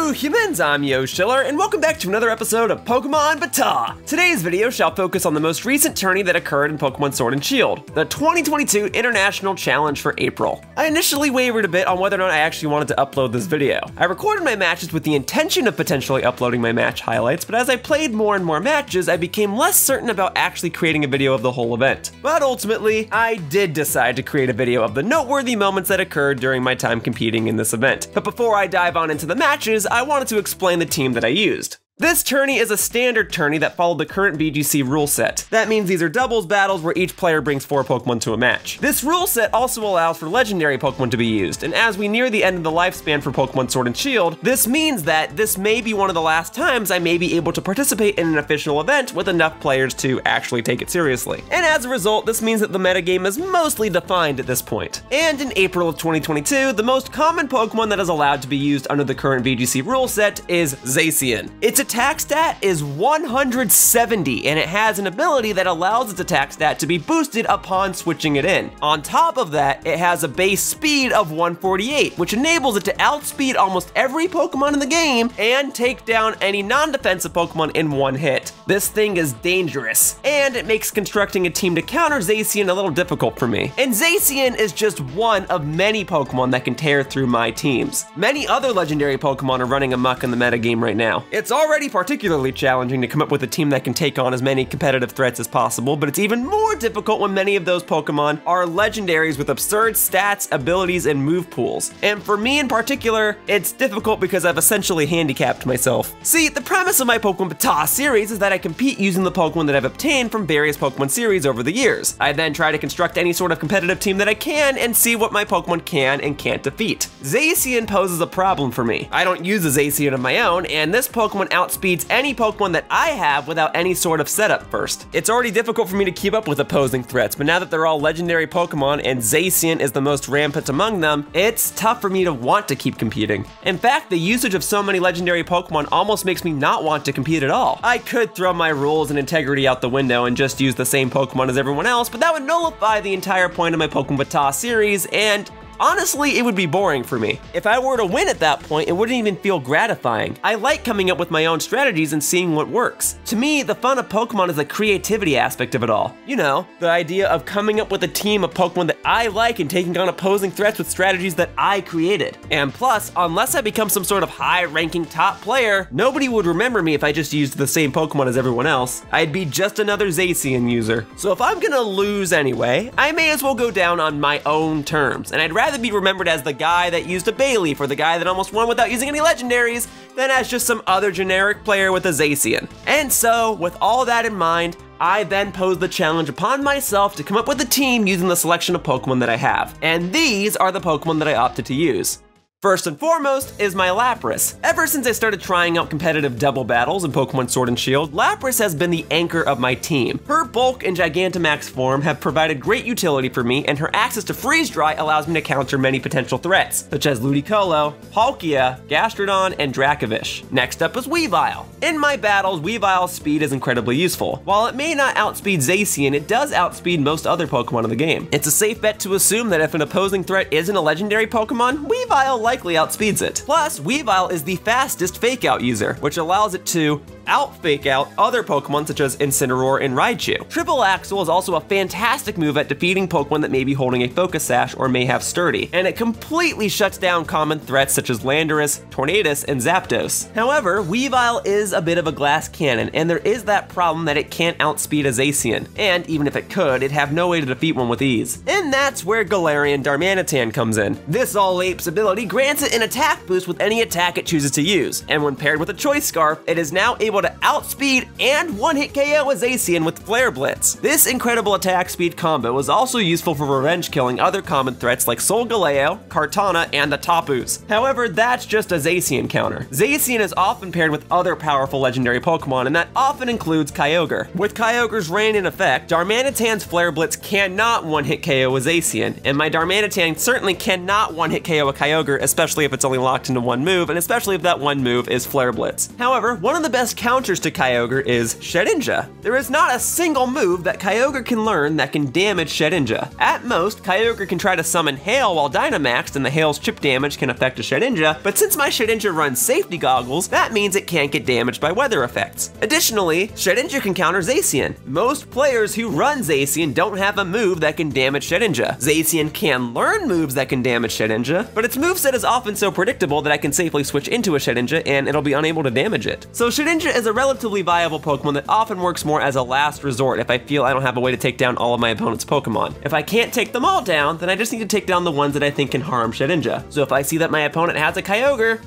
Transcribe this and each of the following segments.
Hello humans, I'm Yoshiller, and welcome back to another episode of Pokemon BATAW! Today's video shall focus on the most recent tourney that occurred in Pokemon Sword and Shield, the 2022 International Challenge for April. I initially wavered a bit on whether or not I actually wanted to upload this video. I recorded my matches with the intention of potentially uploading my match highlights, but as I played more and more matches, I became less certain about actually creating a video of the whole event. But ultimately, I did decide to create a video of the noteworthy moments that occurred during my time competing in this event. But before I dive on into the matches, I wanted to explain the team that I used. This tourney is a standard tourney that followed the current VGC rule set. That means these are doubles battles where each player brings 4 Pokemon to a match. This rule set also allows for legendary Pokemon to be used, and as we near the end of the lifespan for Pokemon Sword and Shield, this means that this may be one of the last times I may be able to participate in an official event with enough players to actually take it seriously. And as a result, this means that the metagame is mostly defined at this point. And in April of 2022, the most common Pokemon that is allowed to be used under the current VGC rule set is Zacian. Its attack stat is 170, and it has an ability that allows its attack stat to be boosted upon switching it in. On top of that, it has a base speed of 148, which enables it to outspeed almost every Pokemon in the game and take down any non-defensive Pokemon in one hit. This thing is dangerous, and it makes constructing a team to counter Zacian a little difficult for me. And Zacian is just one of many Pokemon that can tear through my teams. Many other legendary Pokemon are running amok in the metagame right now. It's already particularly challenging to come up with a team that can take on as many competitive threats as possible, but it's even more difficult when many of those Pokemon are legendaries with absurd stats, abilities, and move pools. And for me in particular, it's difficult because I've essentially handicapped myself. See, the premise of my Pokemon BATAW series is that I compete using the Pokemon that I've obtained from various Pokemon series over the years. I then try to construct any sort of competitive team that I can and see what my Pokemon can and can't defeat. Zacian poses a problem for me. I don't use a Zacian of my own, and this Pokemon outspeeds any Pokemon that I have without any sort of setup first. It's already difficult for me to keep up with opposing threats, but now that they're all legendary Pokemon and Zacian is the most rampant among them, it's tough for me to want to keep competing. In fact, the usage of so many legendary Pokemon almost makes me not want to compete at all. I could throw my rules and integrity out the window and just use the same Pokemon as everyone else, but that would nullify the entire point of my Pokemon BATAW series, and honestly, it would be boring for me. If I were to win at that point, it wouldn't even feel gratifying. I like coming up with my own strategies and seeing what works. To me, the fun of Pokemon is the creativity aspect of it all. You know, the idea of coming up with a team of Pokemon that I like and taking on opposing threats with strategies that I created. And plus, unless I become some sort of high-ranking top player, nobody would remember me if I just used the same Pokemon as everyone else. I'd be just another Zacian user. So if I'm gonna lose anyway, I may as well go down on my own terms, and I'd rather be remembered as the guy that used a Bayleaf or the guy that almost won without using any legendaries than as just some other generic player with a Zacian. And so, with all that in mind, I then posed the challenge upon myself to come up with a team using the selection of Pokemon that I have. And these are the Pokemon that I opted to use. First and foremost is my Lapras. Ever since I started trying out competitive double battles in Pokemon Sword and Shield, Lapras has been the anchor of my team. Her bulk and Gigantamax form have provided great utility for me, and her access to Freeze Dry allows me to counter many potential threats, such as Ludicolo, Palkia, Gastrodon, and Dracovish. Next up is Weavile. In my battles, Weavile's speed is incredibly useful. While it may not outspeed Zacian, it does outspeed most other Pokemon in the game. It's a safe bet to assume that if an opposing threat isn't a legendary Pokemon, Weavile likely outspeeds it. Plus, Weavile is the fastest fake-out user, which allows it to out-fake out other Pokemon such as Incineroar and Raichu. Triple Axle is also a fantastic move at defeating Pokemon that may be holding a Focus Sash or may have Sturdy, and it completely shuts down common threats such as Landorus, Tornadus, and Zapdos. However, Weavile is a bit of a glass cannon, and there is that problem that it can't outspeed a Zacian, and even if it could, it'd have no way to defeat one with ease. And that's where Galarian Darmanitan comes in. This All-Apes ability grants it an attack boost with any attack it chooses to use, and when paired with a Choice Scarf, it is now able to outspeed and one-hit KO a Zacian with Flare Blitz. This incredible attack speed combo is also useful for revenge killing other common threats like Solgaleo, Kartana, and the Tapus. However, that's just a Zacian counter. Zacian is often paired with other powerful legendary Pokemon, and that often includes Kyogre. With Kyogre's reign in effect, Darmanitan's Flare Blitz cannot one-hit KO a Zacian, and my Darmanitan certainly cannot one-hit KO a Kyogre, especially if it's only locked into one move, and especially if that one move is Flare Blitz. However, one of the best counters to Kyogre is Shedinja. There is not a single move that Kyogre can learn that can damage Shedinja. At most, Kyogre can try to summon Hail while Dynamaxed, and the Hail's chip damage can affect a Shedinja, but since my Shedinja runs safety goggles, that means it can't get damaged by weather effects. Additionally, Shedinja can counter Zacian. Most players who run Zacian don't have a move that can damage Shedinja. Zacian can learn moves that can damage Shedinja, but its moveset is often so predictable that I can safely switch into a Shedinja and it'll be unable to damage it. So Shedinja is a relatively viable Pokemon that often works more as a last resort if I feel I don't have a way to take down all of my opponent's Pokemon. If I can't take them all down, then I just need to take down the ones that I think can harm Shedinja. So if I see that my opponent has a Kyogre,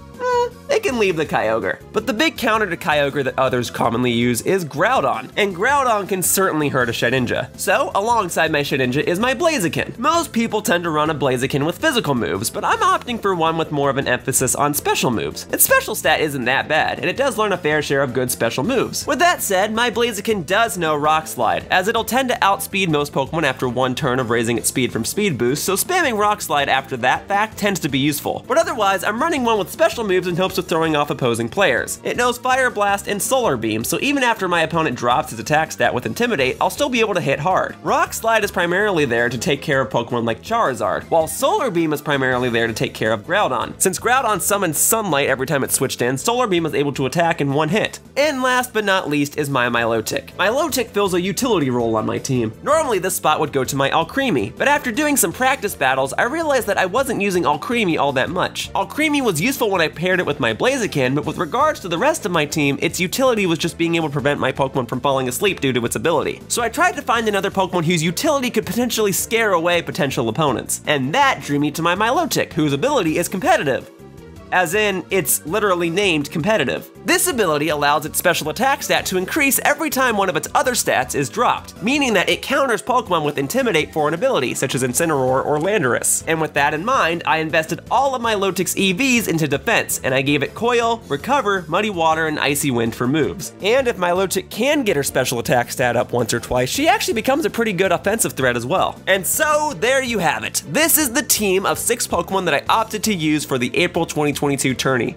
they can leave the Kyogre. But the big counter to Kyogre that others commonly use is Groudon, and Groudon can certainly hurt a Shedinja. So, alongside my Shedinja is my Blaziken. Most people tend to run a Blaziken with physical moves, but I'm opting for one with more of an emphasis on special moves. Its special stat isn't that bad, and it does learn a fair share of good special moves. With that said, my Blaziken does know Rock Slide, as it'll tend to outspeed most Pokemon after one turn of raising its speed from Speed Boost, so spamming Rock Slide after that fact tends to be useful. But otherwise, I'm running one with special moves in hopes of throwing off opposing players. It knows Fire Blast and Solar Beam, so even after my opponent drops his attack stat with Intimidate, I'll still be able to hit hard. Rock Slide is primarily there to take care of Pokemon like Charizard, while Solar Beam is primarily there to take care of Groudon. Since Groudon summons Sunlight every time it switched in, Solar Beam is able to attack in one hit. And last but not least is my Milotic. Milotic fills a utility role on my team. Normally this spot would go to my Alcremie, but after doing some practice battles, I realized that I wasn't using Alcremie all that much. Alcremie was useful when I paired it with my Blaziken, but with regards to the rest of my team, its utility was just being able to prevent my Pokemon from falling asleep due to its ability. So I tried to find another Pokemon whose utility could potentially scare away potential opponents, and that drew me to my Milotic, whose ability is competitive. As in, it's literally named competitive. This ability allows its special attack stat to increase every time one of its other stats is dropped, meaning that it counters Pokemon with Intimidate for an ability, such as Incineroar or Landorus. And with that in mind, I invested all of my Milotic's EVs into defense, and I gave it Coil, Recover, Muddy Water, and Icy Wind for moves. And if my Milotic can get her special attack stat up once or twice, she actually becomes a pretty good offensive threat as well. And so, there you have it. This is the team of 6 Pokemon that I opted to use for the April 2022 tourney.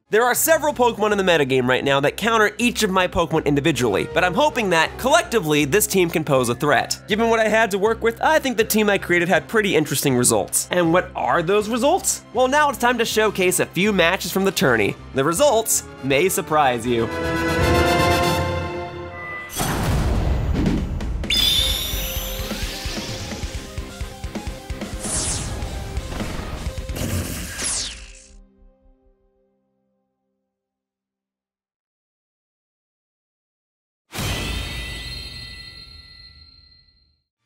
There are several Pokemon in the metagame right now that counter each of my Pokemon individually, but I'm hoping that, collectively, this team can pose a threat. Given what I had to work with, I think the team I created had pretty interesting results. And what are those results? Well, now it's time to showcase a few matches from the tourney. The results may surprise you.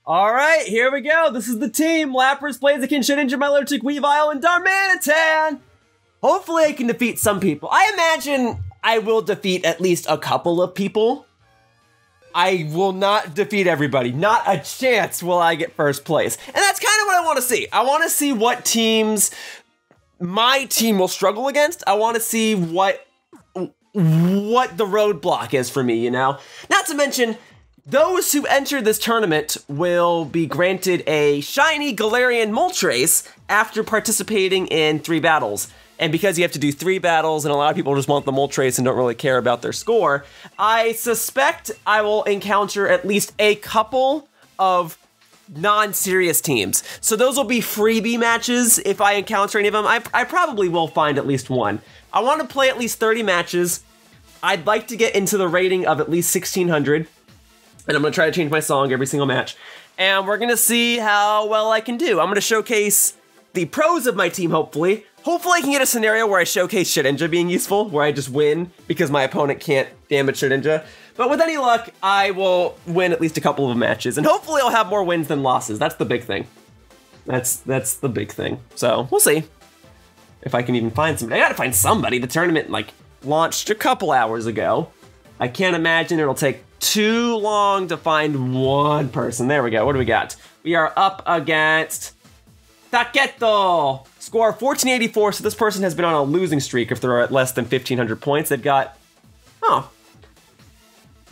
All right, here we go. This is the team. Lapras, Blaziken, Shedinja, Milotic, Weavile, and Darmanitan. Hopefully I can defeat some people. I imagine I will defeat at least a couple of people. I will not defeat everybody. Not a chance will I get first place. And that's kind of what I want to see. I want to see what teams my team will struggle against. I want to see what the roadblock is for me, you know? Not to mention, those who enter this tournament will be granted a Shiny Galarian Moltres after participating in 3 battles. And because you have to do 3 battles and a lot of people just want the Moltres and don't really care about their score, I suspect I will encounter at least a couple of non-serious teams. So those will be freebie matches if I encounter any of them. I probably will find at least one. I want to play at least 30 matches. I'd like to get into the rating of at least 1600. And I'm gonna try to change my song every single match. And we're gonna see how well I can do. I'm gonna showcase the pros of my team, hopefully. Hopefully I can get a scenario where I showcase Shedinja being useful, where I just win because my opponent can't damage Shedinja. But with any luck, I will win at least a couple of matches. And hopefully I'll have more wins than losses. That's the big thing. That's the big thing. So we'll see if I can even find somebody. I gotta find somebody. The tournament like launched a couple hours ago. I can't imagine it'll take too long to find one person. There we go. What do we got? We are up against Taketo. Score 1484. So this person has been on a losing streak if they're at less than 1500 points. They've got, oh.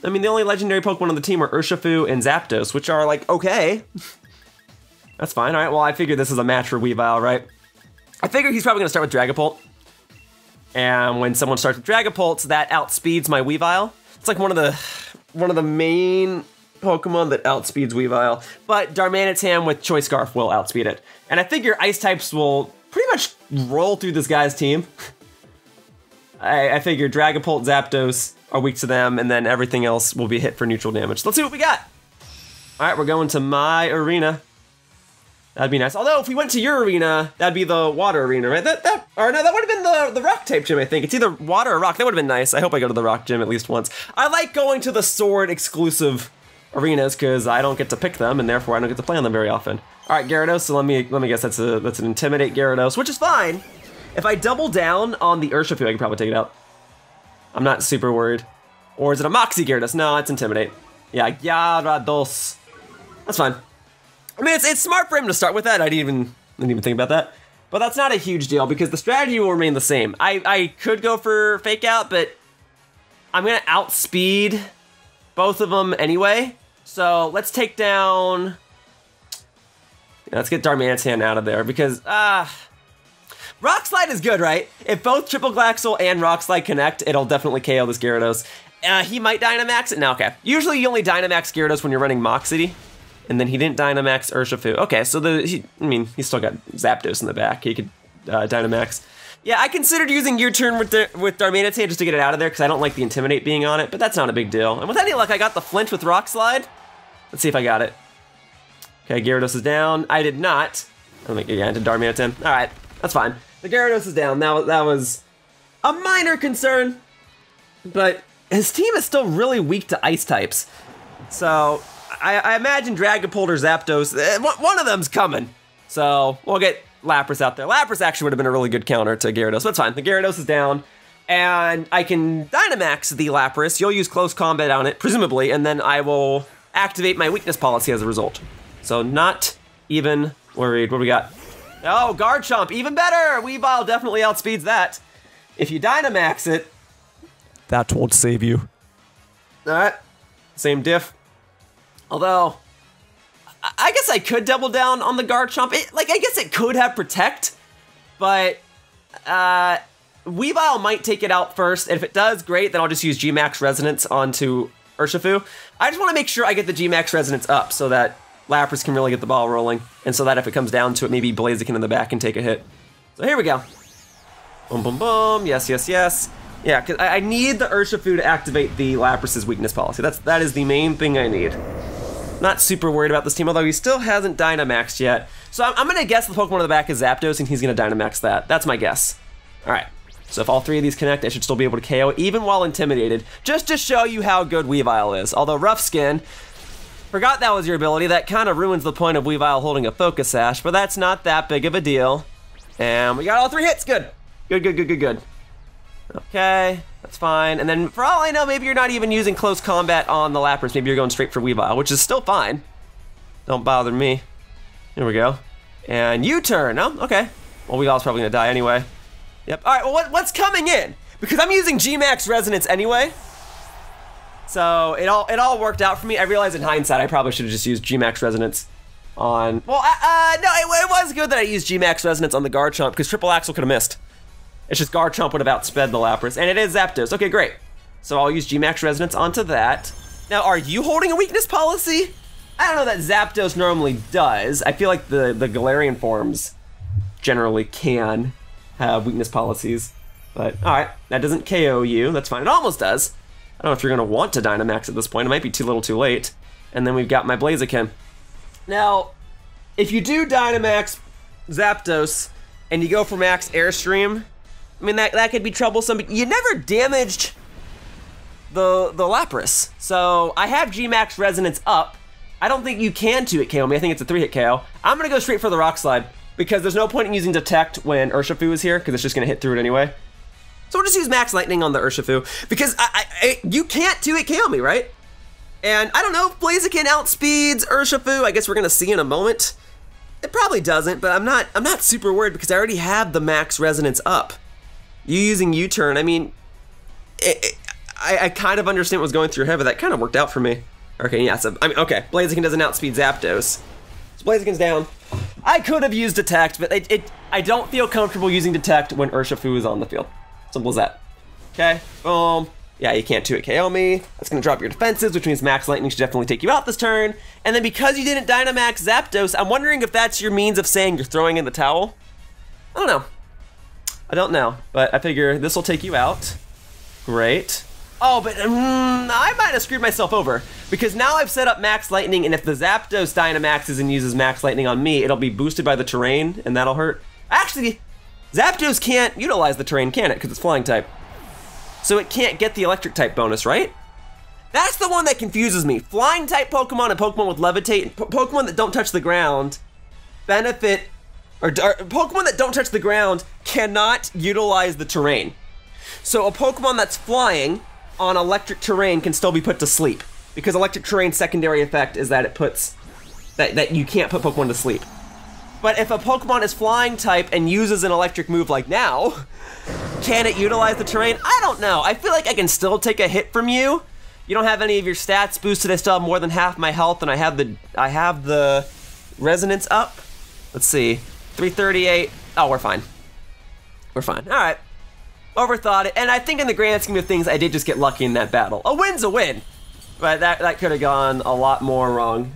I mean, the only legendary Pokemon on the team are Urshifu and Zapdos, which are like, okay. That's fine. All right, well, I figure this is a match for Weavile, right? I figure he's probably gonna start with Dragapult. And when someone starts with Dragapult, that outspeeds my Weavile. It's like one of the main Pokemon that outspeeds Weavile. But Darmanitan with Choice Scarf will outspeed it. And I figure Ice types will pretty much roll through this guy's team. I figure Dragapult, Zapdos are weak to them, and then everything else will be hit for neutral damage. So let's see what we got. All right, we're going to my arena. That'd be nice. Although, if we went to your arena, that'd be the water arena, right? Or no, that would have been the rock type gym, I think. It's either water or rock. That would have been nice. I hope I go to the rock gym at least once. I like going to the sword exclusive arenas because I don't get to pick them, and therefore I don't get to play on them very often. All right, Gyarados. So let me guess that's an Intimidate Gyarados, which is fine. If I double down on the Urshifu, I can probably take it out. I'm not super worried. Or is it a Moxie Gyarados? No, it's Intimidate. Yeah, Gyarados. That's fine. I mean, it's smart for him to start with that. I didn't even think about that. But that's not a huge deal because the strategy will remain the same. I could go for Fake Out, but I'm going to outspeed both of them anyway. So let's take down... Let's get Darmanitan out of there because... Rock Slide is good, right? If both Triple Glaxel and Rock Slide connect, it'll definitely KO this Gyarados. He might Dynamax it. No, okay. Usually you only Dynamax Gyarados when you're running Moxie. And then he didn't Dynamax Urshifu. Okay, so he's still got Zapdos in the back. He could Dynamax. Yeah, I considered using U-turn with Darmanitan just to get it out of there because I don't like the Intimidate being on it, but that's not a big deal. And with any luck, I got the flinch with Rock Slide. Let's see if I got it. Okay, Gyarados is down. I did not. I think again to Darmanitan. All right, that's fine. The Gyarados is down. That was a minor concern, but his team is still really weak to Ice types. So I imagine Dragapult or Zapdos, one of them's coming. So we'll get Lapras out there. Lapras actually would have been a really good counter to Gyarados. That's fine. The Gyarados is down, and I can Dynamax the Lapras. You'll use Close Combat on it, presumably, and then I will activate my weakness policy as a result. So not even worried. What do we got? Oh, Garchomp, even better! Weavile definitely outspeeds that. If you Dynamax it, that won't save you. Alright, same diff. Although, I guess I could double down on the Garchomp. I guess it could have Protect, but Weavile might take it out first. And if it does, great, then I'll just use G-Max Resonance onto Urshifu. I just want to make sure I get the G-Max Resonance up so that Lapras can really get the ball rolling, and so that if it comes down to it, maybe Blaziken in the back can take a hit. So here we go. Boom, boom, boom. Yes, yes, yes. Yeah, because I need the Urshifu to activate the Lapras' weakness policy. That is the main thing I need. Not super worried about this team, although he still hasn't Dynamaxed yet. So I'm going to guess the Pokemon in the back is Zapdos, and he's going to Dynamax that. That's my guess. All right. So if all three of these connect, I should still be able to KO it, even while intimidated, just to show you how good Weavile is. Although Rough Skin... Forgot that was your ability. That kind of ruins the point of Weavile holding a Focus Sash, but that's not that big of a deal. And we got all three hits. Good. Good, good, good, good, good. Okay, that's fine. And then for all I know, maybe you're not even using Close Combat on the Lapras. Maybe you're going straight for Weavile, which is still fine. Don't bother me. Here we go. And U-turn. Oh, okay. Well, Weavile's probably going to die anyway. Yep. All right, well, what's coming in? Because I'm using G-Max Resonance anyway. So it all worked out for me. I realized in hindsight I probably should have just used G-Max Resonance on... Well, no, it was good that I used G-Max Resonance on the Garchomp because Triple Axel could have missed. It's just Garchomp would have outsped the Lapras, and it is Zapdos. Okay, great. So I'll use G-Max Resonance onto that. Now, are you holding a weakness policy? I don't know that Zapdos normally does. I feel like the Galarian forms generally can have weakness policies. But, all right, that doesn't KO you. That's fine. It almost does. I don't know if you're going to want to Dynamax at this point. It might be too little too late. And then we've got my Blaziken. Now, if you do Dynamax Zapdos and you go for max Airstream, I mean, that could be troublesome, but you never damaged the Lapras. So I have G-Max Resonance up. I don't think you can 2-hit KO me. I think it's a 3-hit KO. I'm going to go straight for the Rock Slide because there's no point in using Detect when Urshifu is here because it's just going to hit through it anyway. So we'll just use Max Lightning on the Urshifu because you can't 2-hit KO me, right? And I don't know if Blaziken outspeeds Urshifu. I guess we're gonna see in a moment. It probably doesn't, but I'm not super worried because I already have the Max Resonance up. You using U-turn, I mean, I kind of understand what was going through your head, but that kind of worked out for me. Okay, yeah, so, I mean, okay, Blaziken doesn't outspeed Zapdos. So Blaziken's down. I could have used Detect, but I don't feel comfortable using Detect when Urshifu is on the field. So Simple as that. Okay, boom. Yeah, you can't 2-hit KO me. That's gonna drop your defenses, which means Max Lightning should definitely take you out this turn. And then because you didn't Dynamax Zapdos, I'm wondering if that's your means of saying you're throwing in the towel. I don't know. I don't know, but I figure this will take you out. Great. Oh, but I might have screwed myself over because now I've set up Max Lightning, and if the Zapdos Dynamaxes and uses Max Lightning on me, it'll be boosted by the terrain, and that'll hurt. Actually, Zapdos can't utilize the terrain, can it? Because it's flying type. So it can't get the electric type bonus, right? That's the one that confuses me. Flying type Pokemon and Pokemon with levitate, Pokemon that don't touch the ground benefit, or Pokemon that don't touch the ground cannot utilize the terrain. So a Pokemon that's flying on electric terrain can still be put to sleep because electric terrain's secondary effect is that it puts, that you can't put Pokemon to sleep. But if a Pokemon is flying type and uses an electric move like now, can it utilize the terrain? I don't know. I feel like I can still take a hit from you. You don't have any of your stats boosted. I still have more than half my health, and I have the resonance up. Let's see, 338. Oh, we're fine. We're fine. All right. Overthought it, and I think in the grand scheme of things, I did just get lucky in that battle. A win's a win, but that could have gone a lot more wrong.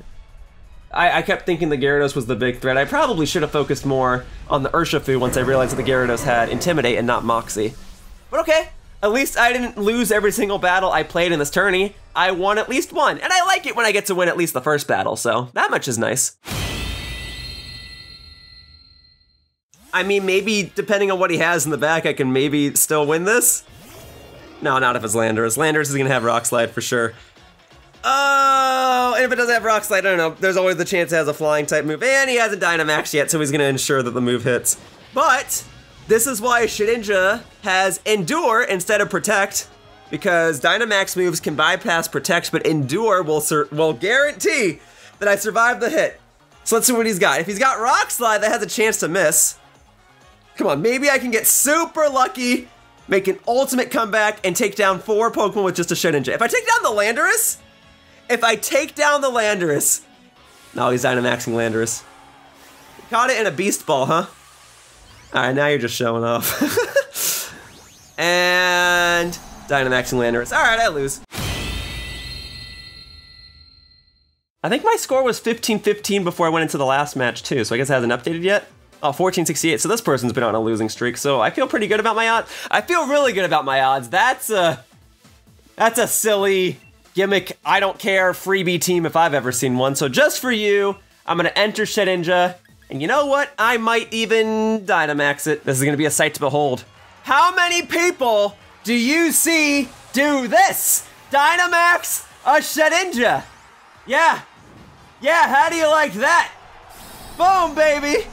I kept thinking the Gyarados was the big threat. I probably should have focused more on the Urshifu once I realized that the Gyarados had Intimidate and not Moxie. But okay, at least I didn't lose every single battle I played in this tourney. I won at least one, and I like it when I get to win at least the first battle, so that much is nice. I mean, maybe depending on what he has in the back, I can maybe still win this. No, not if it's Landorus. Landorus is gonna have Rock Slide for sure. Oh, and if it doesn't have Rock Slide, I don't know. There's always the chance it has a flying type move, and he hasn't Dynamaxed yet, so he's gonna ensure that the move hits. But this is why Shedinja has Endure instead of Protect, because Dynamax moves can bypass Protect, but Endure will guarantee that I survive the hit. So let's see what he's got. If he's got Rock Slide, that has a chance to miss. Come on, maybe I can get super lucky, make an ultimate comeback, and take down 4 Pokemon with just a Shedinja. If I take down the Landorus, no, he's Dynamaxing Landorus. Caught it in a Beast Ball, huh? All right, now you're just showing off. And Dynamaxing Landorus. All right, I lose. I think my score was 15-15 before I went into the last match too, so I guess it hasn't updated yet. Oh, 1468, so this person's been on a losing streak, so I feel pretty good about my odds. I feel really good about my odds. That's a silly gimmick, I don't care freebie team if I've ever seen one. So just for you, I'm gonna enter Shedinja, and you know what? I might even Dynamax it. This is gonna be a sight to behold. How many people do you see do this? Dynamax a Shedinja. Yeah, how do you like that? Boom, baby.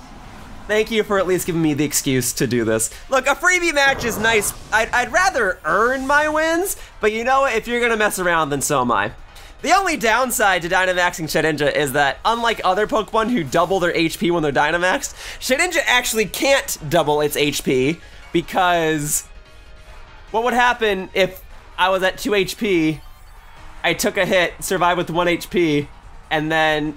Thank you for at least giving me the excuse to do this. Look, a freebie match is nice. I'd rather earn my wins, but you know what? If you're gonna mess around, then so am I. The only downside to Dynamaxing Shedinja is that, unlike other Pokemon who double their HP when they're Dynamaxed, Shedinja actually can't double its HP, because what would happen if I was at 2 HP, I took a hit, survived with 1 HP, and then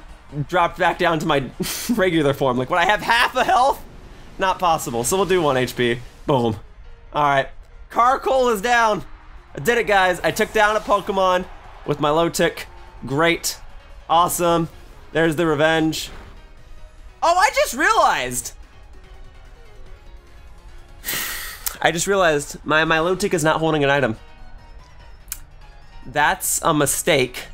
dropped back down to my regular form. Like, would I have half a health? Not possible, so we'll do 1 HP. Boom. All right, Carkol is down. I did it, guys. I took down a Pokemon with my Milotic. Great. Awesome. There's the revenge. Oh, I just realized my Milotic is not holding an item. That's a mistake.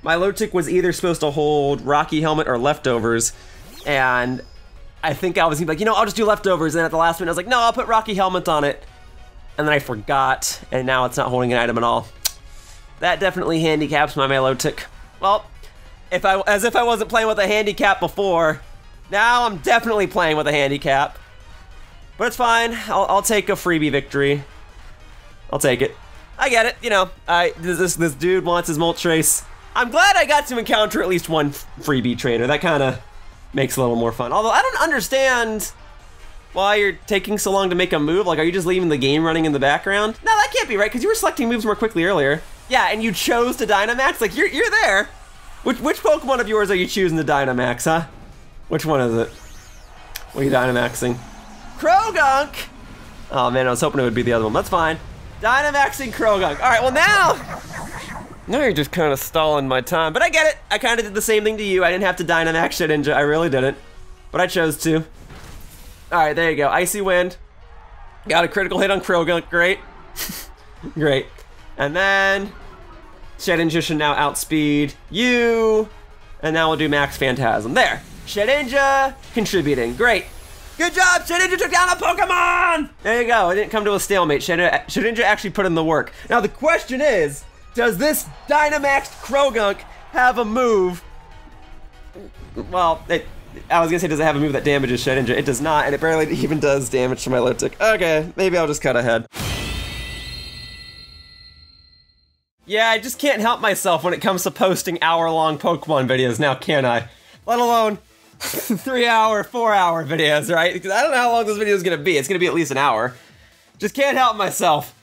Milotic was either supposed to hold Rocky Helmet or Leftovers, and I think I was like, you know, I'll just do Leftovers, and at the last minute I was like, no, I'll put Rocky Helmet on it, and then I forgot, and now it's not holding an item at all. That definitely handicaps my Milotic. Well, as if I wasn't playing with a handicap before, now I'm definitely playing with a handicap. But it's fine, I'll take a freebie victory. I'll take it. I get it, you know, this dude wants his Moltres. I'm glad I got to encounter at least one freebie trainer. That kind of makes it a little more fun. Although I don't understand why you're taking so long to make a move. Like, are you just leaving the game running in the background? No, that can't be right, because you were selecting moves more quickly earlier. Yeah, and you chose to Dynamax? Like, you're there. Which Pokemon of yours are you choosing to Dynamax, huh? Which one is it? What are you Dynamaxing? Krogunk! Oh man, I was hoping it would be the other one. That's fine. Dynamaxing Krogunk. All right, well now you're just kind of stalling my time. But I get it. I kind of did the same thing to you. I didn't have to Dynamax Shedinja. I really didn't. But I chose to. All right, there you go. Icy Wind. Got a critical hit on Krogunk. Great. Great. And then Shedinja should now outspeed you. And now we'll do Max Phantasm. There. Shedinja contributing. Great. Good job, Shedinja took down a Pokemon! There you go, it didn't come to a stalemate. Shedinja actually put in the work. Now the question is, does this Dynamaxed Krogunk have a move? Well, I was gonna say, does it have a move that damages Shedinja? It does not, and it barely even does damage to Milotic. Okay, maybe I'll just cut ahead. Yeah, I just can't help myself when it comes to posting hour-long Pokemon videos now, can I? Let alone 3-hour, 4-hour videos, right? Because I don't know how long this video is gonna be. It's gonna be at least an hour. Just can't help myself.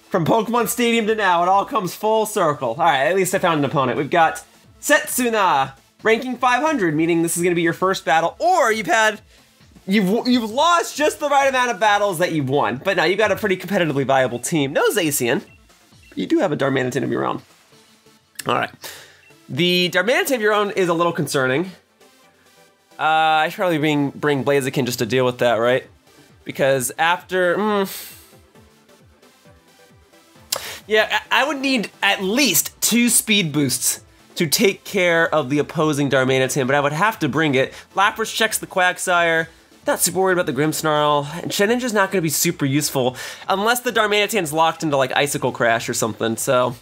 From Pokemon Stadium to now, it all comes full circle. All right, at least I found an opponent. We've got Setsuna, ranking 500, meaning this is gonna be your first battle, or you've lost just the right amount of battles that you've won. But now you've got a pretty competitively viable team. No Zacian. You do have a Darmanitan of your own. All right. The Darmanitan of your own is a little concerning. I should probably bring Blaziken just to deal with that, right? Because after, yeah, I would need at least 2 speed boosts to take care of the opposing Darmanitan, but I would have to bring it. Lapras checks the Quagsire. Not super worried about the Grimmsnarl, and Shedinja's not going to be super useful unless the Darmanitan's locked into like Icicle Crash or something, so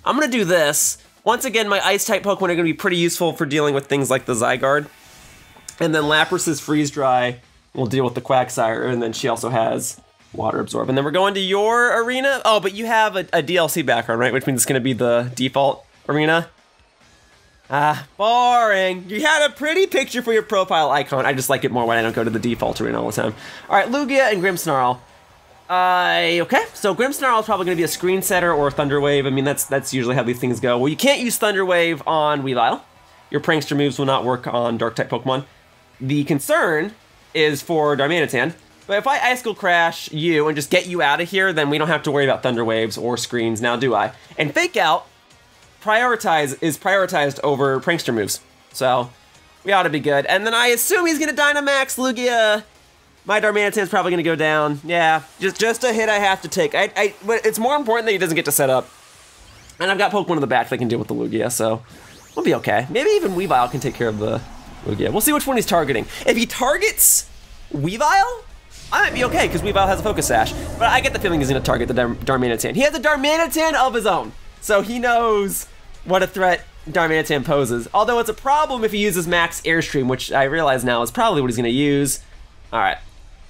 I'm going to do this. Once again, my Ice-type Pokemon are going to be pretty useful for dealing with things like the Zygarde. And then Lapras's Freeze Dry will deal with the Quagsire, and then she also has Water Absorb. And then we're going to your arena. Oh, but you have a DLC background, right? Which means it's going to be the default arena. Ah, boring. You had a pretty picture for your profile icon. I just like it more when I don't go to the default arena all the time. All right, Lugia and Grimmsnarl. Okay, so Grimmsnarl is probably going to be a screen setter or a Thunder Wave. I mean, that's usually how these things go. Well, you can't use Thunder Wave on Weavile. Your Prankster moves will not work on Dark-type Pokemon. The concern is for Darmanitan, but if I Icicle Crash you and just get you out of here, then we don't have to worry about Thunder Waves or screens, now do I? And Fake Out is prioritized over Prankster moves, so we ought to be good. And then I assume he's gonna Dynamax Lugia. My Darmanitan's probably gonna go down. Yeah, just a hit I have to take. But it's more important that he doesn't get to set up. And I've got Pokemon in the back that can deal with the Lugia, so we'll be okay. Maybe even Weavile can take care of the Lugia. We'll see which one he's targeting. If he targets Weavile, I might be okay, because Weavile has a Focus Sash. But I get the feeling he's going to target the Darmanitan. He has a Darmanitan of his own, so he knows what a threat Darmanitan poses. Although it's a problem if he uses Max Airstream, which I realize now is probably what he's going to use. All right.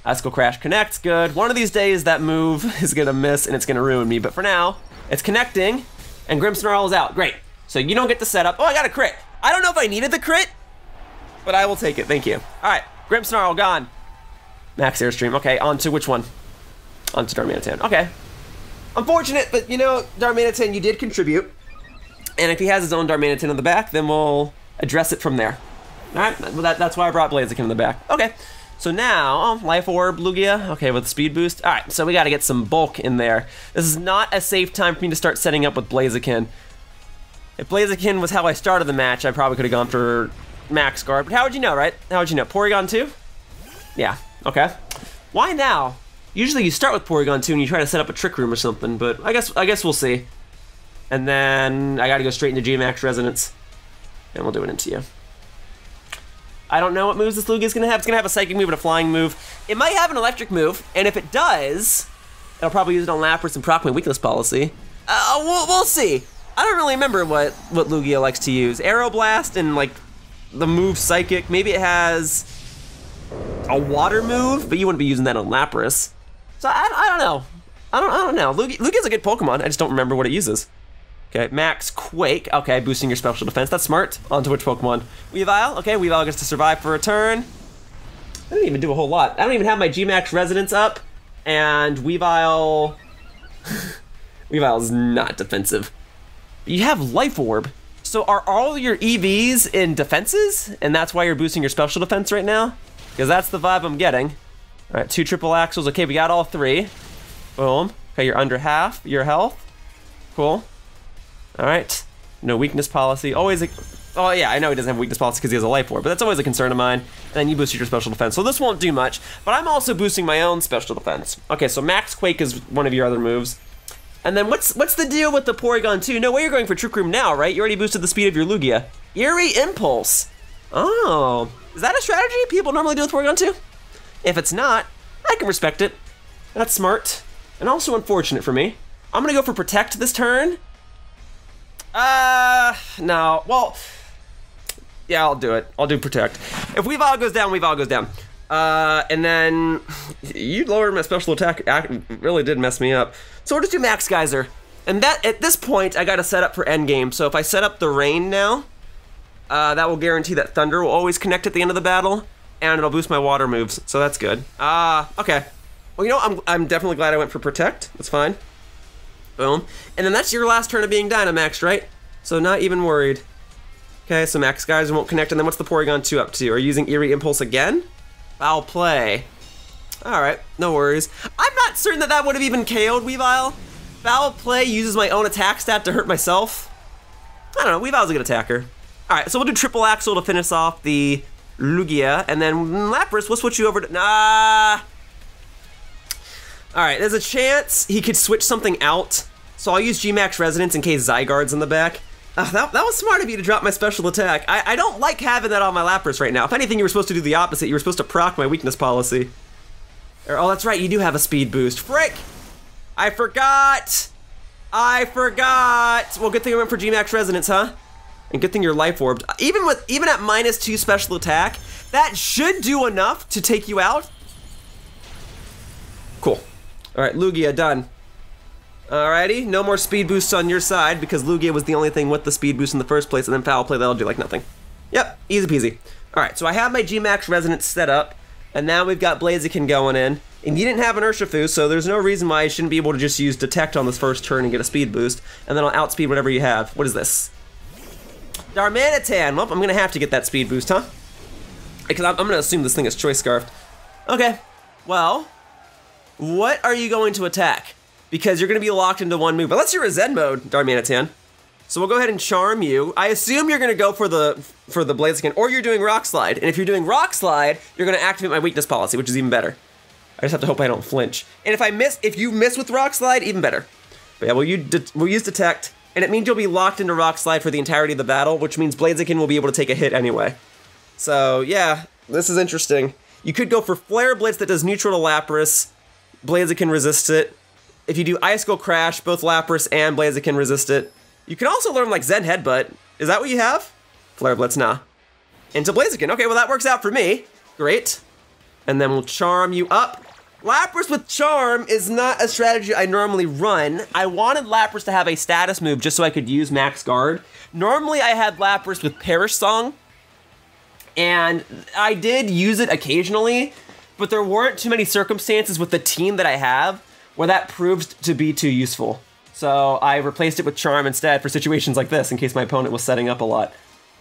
Icicle Crash connects, good. One of these days, that move is going to miss, and it's going to ruin me. But for now, it's connecting, and Grimmsnarl is out. Great. So you don't get the setup. Oh, I got a crit. I don't know if I needed the crit, but I will take it, thank you. All right, Grimmsnarl gone. Max Airstream, okay, on to which one? On to Darmanitan, okay. Unfortunate, but you know, Darmanitan, you did contribute. And if he has his own Darmanitan in the back, then we'll address it from there. All right, well, that's why I brought Blaziken in the back. Okay, so now, Life Orb, Lugia, okay, with speed boost. All right, so we gotta get some bulk in there. This is not a safe time for me to start setting up with Blaziken. If Blaziken was how I started the match, I probably could have gone for Max Guard, but how would you know, right? How would you know? Porygon 2? Yeah, okay. Why now? Usually you start with Porygon 2 and you try to set up a Trick Room or something, but I guess we'll see. And then I gotta go straight into G-Max Resonance, and we'll do it into you. I don't know what moves this Lugia's gonna have. It's gonna have a Psychic move and a Flying move. It might have an Electric move, and if it does, it'll probably use it on Lapras and proc my Weakness Policy. We'll see. I don't really remember what Lugia likes to use. Aeroblast and like the move Psychic. Maybe it has a Water move, but you wouldn't be using that on Lapras. So I don't know. I don't know. Lugia's a good Pokemon. I just don't remember what it uses. Okay, Max Quake. Okay, boosting your special defense. That's smart. On to which Pokemon? Weavile. Okay, Weavile gets to survive for a turn. I didn't even do a whole lot. I don't even have my G-Max Resonance up, and Weavile... Weavile's not defensive. You have Life Orb. So are all your EVs in defenses? And that's why you're boosting your special defense right now? Because that's the vibe I'm getting. All right, 2 triple axles. Okay, we got all 3. Boom. Okay, you're under half your health. Cool. All right. No weakness policy. Always a... Oh, yeah, I know he doesn't have weakness policy because he has a life orb, but that's always a concern of mine. And then you boosted your special defense. So this won't do much, but I'm also boosting my own special defense. Okay, so Max Quake is one of your other moves. And then what's the deal with the Porygon 2? No way you're going for Trick Room now, right? You already boosted the speed of your Lugia. Eerie Impulse. Oh, is that a strategy people normally do with Porygon 2? If it's not, I can respect it. That's smart. And also unfortunate for me. I'm gonna go for Protect this turn. No, well... Yeah, I'll do it. I'll do Protect. If Weavile goes down, Weavile goes down. And then you lowered my special attack. Really did mess me up. So we'll just do Max Geyser. And that at this point, I got to set up for endgame. So if I set up the rain now, that will guarantee that Thunder will always connect at the end of the battle, and it'll boost my water moves. So that's good. Okay. Well, you know, I'm definitely glad I went for Protect. That's fine. Boom. And then that's your last turn of being Dynamaxed, right? So not even worried. Okay, so Max Geyser won't connect, and then what's the Porygon 2 up to? Are you using Eerie Impulse again? Foul play. Alright, no worries. I'm not certain that would have even KO'd Weavile. Foul play uses my own attack stat to hurt myself. I don't know, Weavile's a good attacker. Alright, so we'll do Triple Axle to finish off the Lugia, and then Lapras, we'll switch you over to... Nah. Alright, there's a chance he could switch something out, so I'll use G-Max Resonance in case Zygarde's in the back. That was smart of you to drop my special attack. I don't like having that on my Lapras right now. If anything, you were supposed to do the opposite. You were supposed to proc my weakness policy. Oh, that's right, you do have a speed boost. Frick! I forgot! Well, good thing I went for G-Max Resonance, huh? And good thing you're life orbed. Even at -2 special attack, that should do enough to take you out. Cool. Alright, Lugia, done. Alrighty, no more speed boosts on your side because Lugia was the only thing with the speed boost in the first place, and then Foul Play, that'll do like nothing. Yep, easy peasy. Alright, so I have my G-Max Resonance set up, and now we've got Blaziken going in, and you didn't have an Urshifu, so there's no reason why I shouldn't be able to just use Detect on this first turn and get a speed boost, and then I'll outspeed whatever you have. What is this? Darmanitan! Well, I'm gonna have to get that speed boost, huh? Because I'm gonna assume this thing is Choice Scarfed. Okay, well, what are you going to attack? Because you're going to be locked into one move. Unless you're a Zen mode, Darmanitan. So we'll go ahead and Charm you. I assume you're going to go for the Blaziken, or you're doing Rock Slide. And if you're doing Rock Slide, you're going to activate my weakness policy, which is even better. I just have to hope I don't flinch. And if you miss with Rock Slide, even better. But yeah, we'll use Detect, and it means you'll be locked into Rock Slide for the entirety of the battle, which means Blaziken will be able to take a hit anyway. So yeah, this is interesting. You could go for Flare Blitz that does neutral to Lapras. Blaziken resists it. If you do Ice Skull Crash, both Lapras and Blaziken resist it. You can also learn like Zen Headbutt. Is that what you have? Flare Blitz, nah. Into Blaziken. Okay, well that works out for me. Great. And then we'll Charm you up. Lapras with Charm is not a strategy I normally run. I wanted Lapras to have a status move just so I could use Max Guard. Normally I had Lapras with Perish Song, and I did use it occasionally, but there weren't too many circumstances with the team that I have where that proved to be too useful. So I replaced it with Charm instead for situations like this, in case my opponent was setting up a lot.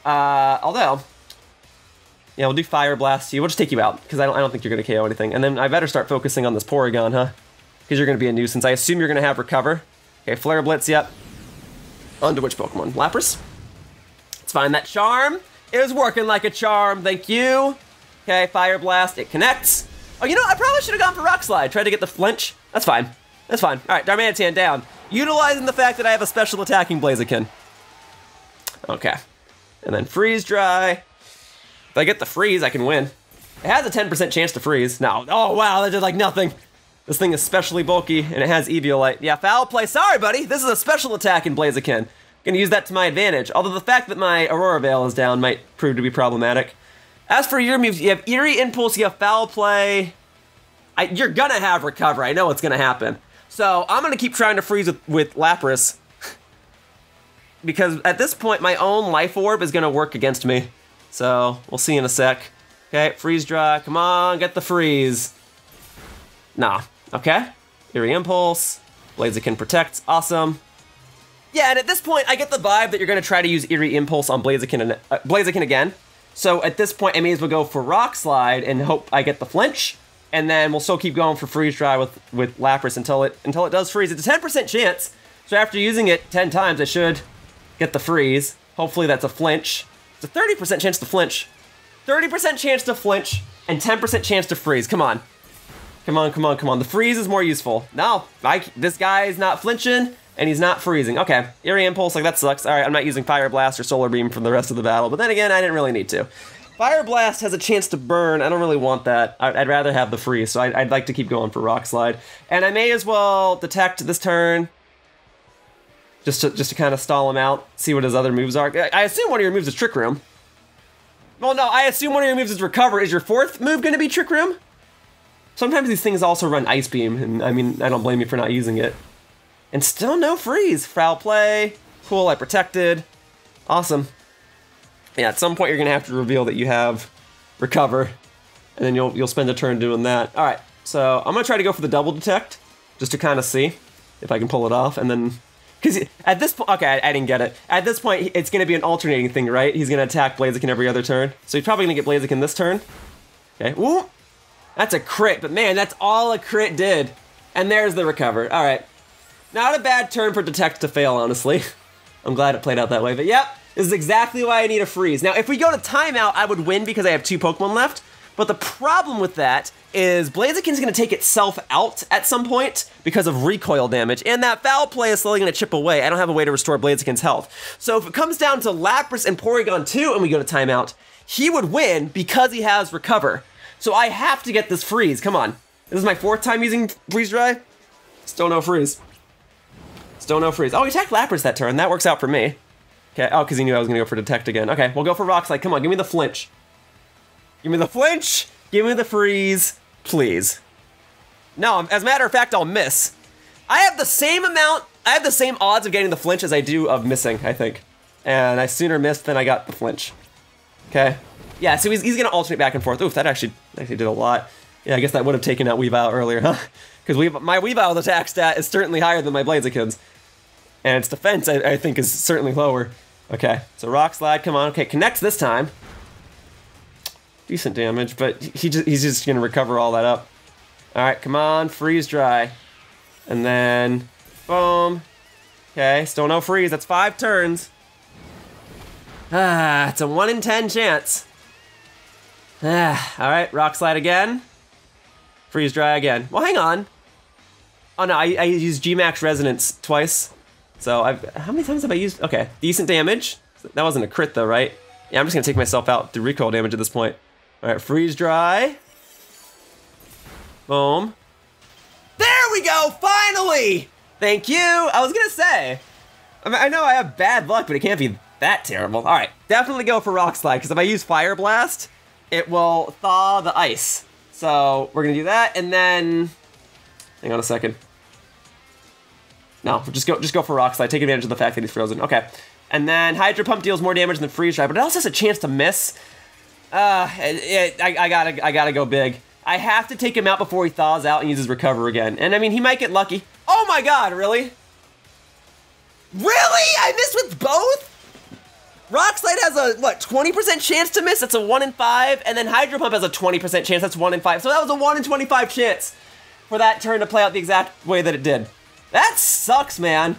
Although, yeah, we'll do Fire Blast you. We'll just take you out, because I don't think you're going to KO anything. And then I better start focusing on this Porygon, huh? Because you're going to be a nuisance. I assume you're going to have Recover. Okay, Flare Blitz, yep. On to which Pokemon? Lapras? It's fine. That Charm is working like a charm. Thank you. Okay, Fire Blast. It connects. Oh, you know, I probably should have gone for Rock Slide. Tried to get the flinch. That's fine. That's fine. All right, Darmanitan down. Utilizing the fact that I have a special attacking Blaziken. Okay. And then Freeze Dry. If I get the freeze, I can win. It has a 10% chance to freeze. No. Oh, wow, that did like nothing. This thing is specially bulky, and it has Eviolite. Yeah, Foul Play. Sorry, buddy. This is a special attack in Blaziken. Gonna use that to my advantage. Although the fact that my Aurora Veil is down might prove to be problematic. As for your moves, you have Eerie Impulse, you have Foul Play. You're gonna have Recover. I know what's gonna happen. So I'm gonna keep trying to freeze with Lapras. Because at this point, my own Life Orb is gonna work against me. So we'll see in a sec. Okay, Freeze Dry. Come on, get the freeze. Nah. Okay. Eerie Impulse. Blaziken protects. Awesome. Yeah, and at this point, I get the vibe that you're gonna try to use Eerie Impulse on Blaziken again. So at this point, I may as well go for Rock Slide and hope I get the flinch. And then we'll still keep going for freeze dry with Lapras until it does freeze. It's a 10% chance. So after using it 10 times, I should get the freeze. Hopefully that's a flinch. It's a 30% chance to flinch. 30% chance to flinch and 10% chance to freeze. Come on. Come on, come on, come on. The freeze is more useful. No, this guy is not flinching and he's not freezing. Okay, Eerie Impulse, like that sucks. All right, I'm not using Fire Blast or Solar Beam for the rest of the battle, but then again, I didn't really need to. Fire Blast has a chance to burn. I don't really want that. I'd rather have the freeze, so I'd like to keep going for Rock Slide. And I may as well detect this turn, just to kind of stall him out, see what his other moves are. I assume one of your moves is Trick Room. Well, no, I assume one of your moves is Recover. Is your fourth move going to be Trick Room? Sometimes these things also run Ice Beam, and I mean, I don't blame you for not using it. And still no freeze. Foul Play. Cool, I protected. Awesome. Yeah, at some point you're gonna have to reveal that you have Recover, and then you'll spend a turn doing that. All right, so I'm gonna try to go for the double detect, just to kind of see if I can pull it off, and then, because at this point, okay, I didn't get it. At this point, it's gonna be an alternating thing, right? He's gonna attack Blaziken every other turn, so he's probably gonna get Blaziken this turn. Okay, ooh, that's a crit, but man, that's all a crit did. And there's the Recover. All right, not a bad turn for detect to fail, honestly. I'm glad it played out that way, but yep. This is exactly why I need a freeze. Now, if we go to timeout, I would win because I have 2 Pokemon left. But the problem with that is Blaziken's gonna take itself out at some point because of recoil damage, and that Foul Play is slowly gonna chip away. I don't have a way to restore Blaziken's health. So if it comes down to Lapras and Porygon 2 and we go to timeout, he would win because he has Recover. So I have to get this freeze, come on. This is my 4th time using Freeze Dry. Still no freeze. Still no freeze. Oh, he attacked Lapras that turn, that works out for me. Okay, oh, because he knew I was gonna go for detect again. Okay, we'll go for Rock Slide. Come on, give me the flinch. Give me the flinch, give me the freeze, please. No, as a matter of fact, I'll miss. I have the same odds of getting the flinch as I do of missing, I think. And I sooner missed than I got the flinch. Okay. Yeah, so he's gonna alternate back and forth. Oof, that actually did a lot. Yeah, I guess that would have taken out Weavile earlier, huh? Because my Weavile's attack stat is certainly higher than my Blaziken's. And its defense, I think, is certainly lower. Okay, so Rock Slide, come on. Okay, connects this time. Decent damage, but he's just gonna recover all that up. All right, come on, Freeze Dry. And then, boom. Okay, still no freeze, that's 5 turns. Ah, it's a 1 in 10 chance. Ah, all right, Rock Slide again. Freeze Dry again. Well, hang on. Oh no, I used G-Max Resonance twice. So how many times have I used? Okay, decent damage. That wasn't a crit though, right? Yeah, I'm just gonna take myself out through recoil damage at this point. All right, Freeze Dry. Boom. There we go, finally! Thank you, I was gonna say. I know I have bad luck, but it can't be that terrible. All right, definitely go for Rock Slide, because if I use Fire Blast, it will thaw the ice. So we're gonna do that, and then, hang on a second. No, just go for Rock Slide. Take advantage of the fact that he's frozen. Okay. And then Hydro Pump deals more damage than Freeze Dry, but it also has a chance to miss. I gotta go big. I have to take him out before he thaws out and uses Recover again. And I mean, he might get lucky. Oh my god, really? Really? I missed with both? Rock Slide has a, what, 20% chance to miss? That's a 1 in 5. And then Hydro Pump has a 20% chance. That's 1 in 5. So that was a 1 in 25 chance for that turn to play out the exact way that it did. That sucks, man.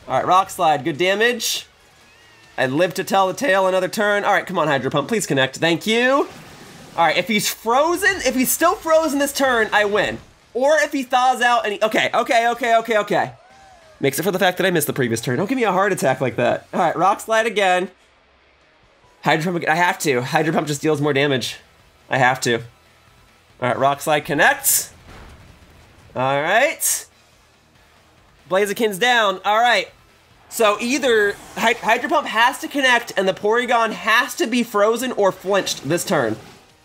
All right, Rock Slide, good damage. I live to tell the tale another turn. All right, come on, Hydro Pump, please connect. Thank you. All right, if he's frozen, if he's still frozen this turn, I win. Or if he thaws out and he, okay. Makes it for the fact that I missed the previous turn. Don't give me a heart attack like that. All right, Rock Slide again. Hydro Pump, I have to. Hydro Pump just deals more damage. I have to. All right, Rock Slide connects. All right. Blaziken's down. All right. So either Hydro Pump has to connect and the Porygon has to be frozen or flinched this turn.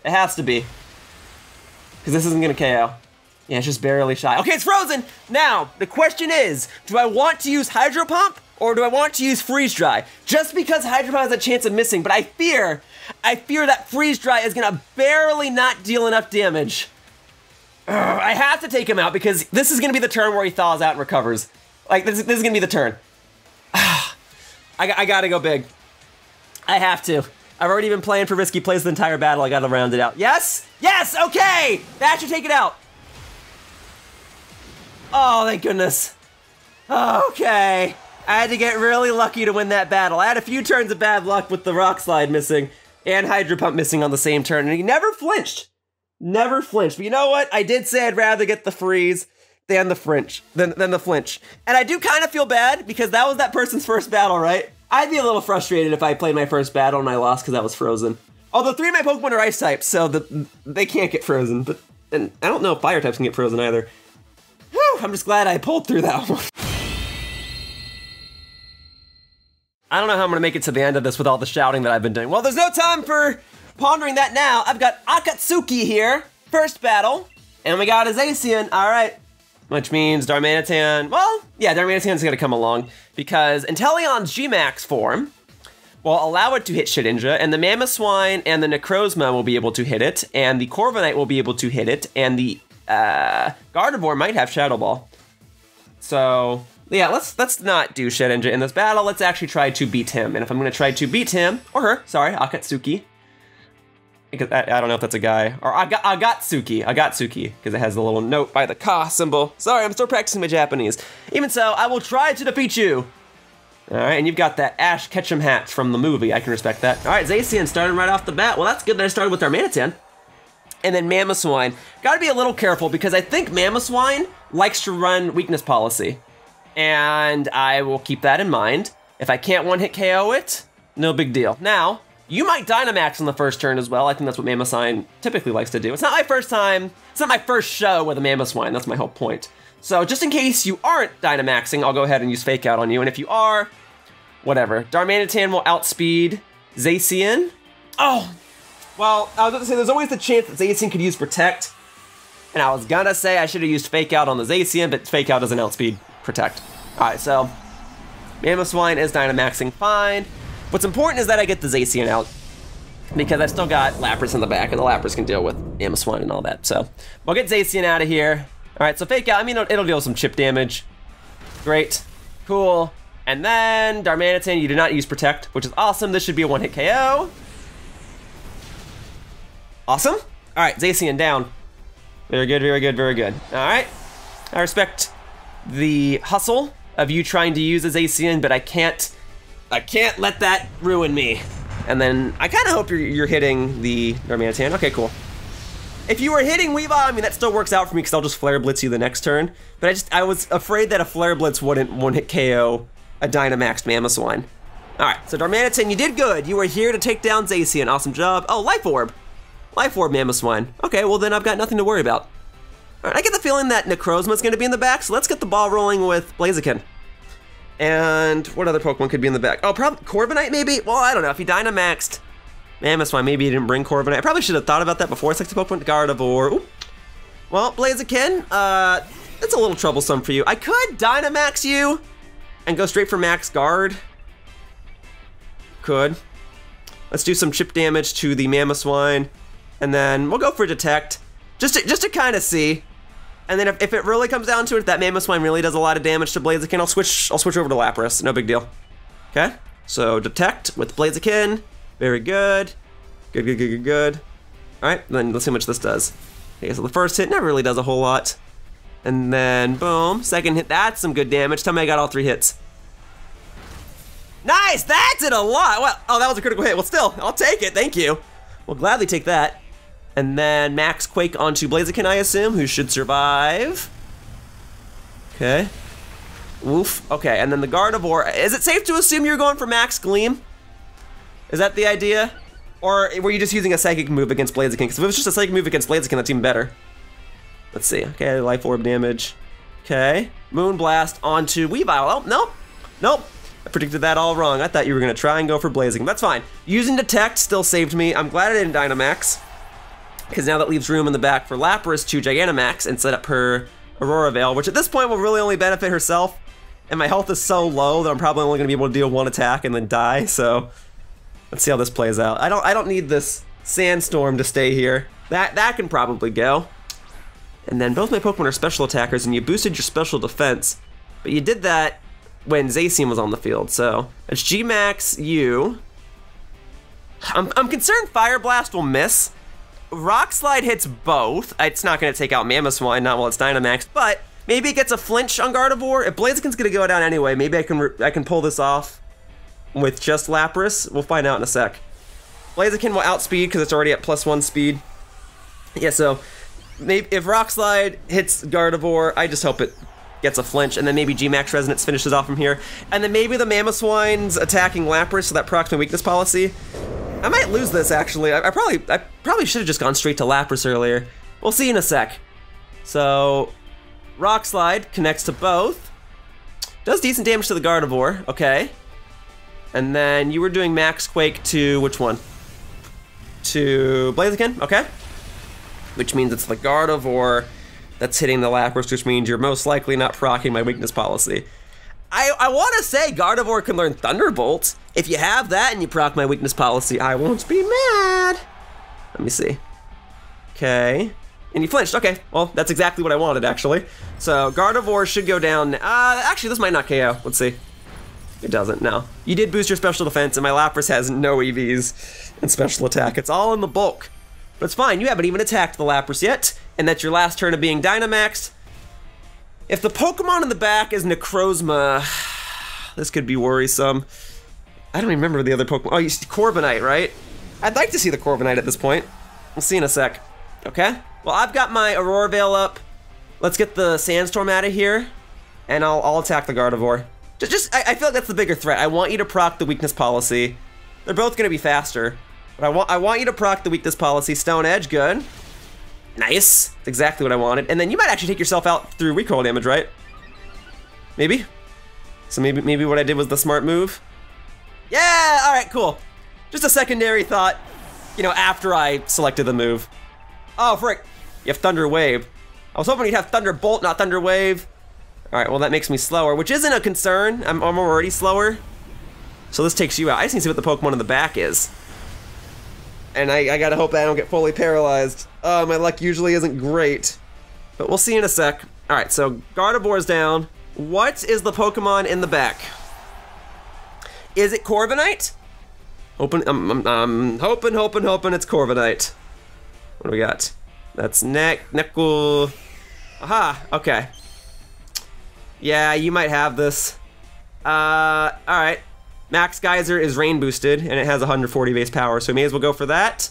It has to be. Because this isn't going to KO. Yeah, it's just barely shy. Okay, it's frozen! Now, the question is, do I want to use Hydro Pump or do I want to use Freeze Dry? Just because Hydro Pump has a chance of missing, but I fear that Freeze Dry is going to barely not deal enough damage. I have to take him out because this is going to be the turn where he thaws out and recovers. Like, this is going to be the turn. I gotta go big. I have to. I've already been playing for risky plays the entire battle. I gotta round it out. Yes? Yes, okay! That should take it out. Oh, thank goodness. Okay. I had to get really lucky to win that battle. I had a few turns of bad luck with the Rock Slide missing and Hydro Pump missing on the same turn, and he never flinched. Never flinched. But you know what? I did say I'd rather get the freeze than the flinch. Than the flinch. And I do kind of feel bad because that was that person's first battle, right? I'd be a little frustrated if I played my first battle and I lost because I was frozen. Although 3 of my Pokemon are ice types, so they can't get frozen. And I don't know if fire types can get frozen either. Whew, I'm just glad I pulled through that one. I don't know how I'm gonna make it to the end of this with all the shouting that I've been doing. Well, there's no time for pondering that now. I've got Akatsuki here, first battle, and we got a Zacian, all right. Which means Darmanitan, well, yeah, Darmanitan's gonna come along because Inteleon's G-Max form will allow it to hit Shedinja, and the Mamoswine and the Necrozma will be able to hit it, and the Corviknight will be able to hit it, and the Gardevoir might have Shadow Ball. So, yeah, let's not do Shedinja in this battle. Let's actually try to beat him. And if I'm gonna try to beat him, or her, sorry, Akatsuki. Because I don't know if that's a guy. Or Agatsuki, because it has the little note by the ka symbol. Sorry, I'm still practicing my Japanese. Even so, I will try to defeat you. All right, and you've got that Ash Ketchum hat from the movie. I can respect that. All right, Zacian starting right off the bat. Well, that's good that I started with Darmanitan. And then Mamoswine. Gotta be a little careful because I think Mamoswine likes to run weakness policy. And I will keep that in mind. If I can't one-hit KO it, no big deal. Now, you might Dynamax on the first turn as well. I think that's what Mamoswine typically likes to do. It's not my first time, it's not my first show with a Mamoswine, that's my whole point. So just in case you aren't Dynamaxing, I'll go ahead and use Fake Out on you. And if you are, whatever. Darmanitan will outspeed Zacian. Oh, well, I was about to say there's always the chance that Zacian could use Protect. And I was gonna say I should have used Fake Out on the Zacian, but Fake Out doesn't outspeed Protect. All right, so Mamoswine is Dynamaxing fine. What's important is that I get the Zacian out because I've still got Lapras in the back, and the Lapras can deal with Mamoswine and all that. So we'll get Zacian out of here. All right, so Fake Out, I mean, it'll deal some chip damage. Great, cool. And then Darmanitan, you did not use Protect, which is awesome. This should be a one-hit KO. Awesome. All right, Zacian down. Very good, very good, very good. All right, I respect the hustle of you trying to use a Zacian, but I can't let that ruin me. And then I kind of hope you're hitting the Darmanitan. Okay, cool. If you were hitting Weavile, I mean, that still works out for me because I'll just Flare Blitz you the next turn. But I was afraid that a Flare Blitz wouldn't one-hit KO a Dynamaxed Mamoswine. All right, so Darmanitan, you did good. You were here to take down Zacian. Awesome job. Oh, Life Orb. Life Orb Mamoswine. Okay, well then I've got nothing to worry about. All right, I get the feeling that Necrozma's gonna be in the back, so let's get the ball rolling with Blaziken. And what other Pokemon could be in the back? Oh, probably Corviknight maybe? Well, I don't know, if he Dynamaxed Mamoswine, maybe he didn't bring Corviknight. I probably should have thought about that before I selected Pokemon. Gardevoir. Ooh. Well, Blaziken, that's a little troublesome for you. I could Dynamax you and go straight for Max Guard. Could. Let's do some chip damage to the Mamoswine, and then we'll go for Detect, just to kind of see. And then if it really comes down to it, if that Mamoswine really does a lot of damage to Blaziken, I'll switch over to Lapras. No big deal. Okay. So Detect with Blaziken. Very good. Good, good, good, good, good. All right. Then let's see how much this does. Okay. So the first hit never really does a whole lot. And then boom, second hit. That's some good damage. Tell me I got all 3 hits. Nice. That did a lot. Well, oh, that was a critical hit. Well, still, I'll take it. Thank you. We'll gladly take that. And then Max Quake onto Blaziken, I assume, who should survive. Okay. Oof. Okay, and then the Gardevoir. Is it safe to assume you're going for Max Gleam? Is that the idea? Or were you just using a Psychic move against Blaziken? Because if it was just a Psychic move against Blaziken, that's even better. Let's see. Okay, Life Orb damage. Okay. Moonblast onto Weavile. Oh, nope. Nope. I predicted that all wrong. I thought you were going to try and go for Blaziken. That's fine. Using Detect still saved me. I'm glad I didn't Dynamax, because now that leaves room in the back for Lapras to Gigantamax and set up her Aurora Veil, which at this point will really only benefit herself. And my health is so low that I'm probably only going to be able to deal 1 attack and then die. So let's see how this plays out. I don't need this Sandstorm to stay here. That can probably go. And then both my Pokemon are special attackers, and you boosted your special defense, but you did that when Zacian was on the field. So it's G-Max you. I'm concerned Fire Blast will miss. Rock Slide hits both. It's not going to take out Mamoswine, not while it's Dynamaxed, but maybe it gets a flinch on Gardevoir. If Blaziken's going to go down anyway, maybe I can pull this off with just Lapras. We'll find out in a sec. Blaziken will outspeed because it's already at +1 speed. Yeah, so maybe if Rock Slide hits Gardevoir, I just hope it gets a flinch, and then maybe G-Max Resonance finishes off from here. And then maybe the Mamoswine's attacking Lapras, so that procs my weakness policy. I might lose this, actually. I probably should have just gone straight to Lapras earlier. We'll see in a sec. So, Rock Slide connects to both. Does decent damage to the Gardevoir, okay. And then you were doing Max Quake to which one? To Blaziken, okay. Which means it's the Gardevoir that's hitting the Lapras, which means you're most likely not proccing my weakness policy. I want to say Gardevoir can learn Thunderbolt. If you have that and you proc my weakness policy, I won't be mad. Let me see. Okay. And you flinched. Okay. Well, that's exactly what I wanted, actually. So Gardevoir should go down. Actually, this might not KO. Let's see. It doesn't, no. You did boost your special defense, and my Lapras has no EVs and special attack. It's all in the bulk. But it's fine. You haven't even attacked the Lapras yet, and that's your last turn of being Dynamaxed. If the Pokemon in the back is Necrozma, this could be worrisome. I don't even remember the other Pokemon. Oh, you see Corviknight, right? I'd like to see the Corviknight at this point. We'll see in a sec. Okay? Well, I've got my Aurora Veil up. Let's get the Sandstorm out of here, and I'll attack the Gardevoir. I feel like that's the bigger threat. I want you to proc the weakness policy. They're both going to be faster, but I want you to proc the weakness policy. Stone Edge, good. Nice. That's exactly what I wanted. And then you might actually take yourself out through recoil damage, right? Maybe? So maybe what I did was the smart move. Yeah, all right, cool. Just a secondary thought, you know, after I selected the move. Oh, frick. You have Thunder Wave. I was hoping you'd have Thunderbolt, not Thunder Wave. All right, well, that makes me slower, which isn't a concern. I'm already slower. So this takes you out. I just need to see what the Pokemon in the back is. And I gotta hope I don't get fully paralyzed. My luck usually isn't great. But we'll see in a sec. All right, so Gardevoir's down. What is the Pokemon in the back? Is it Corviknight? I'm hoping it's Corviknight. What do we got? That's Nekul. Aha, okay. Yeah, you might have this. All right. Max Geyser is rain boosted, and it has 140 base power, so we may as well go for that.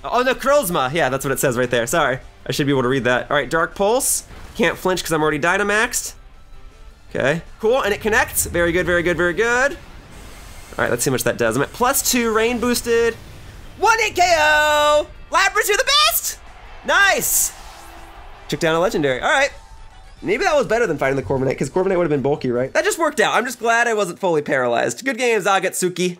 Oh, Necrozma! Yeah, that's what it says right there. Sorry. I should be able to read that. All right, Dark Pulse. Can't flinch because I'm already Dynamaxed. Okay, cool, and it connects. Very good, very good, very good. All right, let's see how much that does. I'm at +2 rain boosted. 1-hit KO! Lapras, you're the best! Nice! Took down a legendary. All right. Maybe that was better than fighting the Corviknight, because Corviknight would have been bulky, right? That just worked out. I'm just glad I wasn't fully paralyzed. Good game, Zagatsuki.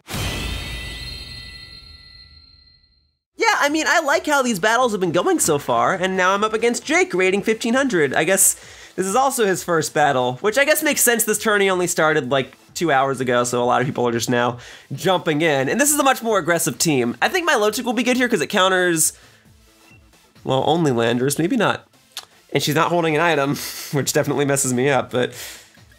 Yeah, I mean, I like how these battles have been going so far, and now I'm up against Jake, rating 1500. I guess this is also his first battle, which I guess makes sense. This tourney only started like 2 hours ago, so a lot of people are just now jumping in. And this is a much more aggressive team. I think Milotic will be good here because it counters, well, only Landers, maybe not. And she's not holding an item, which definitely messes me up, but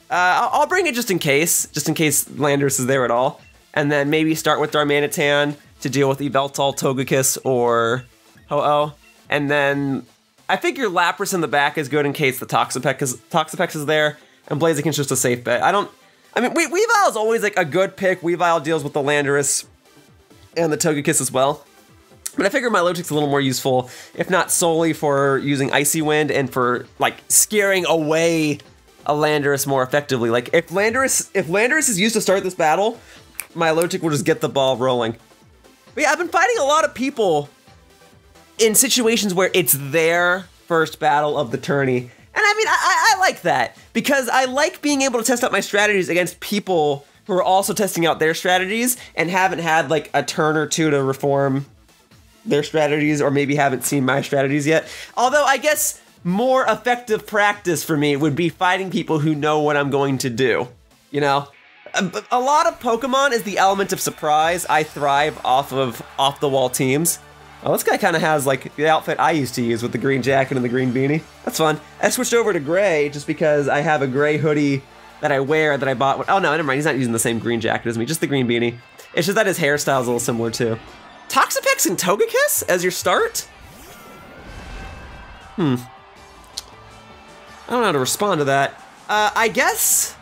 I'll bring it just in case Landers is there at all. And then maybe start with Darmanitan to deal with Yveltal, Togekiss, or Ho-Oh. And then I figure Lapras in the back is good in case the Toxapex is there, and Blaziken's just a safe bet. I mean, Weavile is always like a good pick. Weavile deals with the Landorus and the Togekiss as well. But I figure Milotic's a little more useful, if not solely for using Icy Wind and for like scaring away a Landorus more effectively. Like if Landorus is used to start this battle, Milotic will just get the ball rolling. But yeah, I've been fighting a lot of people in situations where it's their first battle of the tourney. And I mean, I like that because I like being able to test out my strategies against people who are also testing out their strategies and haven't had like a turn or two to reform their strategies, or maybe haven't seen my strategies yet. Although I guess more effective practice for me would be fighting people who know what I'm going to do, you know? A lot of Pokemon is the element of surprise. I thrive off of off-the-wall teams. Oh, this guy kind of has like the outfit I used to use with the green jacket and the green beanie. That's fun. I switched over to gray just because I have a gray hoodie that I wear that I bought. Oh no, never mind. He's not using the same green jacket as me, just the green beanie. It's just that his hairstyle's a little similar too. Toxapex and Togekiss as your start? I don't know how to respond to that. I guess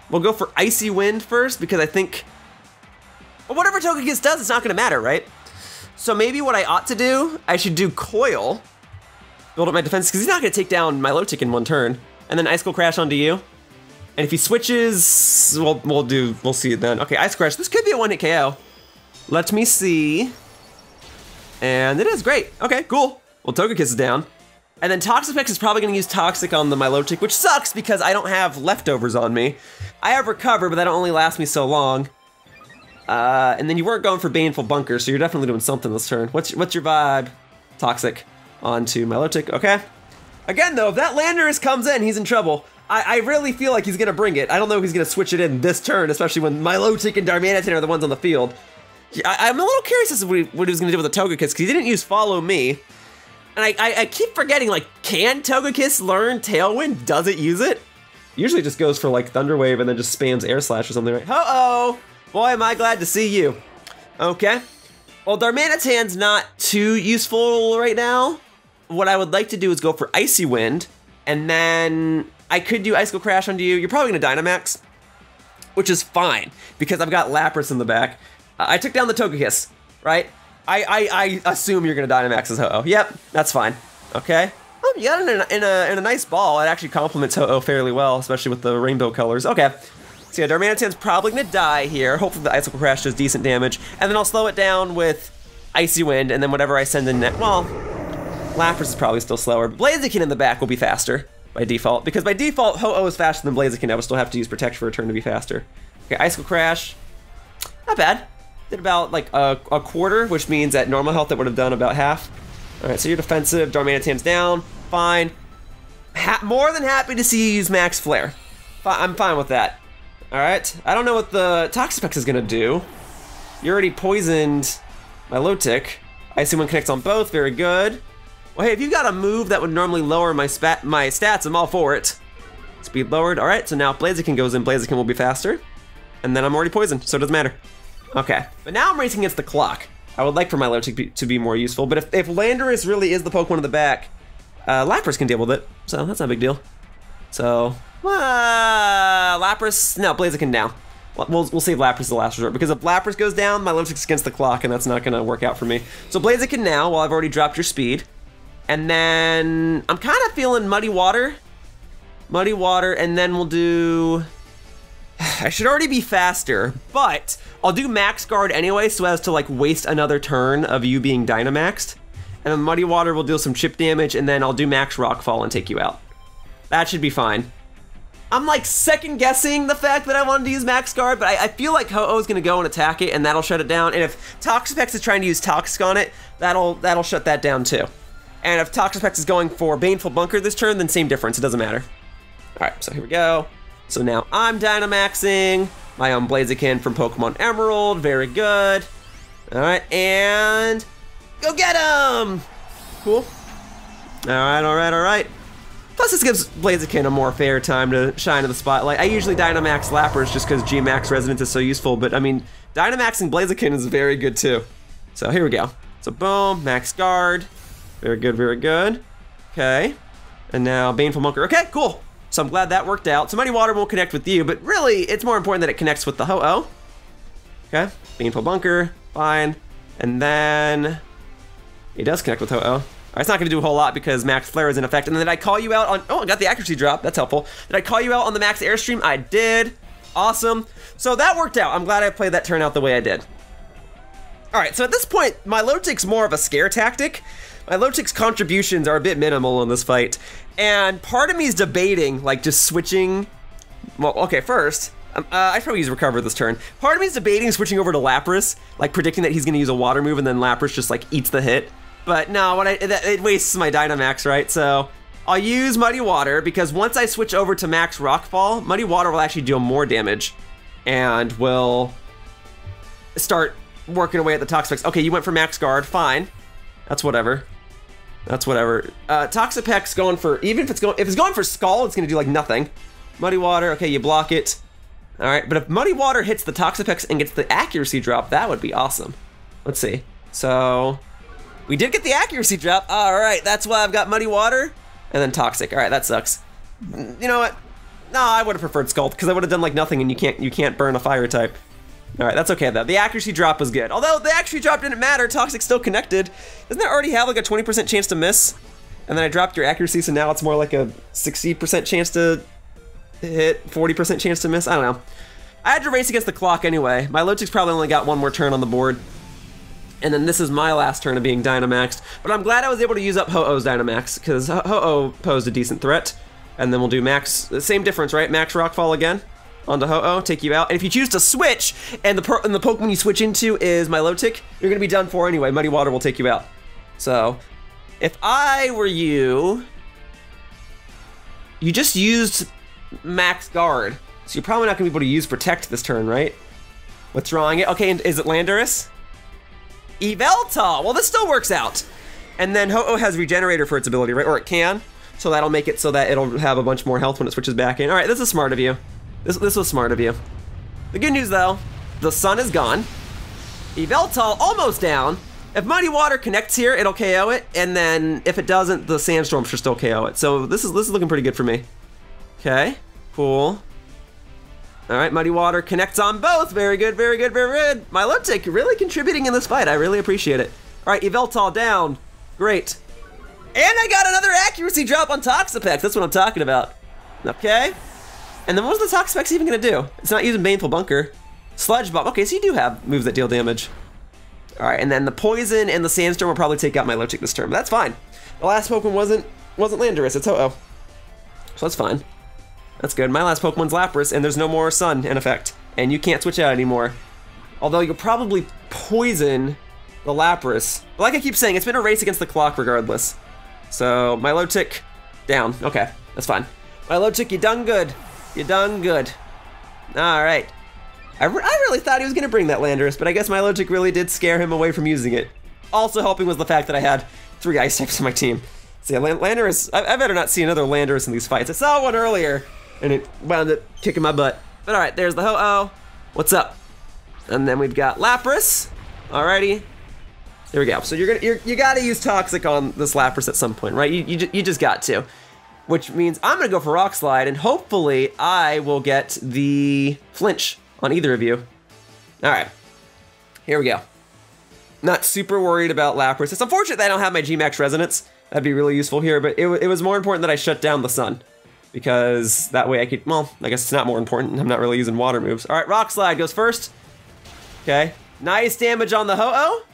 we'll go for Icy Wind first because I think, well, whatever Togekiss does, it's not gonna matter, right? So maybe what I ought to do, I should do Coil, build up my defense, because he's not gonna take down Milotic in one turn, and then Icicle Crash onto you. And if he switches, we'll see it then. Okay, Ice Crash, this could be a one-hit KO. Let me see. And it is, great. Okay, cool. Well, Togekiss is down. And then Toxapex is probably gonna use Toxic on the Milotic, which sucks because I don't have leftovers on me. I have Recover, but that'll only last me so long. And then you weren't going for Baneful Bunker, so you're definitely doing something this turn. What's your vibe? Toxic onto Milotic, okay. Again though, if that Landorus comes in, he's in trouble. I really feel like he's gonna bring it. I don't know if he's gonna switch it in this turn, especially when Milotic and Darmanitan are the ones on the field. I'm a little curious as to what he was gonna do with the Togekiss, because he didn't use Follow Me. And I keep forgetting, like, can Togekiss learn Tailwind? Does it use it? Usually just goes for like Thunder Wave and then just spams Air Slash or something, right? Ho-oh! Boy, am I glad to see you. Okay. Well, Darmanitan's not too useful right now. What I would like to do is go for Icy Wind, and then I could do Icicle Crash onto you. You're probably gonna Dynamax, which is fine, because I've got Lapras in the back. I took down the Togekiss, right? I assume you're gonna Dynamax as Ho-Oh. Yep, that's fine. Okay. Oh, you got it in a nice ball. It actually complements Ho-Oh fairly well, especially with the rainbow colors. Okay. So yeah, Darmanitan's probably gonna die here. Hopefully the Icicle Crash does decent damage. And then I'll slow it down with Icy Wind, and then whatever I send in net, well, Lapras is probably still slower. Blaziken in the back will be faster by default, because by default, Ho-Oh is faster than Blaziken. I would still have to use Protect for a turn to be faster. Okay, Icicle Crash, not bad. Did about like a quarter, which means at normal health it would have done about half. All right, so you're defensive, Darmanitan's down, fine. More than happy to see you use Max Flare. I'm fine with that. All right, I don't know what the Toxapex is gonna do. You already poisoned Milotic. Icy Wind connects on both, very good. Well, hey, if you've got a move that would normally lower my stats, I'm all for it. Speed lowered, all right, so now if Blaziken goes in, Blaziken will be faster. And then I'm already poisoned, so it doesn't matter. Okay, but now I'm racing against the clock. I would like for Milotic to be more useful, but if Landorus really is the Pokemon in the back, Lapras can deal with it, so that's not a big deal. So, Lapras, no, Blaziken down. We'll save Lapras as the last resort, because if Lapras goes down, Milotic's against the clock, and that's not gonna work out for me. So Blaziken now, while I've already dropped your speed. And then, I'm kind of feeling Muddy Water. Muddy Water, and then we'll do... I should already be faster, but I'll do Max Guard anyway, so as to like waste another turn of you being Dynamaxed. And then Muddy Water will deal some chip damage, and then I'll do Max Rockfall and take you out. That should be fine. I'm like second guessing the fact that I wanted to use Max Guard, but I feel like Ho-Oh is gonna go and attack it, and that'll shut it down. And if Toxapex is trying to use Toxic on it, that'll shut that down too. And if Toxapex is going for Baneful Bunker this turn, then same difference, it doesn't matter. All right, so here we go. So now I'm Dynamaxing my own Blaziken from Pokemon Emerald, very good. All right, and go get him! Cool. All right. Plus this gives Blaziken a more fair time to shine in the spotlight. I usually Dynamax Lapras just because G-Max Resonance is so useful, but I mean, Dynamaxing Blaziken is very good too. So here we go. So boom, Max Guard. Very good, very good. Okay, and now Baneful Bunker. Okay, cool. So I'm glad that worked out. So Muddy Water won't connect with you, but really, it's more important that it connects with the Ho-Oh. Okay, Baneful Bunker, fine. And then it does connect with Ho-Oh. It's not gonna do a whole lot because Max Flare is in effect. And then did I call you out on, oh, I got the accuracy drop, that's helpful. Did I call you out on the Max Airstream? I did, awesome. So that worked out. I'm glad I played that turn out the way I did. All right, so at this point, Milotic's more of a scare tactic. Milotic's contributions are a bit minimal in this fight. And part of me is debating, like, just switching. Well, okay, first, I should probably use Recover this turn. Part of me is debating switching over to Lapras, like predicting that he's gonna use a water move and then Lapras just like eats the hit. But no, it wastes my Dynamax, right? So I'll use Muddy Water because once I switch over to Max Rockfall, Muddy Water will actually deal more damage and will start working away at the Toxapex. Okay, you went for Max Guard, fine. That's whatever. That's whatever. Toxapex going for, even if it's going for Scald, it's gonna do like nothing. Muddy Water, okay, you block it. All right, but if Muddy Water hits the Toxapex and gets the accuracy drop, that would be awesome. Let's see. So we did get the accuracy drop. All right, that's why I've got Muddy Water and then Toxic. All right, that sucks. You know what? No, I would have preferred Scald because I would have done like nothing, and you can't burn a fire type. All right, that's okay though. The accuracy drop was good. Although the accuracy drop didn't matter, Toxic's still connected. Doesn't that already have like a 20% chance to miss? And then I dropped your accuracy, so now it's more like a 60% chance to hit, 40% chance to miss. I don't know. I had to race against the clock anyway. My Milotic's probably only got one more turn on the board. And then this is my last turn of being Dynamaxed. But I'm glad I was able to use up Ho-Oh's Dynamax, because Ho-Oh posed a decent threat. And then we'll do max, the same difference, right? Max Rockfall again onto Ho-Oh, take you out. And if you choose to switch, and the Pokemon you switch into is Milotic, you're gonna be done for anyway. Muddy Water will take you out. So, if I were you, you just used Max Guard. So you're probably not gonna be able to use Protect this turn, right? Withdrawing it. Okay, and is it Landorus? Yveltal! Well, this still works out. And then Ho-Oh has Regenerator for its ability, right? Or it can. So that'll make it so that it'll have a bunch more health when it switches back in. All right, this is smart of you. This was smart of you. The good news, though, the sun is gone. Yveltal almost down. If Muddy Water connects here, it'll KO it. And then if it doesn't, the Sandstorm should still KO it. So this is looking pretty good for me. Okay, cool. All right, Muddy Water connects on both. Very good, very good, very good. Milotic really contributing in this fight. I really appreciate it. All right, Yveltal down. Great. And I got another accuracy drop on Toxapex. That's what I'm talking about. Okay. And then what was the Toxapex even gonna do? It's not using Baneful Bunker. Sludge Bomb. Okay, so you do have moves that deal damage. All right, and then the Poison and the Sandstorm will probably take out Milotic this turn, but that's fine. The last Pokemon wasn't Landorus, it's Ho-Oh. So that's fine. That's good. My last Pokemon's Lapras, and there's no more Sun in effect. And you can't switch out anymore. Although you'll probably poison the Lapras. But like I keep saying, it's been a race against the clock regardless. So, Milotic, down. Okay, that's fine. Milotic, you done good. You done good. Alright. I really thought he was going to bring that Landorus, but I guess Milotic really did scare him away from using it. Also helping was the fact that I had 3 Ice types in my team. So yeah, Landorus, I better not see another Landorus in these fights. I saw one earlier, and it wound up kicking my butt. But alright, there's the Ho-Oh. What's up? And then we've got Lapras. Alrighty. There we go. So you gotta use Toxic on this Lapras at some point, right? You just got to. Which means I'm gonna go for Rock Slide, and hopefully I will get the Flinch on either of you. Alright. Here we go. Not super worried about Lapras. It's unfortunate that I don't have my G-Max Resonance. That'd be really useful here, but it was more important that I shut down the Sun. Because that way I could, well, I guess it's not more important. I'm not really using water moves. Alright, Rock Slide goes first. Okay. Nice damage on the Ho-Oh.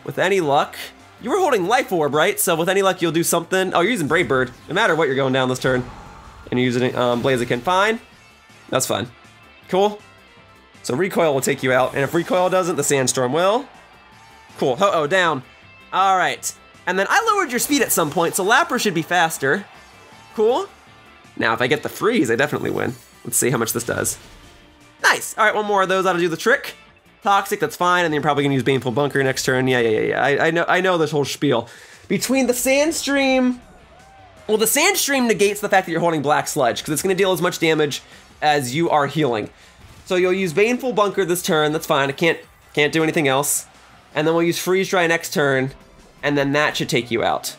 With any luck. You were holding Life Orb, right? So with any luck, you'll do something. Oh, you're using Brave Bird. No matter what, you're going down this turn. And you're using Blaziken. Fine. That's fine. Cool. So Recoil will take you out. And if Recoil doesn't, the Sandstorm will. Cool. Ho-Oh down. Alright. And then I lowered your speed at some point, so Lapras should be faster. Cool. Now, if I get the Freeze, I definitely win. Let's see how much this does. Nice. Alright, one more of those ought to do the trick. Toxic, that's fine, and then you're probably gonna use Baneful Bunker next turn. Yeah. I know this whole spiel. Between the Sandstream, well, the Sandstream negates the fact that you're holding Black Sludge, because it's gonna deal as much damage as you are healing. So you'll use Baneful Bunker this turn, that's fine, I can't do anything else. And then we'll use Freeze Dry next turn, and then that should take you out.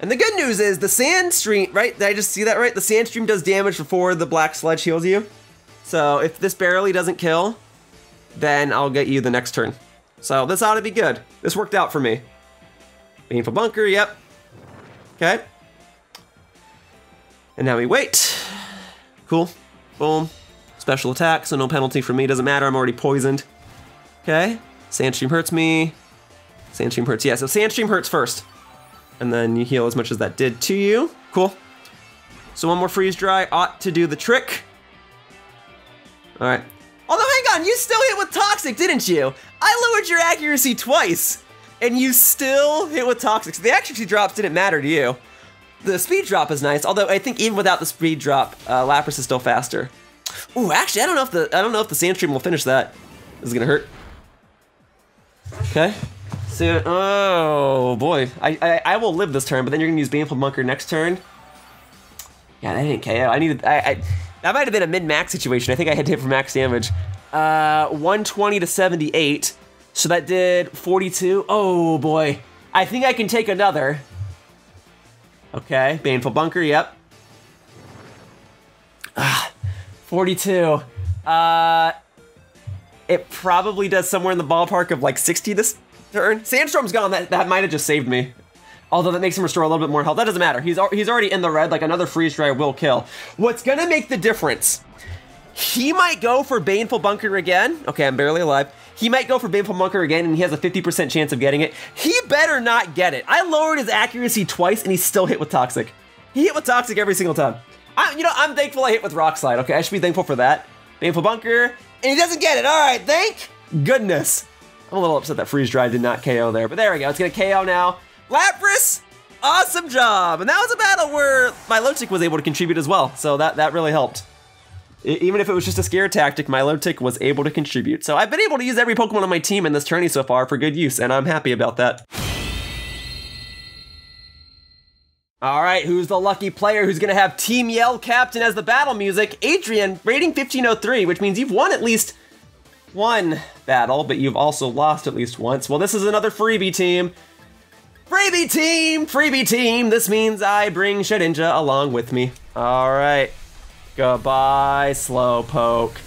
And the good news is the Sandstream, right? Did I just see that right? The Sandstream does damage before the Black Sludge heals you. So if this barely doesn't kill, then I'll get you the next turn. So this ought to be good. This worked out for me. Baneful Bunker, yep. Okay. And now we wait. Cool. Boom. Special attack, so no penalty for me. Doesn't matter, I'm already poisoned. Okay. Sandstream hurts me. Sandstream hurts, yeah, so Sandstream hurts first. And then you heal as much as that did to you. Cool. So one more Freeze Dry ought to do the trick. All right. Although, hang on, you still hit with Toxic, didn't you? I lowered your accuracy twice, and you still hit with Toxic. So the accuracy drops didn't matter to you. The speed drop is nice, although I think even without the speed drop, Lapras is still faster. Ooh, actually, I don't know if the Sandstream will finish that. This is gonna hurt. Okay. So, oh boy, I will live this turn, but then you're gonna use Baneful Bunker next turn. Yeah, that didn't KO. That might have been a min-max situation. I think I had to hit for max damage. 120 to 78. So that did 42. Oh boy. I think I can take another. Okay, Baneful Bunker, yep. 42. It probably does somewhere in the ballpark of like 60 this turn. Sandstorm's gone, that might have just saved me. Although that makes him restore a little bit more health. That doesn't matter. He's already in the red, like another Freeze Dry will kill. What's gonna make the difference? He might go for Baneful Bunker again. Okay, I'm barely alive. He might go for Baneful Bunker again and he has a 50% chance of getting it. He better not get it. I lowered his accuracy twice and he still hit with Toxic. He hit with Toxic every single time. I'm thankful I hit with Rock Slide, okay? I should be thankful for that. Baneful Bunker, and he doesn't get it. All right, thank goodness. I'm a little upset that Freeze Dry did not KO there, but there we go. It's gonna KO now. Lapras, awesome job. And that was a battle where Milotic was able to contribute as well, so that really helped. Even if it was just a scare tactic, Milotic was able to contribute. So I've been able to use every Pokemon on my team in this tourney so far for good use, and I'm happy about that. All right, who's the lucky player who's gonna have Team Yell Captain as the battle music? Adrian, rating 1503, which means you've won at least one battle, but you've also lost at least once. Well, this is another freebie team. Freebie team, freebie team. This means I bring Shedinja along with me. All right, goodbye, Slowpoke.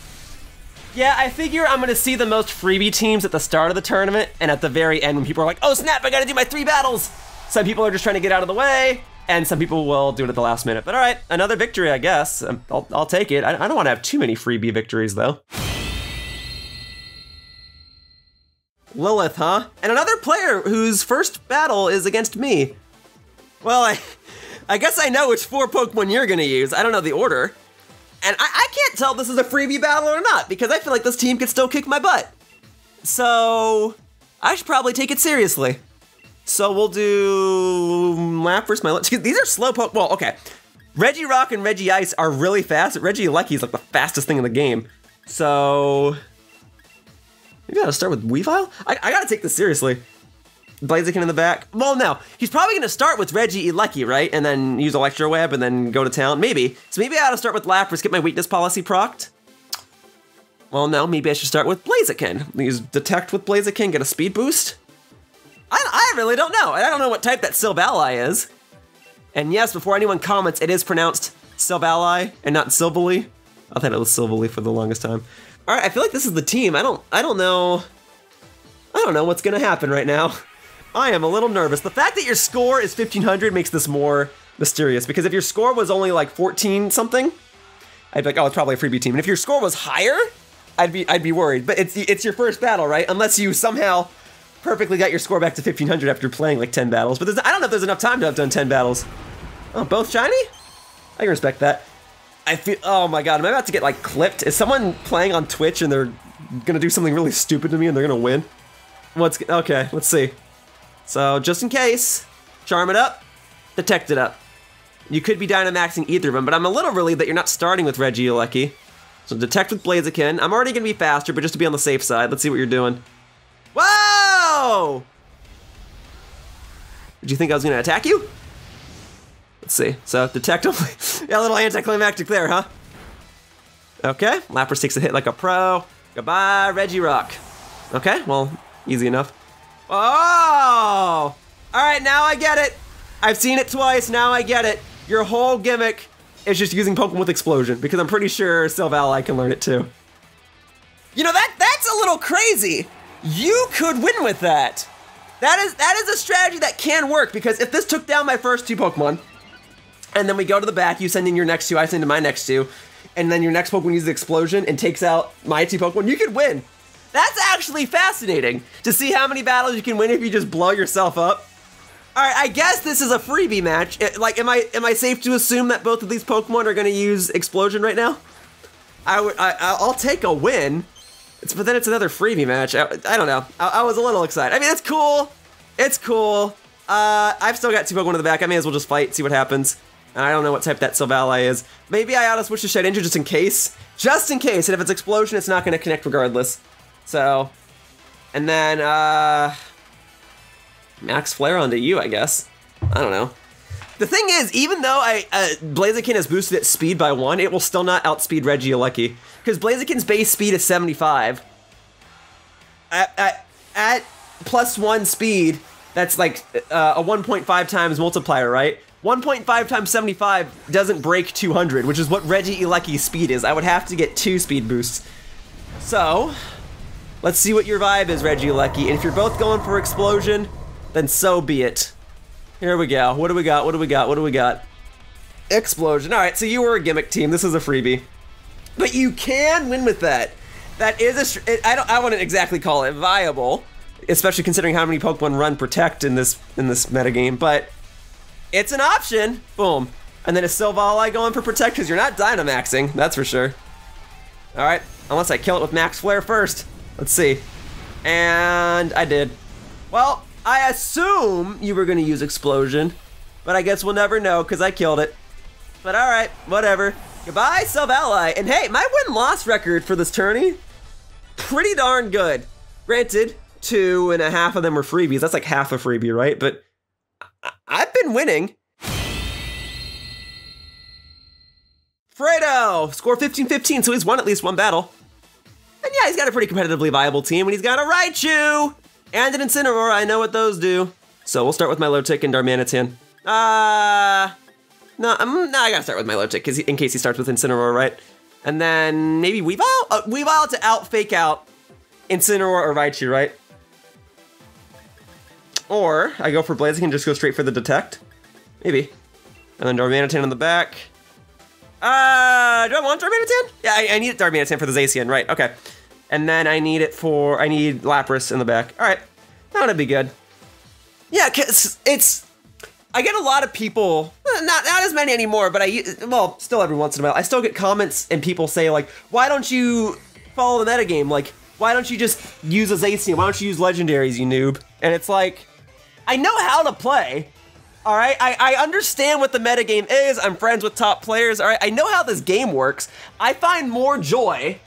Yeah, I figure I'm gonna see the most freebie teams at the start of the tournament and at the very end when people are like, oh snap, I gotta do my 3 battles. Some people are just trying to get out of the way, and some people will do it at the last minute. But all right, another victory, I guess. I'll take it. I don't wanna have too many freebie victories though. Lilith, huh? And another player whose first battle is against me. Well, I guess I know which 4 Pokemon you're gonna use. I don't know the order. And I can't tell if this is a freebie battle or not, because I feel like this team could still kick my butt. So, I should probably take it seriously. So we'll do Lapras, Milotic. These are slow Pokemon. Well, okay. Regirock and Regice are really fast. Regieleki is like the fastest thing in the game. So, maybe I gotta start with Weavile? I gotta take this seriously. Blaziken in the back. Well, no. He's probably gonna start with Regieleki, right? And then use Electro Web and then go to town. Maybe. So maybe I ought to start with Lapras, get my weakness policy procced. Well, no. Maybe I should start with Blaziken. Use Detect with Blaziken, get a speed boost. I really don't know. I don't know what type that Silvally is. And yes, before anyone comments, it is pronounced Silvally and not Silvally. I thought it was Silvally for the longest time. All right, I feel like this is the team. I don't know what's gonna happen right now. I am a little nervous. The fact that your score is 1500 makes this more mysterious, because if your score was only like 14 something, I'd be like, oh, it's probably a freebie team. And if your score was higher, I'd be worried. But it's your first battle, right? Unless you somehow perfectly got your score back to 1500 after playing like 10 battles. But I don't know if there's enough time to have done 10 battles. Oh, both shiny? I can respect that. I feel, oh my god, am I about to get like clipped? Is someone playing on Twitch and they're gonna do something really stupid to me and they're gonna win? Okay, let's see. So just in case, Charm it up, Detect it up. You could be Dynamaxing either of them, but I'm a little relieved that you're not starting with Regieleki. So Detect with Blaziken. I'm already gonna be faster, but just to be on the safe side, let's see what you're doing. Whoa! Did you think I was gonna attack you? Let's see. So Detect only. Yeah, a little anticlimactic there, huh? Okay, Lapras takes a hit like a pro. Goodbye, Regirock. Okay, well, easy enough. Oh! Alright, now I get it. I've seen it twice, now I get it. Your whole gimmick is just using Pokemon with Explosion, because I'm pretty sure Silvally can learn it too. You know, that's a little crazy. You could win with that. That is a strategy that can work, because if this took down my first 2 Pokemon, and then we go to the back, you send in your next 2, I send in my next 2, and then your next Pokemon uses Explosion and takes out my 2 Pokemon, you could win. That's actually fascinating, to see how many battles you can win if you just blow yourself up. Alright, I guess this is a freebie match. Like, am I safe to assume that both of these Pokemon are gonna use Explosion right now? I'll take a win. But then it's another freebie match. I don't know. I was a little excited. I mean, it's cool. It's cool. I've still got 2 Pokemon in the back. I may as well just fight, see what happens. And I don't know what type that Silvally is. Maybe I ought to switch to Shedinja just in case. Just in case. And if it's Explosion, it's not going to connect regardless. So, and then, Max Flare onto you, I guess. I don't know. The thing is, even though Blaziken is boosted its speed by 1, it will still not outspeed Regieleki. Because Blaziken's base speed is 75. At +1 speed, that's like a 1.5 times multiplier, right? 1.5 times 75 doesn't break 200, which is what Regieleki's speed is. I would have to get 2 speed boosts. So, let's see what your vibe is, Regieleki. And if you're both going for Explosion, then so be it. Here we go. What do we got? What do we got? What do we got? Explosion. All right, so you were a gimmick team. This is a freebie. But you can win with that. That is I wouldn't exactly call it viable, especially considering how many Pokemon run Protect in this metagame, but it's an option. Boom. And then is Silvally going for Protect because you're not Dynamaxing, that's for sure. All right, unless I kill it with Max Flare first. Let's see. And I did. Well, I assume you were gonna use Explosion, but I guess we'll never know because I killed it. But all right, whatever. Goodbye, Silvally. And hey, my win-loss record for this tourney, pretty darn good. Granted, 2.5 of them were freebies. That's like half a freebie, right? But I've been winning. Fredo, score 15-15, so he's won at least one battle. And yeah, he's got a pretty competitively viable team, and he's got a Raichu and an Incineroar. I know what those do. So we'll start with Milotic and Darmanitan. No, I gotta start with Milotic, in case he starts with Incineroar, right? And then maybe Weavile? Weavile to fake out Incineroar or Raichu, right? Or I go for Blaziken and just go straight for the Detect. Maybe. And then Darmanitan on the back. Do I want Darmanitan? Yeah, I need Darmanitan for the Zacian, right, okay. And then I need Lapras in the back. All right, that would be good. Yeah, cause I get a lot of people, not as many anymore, but well, still every once in a while, I still get comments and people say like, why don't you follow the metagame? Like, why don't you just use a Zacian? Why don't you use legendaries, you noob? And it's like, I know how to play, all right? I understand what the metagame is. I'm friends with top players, all right? I know how this game works. I find more joy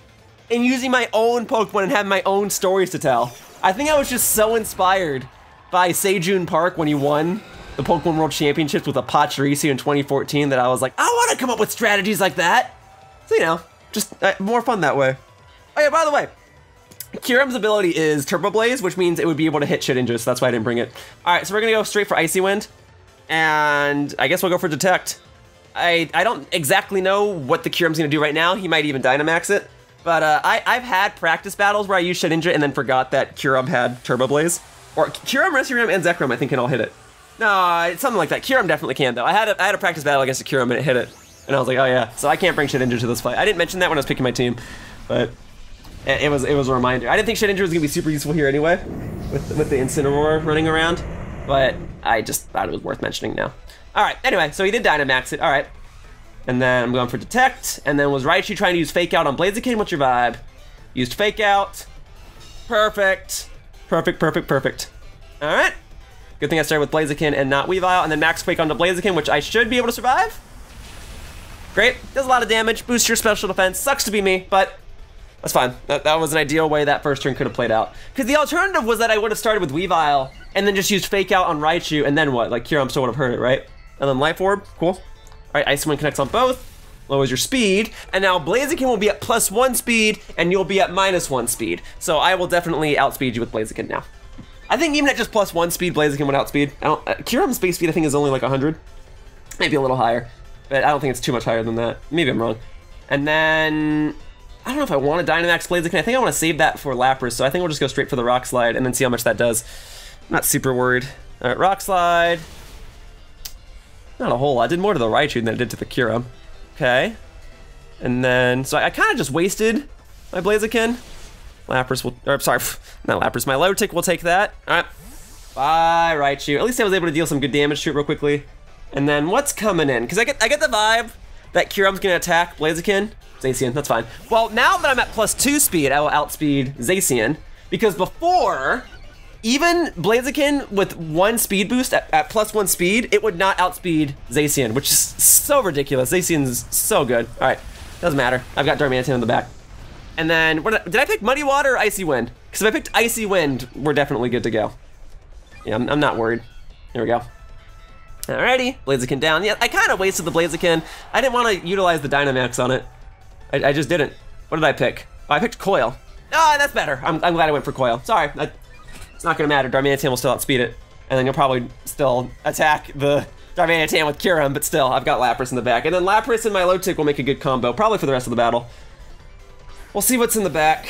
in using my own Pokemon and having my own stories to tell. I think I was just so inspired by Sejun Park when he won the Pokemon World Championships with a Pachirisu in 2014 that I was like, I want to come up with strategies like that. So, you know, just more fun that way. Oh yeah, by the way, Kyurem's ability is Turbo Blaze, which means it would be able to hit Shedinja, so that's why I didn't bring it. All right, so we're gonna go straight for Icy Wind, and I guess we'll go for Detect. I don't exactly know what the Kyurem's gonna do right now. He might even Dynamax it, but I've had practice battles where I used Shedinja and then forgot that Kyurem had Turbo Blaze. Or Kyurem, Reshiram, and Zekrom, I think, can all hit it. No, it's something like that. Kyurem definitely can, though. I had a practice battle against a Kyurem and it hit it. And I was like, oh yeah. So I can't bring Shedinja to this fight. I didn't mention that when I was picking my team, but it was a reminder. I didn't think Shedinja was gonna be super useful here anyway, with the Incineroar running around, but I just thought it was worth mentioning now. All right, anyway, so he did Dynamax it, all right. And then I'm going for Detect, and then was Raichu trying to use Fake Out on Blaziken? What's your vibe? Used Fake Out. Perfect. Perfect, perfect, perfect. All right. Good thing I started with Blaziken and not Weavile, and then Max Quake onto Blaziken, which I should be able to survive. Great, does a lot of damage, boosts your special defense, sucks to be me, but that's fine. That was an ideal way that first turn could have played out. Because the alternative was that I would have started with Weavile, and then just used Fake Out on Raichu, and then what? Like, Kyurem still would have hurt it, right? And then Life Orb, cool. All right, Ice Wind connects on both, lowers your speed, and now Blaziken will be at +1 speed, and you'll be at -1 speed. So I will definitely outspeed you with Blaziken now. I think even at just +1 speed, Blaziken would outspeed. Kyurem's base speed I think is only like 100. Maybe a little higher, but I don't think it's too much higher than that. Maybe I'm wrong. And then, I don't know if I want to Dynamax Blaziken. I think I want to save that for Lapras, so I think we'll just go straight for the Rock Slide and then see how much that does. I'm not super worried. All right, Rock Slide. Not a whole lot. I did more to the Raichu than I did to the Kyurem. Okay. And then, so I kind of just wasted my Blaziken. Lapras will, or sorry, not Lapras, Milotic will take that. All right, bye Raichu. At least I was able to deal some good damage to it real quickly. And then what's coming in? Because I get the vibe that Kyurem's gonna attack Blaziken. Zacian, that's fine. Well, now that I'm at +2 speed, I will outspeed Zacian. Because before, even Blaziken with 1 speed boost at +1 speed, it would not outspeed Zacian, which is so ridiculous. Zacian's so good. All right, doesn't matter. I've got Darmanitan in the back. And then, did I pick Muddy Water or Icy Wind? Because if I picked Icy Wind, we're definitely good to go. Yeah, I'm not worried. There we go. Alrighty, Blaziken down. Yeah, I kind of wasted the Blaziken. I didn't want to utilize the Dynamax on it. I just didn't. What did I pick? Oh, I picked Coil. Ah, that's better. I'm glad I went for Coil. Sorry, it's not gonna matter. Darmanitan will still outspeed it. And then you'll probably still attack the Darmanitan with Kyurem, but still, I've got Lapras in the back. And then Lapras and Milotic will make a good combo, probably for the rest of the battle. We'll see what's in the back.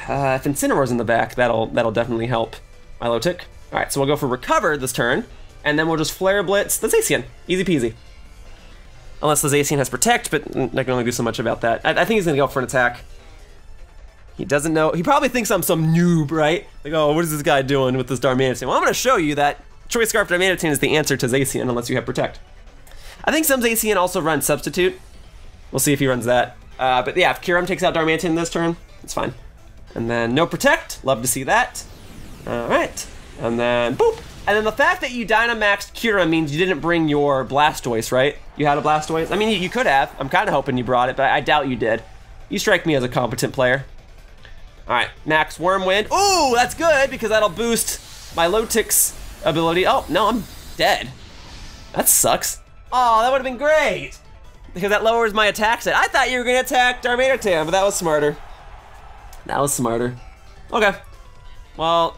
If Incineroar's in the back, that'll definitely help Milotic. All right, so we'll go for Recover this turn, and then we'll just Flare Blitz the Zacian. Easy peasy. Unless the Zacian has Protect, but I can only do so much about that. I think he's gonna go for an attack. He doesn't know. He probably thinks I'm some noob, right? Like, oh, what is this guy doing with this Darmanitan? Well, I'm gonna show you that Choice Scarf Darmanitan is the answer to Zacian unless you have Protect. I think some Zacian also runs Substitute. We'll see if he runs that. But yeah, if Kyurem takes out Darmanitan this turn, it's fine. And then no Protect, love to see that. All right, and then boop. And then the fact that you Dynamaxed Kyurem means you didn't bring your Blastoise, right? You had a Blastoise? I mean, you could have. I'm kind of hoping you brought it, but I doubt you did. You strike me as a competent player. All right, Max Wormwind. Ooh, that's good because that'll boost Milotic's ability. Oh, no, I'm dead. That sucks. Oh, that would have been great because that lowers my attack set. I thought you were gonna attack Darmanitan, but that was smarter. That was smarter. Okay, well,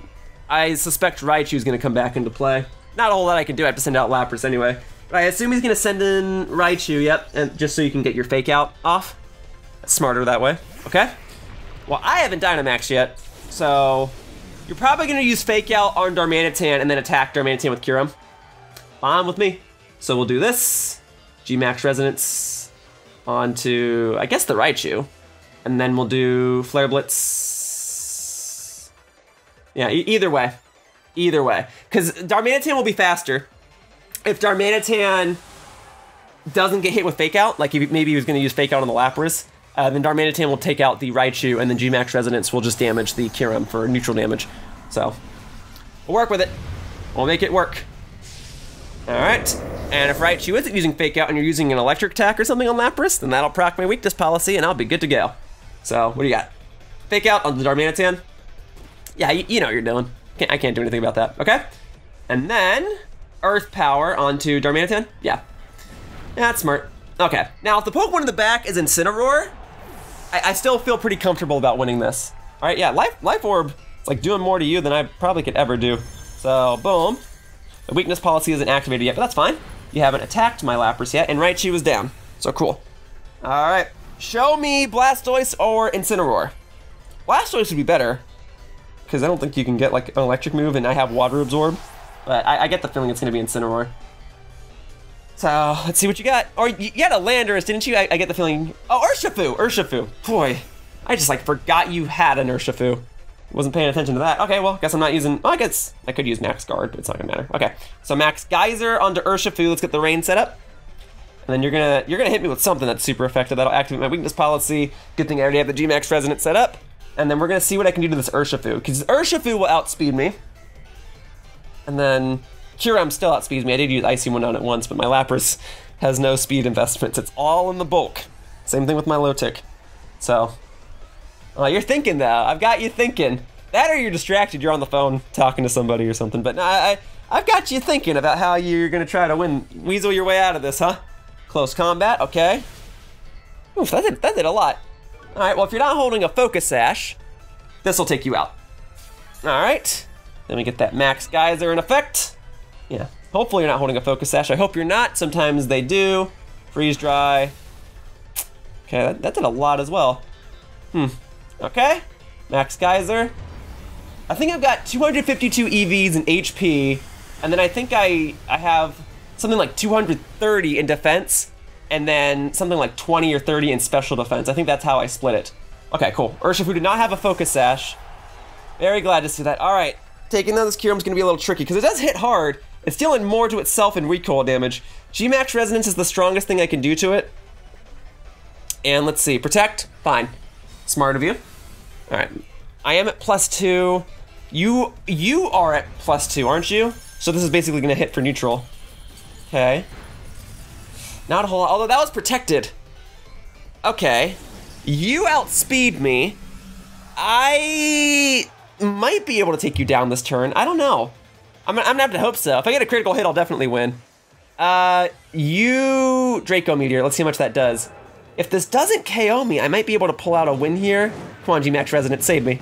I suspect Raichu's gonna come back into play. Not a whole lot I can do, I have to send out Lapras anyway. But I assume he's gonna send in Raichu, yep, and just so you can get your Fake Out off. That's smarter that way, okay? Well, I haven't Dynamaxed yet, so you're probably gonna use Fake Out on Darmanitan and then attack Darmanitan with Kyurem. Fine with me. So we'll do this, G-Max Resonance onto, I guess, the Raichu, and then we'll do Flare Blitz. Yeah, either way, because Darmanitan will be faster. If Darmanitan doesn't get hit with Fake Out, like maybe he was gonna use Fake Out on the Lapras, then Darmanitan will take out the Raichu, and then G-Max Resonance will just damage the Kyurem for neutral damage. So, we'll work with it. We'll make it work. All right, and if Raichu isn't using Fake Out and you're using an Electric Attack or something on Lapras, then that'll proc my Weakness Policy, and I'll be good to go. So, what do you got? Fake Out on the Darmanitan? Yeah, you know what you're doing. I can't do anything about that, okay? And then, Earth Power onto Darmanitan? Yeah, that's smart. Okay, now if the Pokemon in the back is Incineroar, I still feel pretty comfortable about winning this. All right, yeah, Life Orb is like doing more to you than I probably could ever do. So, boom. The Weakness Policy isn't activated yet, but that's fine. You haven't attacked my Lapras yet, and Raichu is down. So cool. All right, show me Blastoise or Incineroar. Blastoise would be better, because I don't think you can get like an electric move, and I have Water Absorb. But I get the feeling it's gonna be Incineroar. So, let's see what you got. Or you had a Landorus, didn't you? I get the feeling. Oh, Urshifu. Boy, I just like forgot you had an Urshifu. Wasn't paying attention to that. Okay, well, guess I'm not using, well, I guess I could use Max Guard, but it's not gonna matter. Okay, so Max Geyser onto Urshifu. Let's get the rain set up. And then you're gonna hit me with something that's super effective. That'll activate my Weakness Policy. Good thing I already have the G-Max Resonance set up. And then we're gonna see what I can do to this Urshifu, because Urshifu will outspeed me. And then Kyurem still outspeeds me. I did use Icy Wind on it once, but my Lapras has no speed investments. It's all in the bulk. Same thing with my Milotic. So, you're thinking though. I've got you thinking. That or you're distracted. You're on the phone talking to somebody or something. But no, I've got you thinking about how you're gonna try to weasel your way out of this, huh? Close combat, okay. Oof, that did a lot. All right, well, if you're not holding a Focus Sash, this will take you out. All right, then we get that Max Geyser in effect. Yeah, hopefully you're not holding a Focus Sash. I hope you're not. Sometimes they do. Freeze Dry. Okay, that did a lot as well. Okay, Max Geyser. I think I've got 252 EVs and HP, and then I think I have something like 230 in defense, and then something like 20 or 30 in special defense. I think that's how I split it. Okay, cool. Urshifu did not have a Focus Sash. Very glad to see that. All right, taking down this Kyurem's gonna be a little tricky, because it does hit hard. It's dealing more to itself in recoil damage. G-Max Resonance is the strongest thing I can do to it. And let's see, Protect, fine. Smart of you. All right, I am at +2. You are at +2, aren't you? So this is basically gonna hit for neutral. Okay. Not a whole lot, although that was protected. Okay. You outspeed me. I might be able to take you down this turn. I don't know. I'm gonna have to hope so. If I get a critical hit, I'll definitely win. You Draco Meteor. Let's see how much that does. If this doesn't KO me, I might be able to pull out a win here. Come on, G-Max Resonant, save me.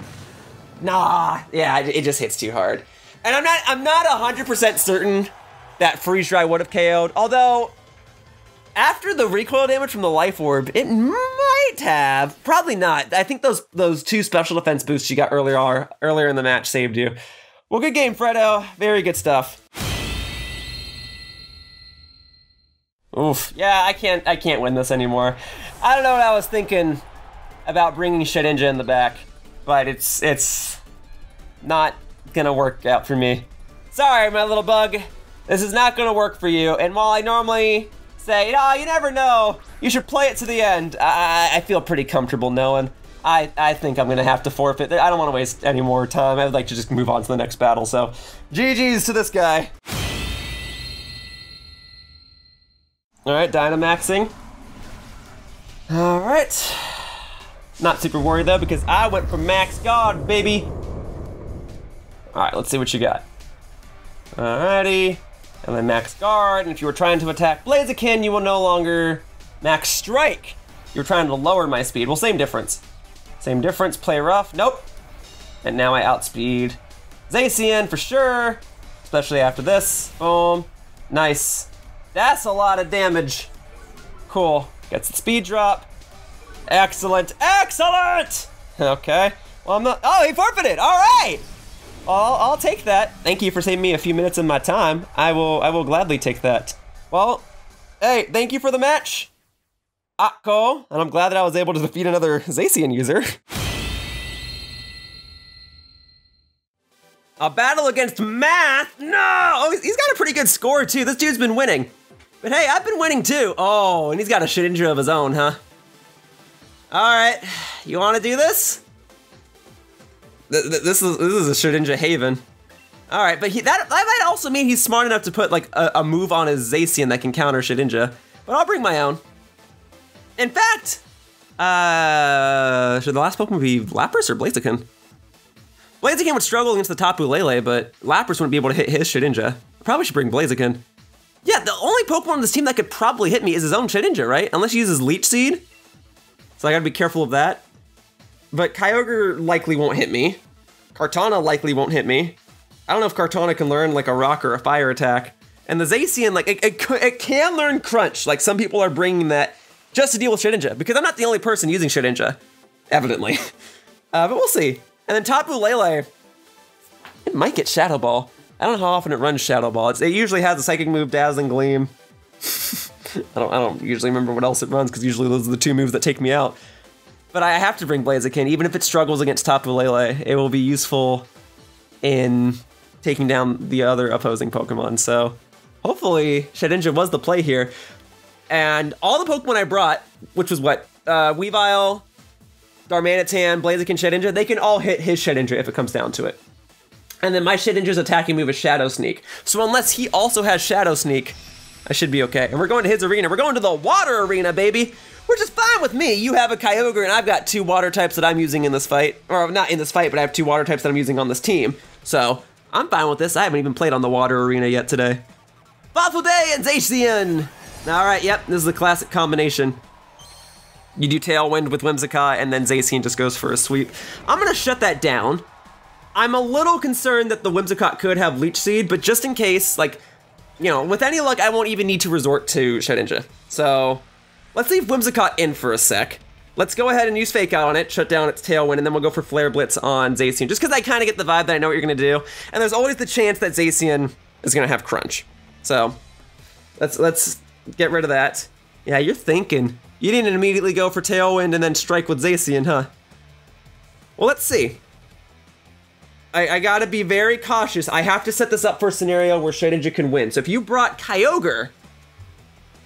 Nah, yeah, it just hits too hard. And I'm not 100% certain that Freeze Dry would have KO'd, although after the recoil damage from the Life Orb, it might have. Probably not. I think those 2 special defense boosts you got earlier in the match saved you. Well, good game, Fredo. Very good stuff. Oof. Yeah, I can't win this anymore. I don't know what I was thinking about bringing Shedinja in the back, but it's not gonna work out for me. Sorry, my little bug. This is not gonna work for you. And while I normally say, oh, you never know, you should play it to the end, I feel pretty comfortable knowing I think I'm gonna have to forfeit. I don't want to waste any more time. I would like to just move on to the next battle. So, GG's to this guy. All right, Dynamaxing. All right. Not super worried though, because I went for Max God, baby. All right, let's see what you got. Alrighty, and then Max Guard, and if you were trying to attack Blaziken, you will no longer Max Strike. You're trying to lower my speed. Well, same difference. Same difference, play rough, nope. And now I outspeed Zacian for sure, especially after this. Boom, nice. That's a lot of damage. Cool, gets the speed drop. Excellent, excellent! Okay, well I'm not, oh, he forfeited, all right! I'll take that. Thank you for saving me a few minutes of my time. I will gladly take that. Well, hey, thank you for the match, Akko, and I'm glad that I was able to defeat another Zacian user. A battle against Math? No! Oh, he's got a pretty good score too. This dude's been winning. But hey, I've been winning too. Oh, and he's got a Shedinja of his own, huh? All right, you wanna do this? This is a Shedinja haven. All right, but that might also mean he's smart enough to put like a move on his Zacian that can counter Shedinja. But I'll bring my own. In fact, should the last Pokemon be Lapras or Blaziken? Blaziken would struggle against the Tapu Lele, but Lapras wouldn't be able to hit his Shedinja. I probably should bring Blaziken. Yeah, the only Pokemon on this team that could probably hit me is his own Shedinja, right? Unless he uses Leech Seed. So I gotta be careful of that. But Kyogre likely won't hit me. Kartana likely won't hit me. I don't know if Kartana can learn like a rock or a fire attack. And the Zacian, like it can learn Crunch. Like some people are bringing that just to deal with Shedinja, because I'm not the only person using Shedinja, evidently. But we'll see. And then Tapu Lele, it might get Shadow Ball. I don't know how often it runs Shadow Ball. It usually has a Psychic move, Dazzling Gleam. I don't usually remember what else it runs, because usually those are the 2 moves that take me out. But I have to bring Blaziken, even if it struggles against Tapu Lele. It will be useful in taking down the other opposing Pokemon. So hopefully Shedinja was the play here. And all the Pokemon I brought, which was what? Weavile, Darmanitan, Blaziken, Shedinja, they can all hit his Shedinja if it comes down to it. And then my Shedinja's attacking move is Shadow Sneak. So unless he also has Shadow Sneak, I should be okay. And we're going to his arena. We're going to the water arena, baby. Which is fine with me. You have a Kyogre and I've got 2 water types that I'm using in this fight. Or not in this fight, but I have 2 water types that I'm using on this team. So I'm fine with this. I haven't even played on the water arena yet today. Thoughtful Day and Zacian. All right, yep, this is the classic combination. You do Tailwind with Whimsicott and then Zacian just goes for a sweep. I'm gonna shut that down. I'm a little concerned that the Whimsicott could have Leech Seed, but just in case, like, you know, with any luck, I won't even need to resort to Shedinja. So let's leave Whimsicott in for a sec. Let's go ahead and use Fake Out on it, shut down its Tailwind, and then we'll go for Flare Blitz on Zacian, just because I kind of get the vibe that I know what you're going to do. And there's always the chance that Zacian is going to have Crunch. So let's get rid of that. Yeah, you're thinking. You didn't immediately go for Tailwind and then strike with Zacian, huh? Well, let's see. I gotta be very cautious. I have to set this up for a scenario where Shedinja can win. So if you brought Kyogre,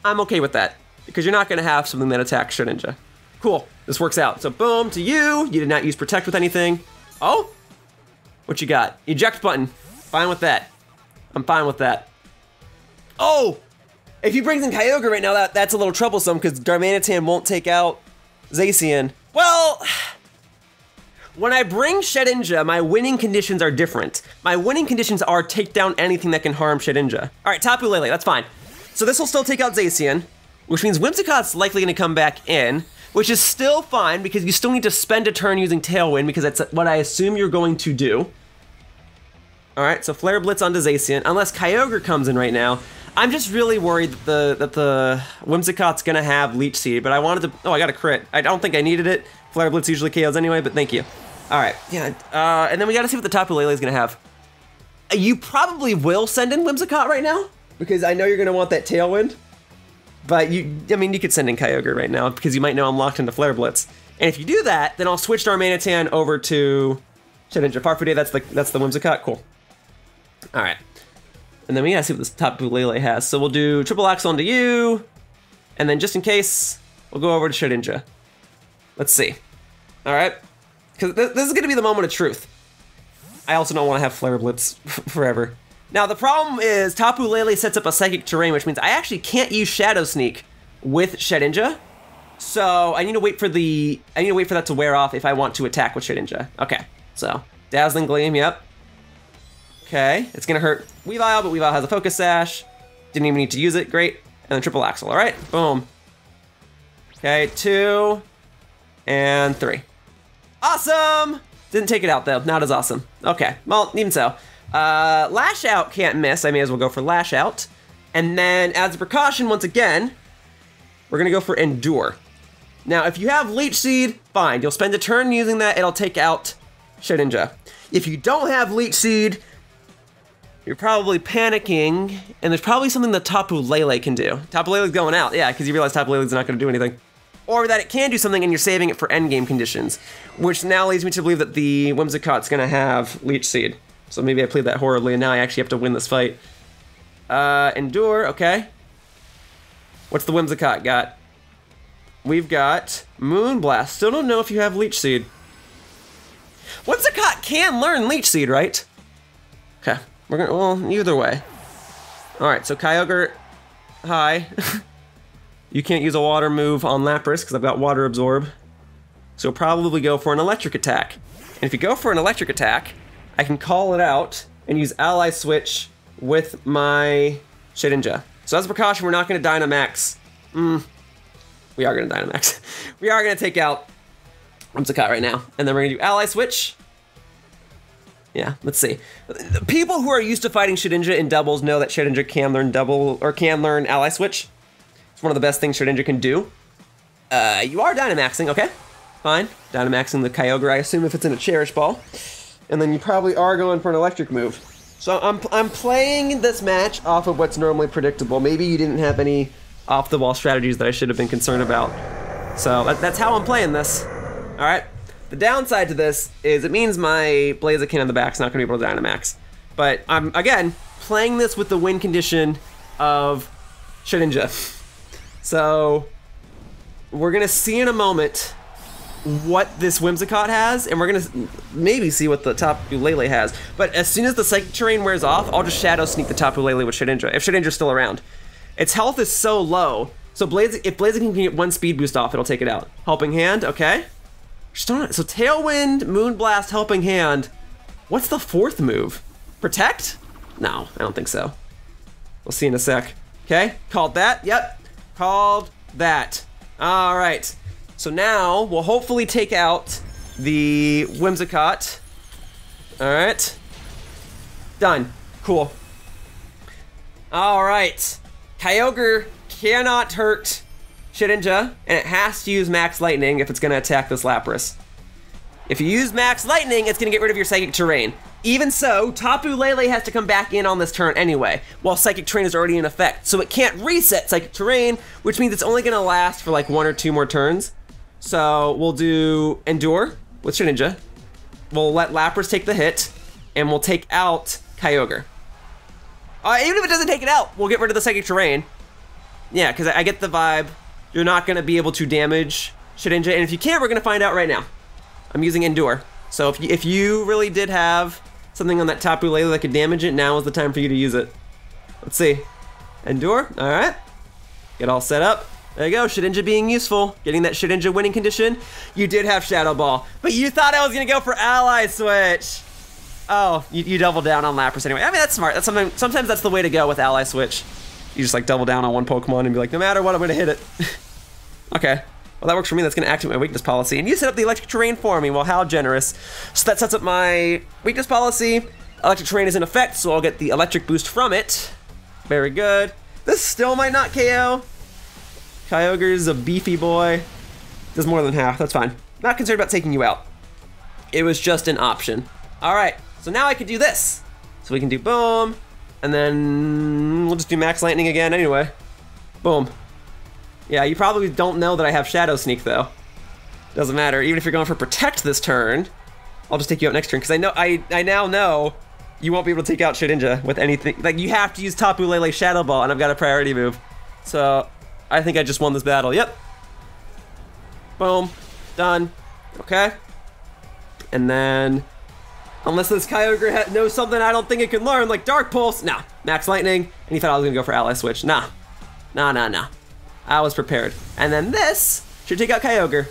I'm okay with that, because you're not gonna have something that attacks Shedinja. Cool, this works out. So boom, to you. You did not use Protect with anything. Oh, what you got? Eject button, fine with that. I'm fine with that. Oh, if he brings in Kyogre right now, that's a little troublesome, because Darmanitan won't take out Zacian. Well, when I bring Shedinja, my winning conditions are different. My winning conditions are take down anything that can harm Shedinja. All right, Tapu Lele, that's fine. So this will still take out Zacian, which means Whimsicott's likely going to come back in, which is still fine because you still need to spend a turn using Tailwind because that's what I assume you're going to do. All right, so Flare Blitz onto Zacian, unless Kyogre comes in right now. I'm just really worried that the Whimsicott's gonna have Leech Seed, but I wanted to, oh, I got a crit. I don't think I needed it. Flare Blitz usually KOs anyway, but thank you. All right, yeah, and then we gotta see what the Tapu Lele is gonna have. You probably will send in Whimsicott right now, because I know you're gonna want that Tailwind, but I mean, you could send in Kyogre right now, because you might know I'm locked into Flare Blitz. And if you do that, then I'll switch Darmanitan over to Shedinja. Farfude, that's the Whimsicott, cool. All right, and then we gotta see what this Tapu Lele has. So we'll do Triple Axle onto you, and then just in case, we'll go over to Shedinja. Let's see. All right, because this is gonna be the moment of truth. I also don't want to have Flare Blitz forever. Now the problem is Tapu Lele sets up a Psychic Terrain, which means I actually can't use Shadow Sneak with Shedinja. So I need to wait for that to wear off if I want to attack with Shedinja. Okay, so Dazzling Gleam, yep. Okay, it's gonna hurt Weavile, but Weavile has a Focus Sash. Didn't even need to use it, great. And then Triple Axle, all right, boom. Okay, 2 and 3. Awesome! Didn't take it out though, not as awesome. Okay, well, even so. Lash Out can't miss, I may as well go for Lash Out. And then as a precaution, once again, we're gonna go for Endure. Now, if you have Leech Seed, fine. You'll spend a turn using that, it'll take out Shedinja. If you don't have Leech Seed, you're probably panicking, and there's probably something that Tapu Lele can do. Tapu Lele's going out, yeah, because you realize Tapu Lele's not gonna do anything. Or that it can do something and you're saving it for endgame conditions, which now leads me to believe that the Whimsicott's gonna have Leech Seed. So maybe I played that horribly, and now I actually have to win this fight. Endure, okay. What's the Whimsicott got? We've got Moonblast. Still don't know if you have Leech Seed. Whimsicott can learn Leech Seed, right? Okay, we're gonna, well, either way. All right, so Kyogre, hi. You can't use a water move on Lapras because I've got Water Absorb. So probably go for an electric attack. And if you go for an electric attack, I can call it out and use Ally Switch with my Shedinja. So as a precaution, we're not gonna Dynamax. We are gonna Dynamax. We are gonna take out Whimsicott right now. And then we're gonna do Ally Switch. Yeah, let's see. The people who are used to fighting Shedinja in doubles know that Shedinja can learn can learn Ally Switch. It's one of the best things Shedinja can do. You are Dynamaxing, okay. Fine. Dynamaxing the Kyogre, I assume, if it's in a Cherish Ball. And then you probably are going for an electric move. So I'm playing this match off of what's normally predictable. Maybe you didn't have any off-the-wall strategies that I should have been concerned about. So that's how I'm playing this. All right. The downside to this is it means my Blaziken in the back's not going to be able to Dynamax. But I'm, again, playing this with the win condition of Shedinja. So we're going to see in a moment what this Whimsicott has, and we're going to maybe see what the Tapu Lele has. But as soon as the Psychic Terrain wears off, I'll just Shadow Sneak the Tapu Lele with Shedinja, if Shedinja's still around. Its health is so low, so if Blaziken can get 1 speed boost off, it'll take it out. Helping Hand, okay. So Tailwind, Moonblast, Helping Hand. What's the 4th move? Protect? No, I don't think so. We'll see in a sec. Okay, called that, yep. Called that. All right. So now we'll hopefully take out the Whimsicott. All right. Done. Cool. All right. Kyogre cannot hurt Shedinja, and it has to use Max Lightning if it's going to attack this Lapras. If you use Max Lightning, it's going to get rid of your Psychic Terrain. Even so, Tapu Lele has to come back in on this turn anyway, while Psychic Terrain is already in effect. So it can't reset Psychic Terrain, which means it's only going to last for like 1 or 2 more turns. So we'll do Endure with Shedinja. We'll let Lapras take the hit, and we'll take out Kyogre. Even if it doesn't take it out, we'll get rid of the Psychic Terrain. Yeah, because I get the vibe. You're not going to be able to damage Shedinja, and if you can, we're going to find out right now. I'm using Endure. So if you really did have something on that Tapu Lele that could damage it, now is the time for you to use it. Let's see. Endure, all right. Get all set up. There you go, Shedinja being useful. Getting that Shedinja winning condition. You did have Shadow Ball, but you thought I was gonna go for Ally Switch. Oh, you doubled down on Lapras anyway. I mean, that's smart. That's sometimes that's the way to go with Ally Switch. You just like double down on one Pokemon and be like, no matter what, I'm gonna hit it. Okay, well that works for me. That's gonna activate my weakness policy. And you set up the electric terrain for me. Well, how generous. So that sets up my weakness policy. Electric terrain is in effect, so I'll get the electric boost from it. Very good. This still might not KO. Kyogre's a beefy boy. Does more than half, that's fine. Not concerned about taking you out. It was just an option. All right, so now I can do this. So we can do boom, and then we'll just do max lightning again anyway. Boom. Yeah, you probably don't know that I have Shadow Sneak though. Doesn't matter, even if you're going for protect this turn, I'll just take you out next turn, because I now know you won't be able to take out Shedinja with anything. Like, you have to use Tapu Lele Shadow Ball, and I've got a priority move. So, I think I just won this battle. Yep. Boom. Done. Okay. And then, unless this Kyogre knows something I don't think it can learn, like Dark Pulse, nah. Max Lightning, and he thought I was gonna go for Ally Switch. Nah. Nah, nah, nah. I was prepared. And then this should take out Kyogre.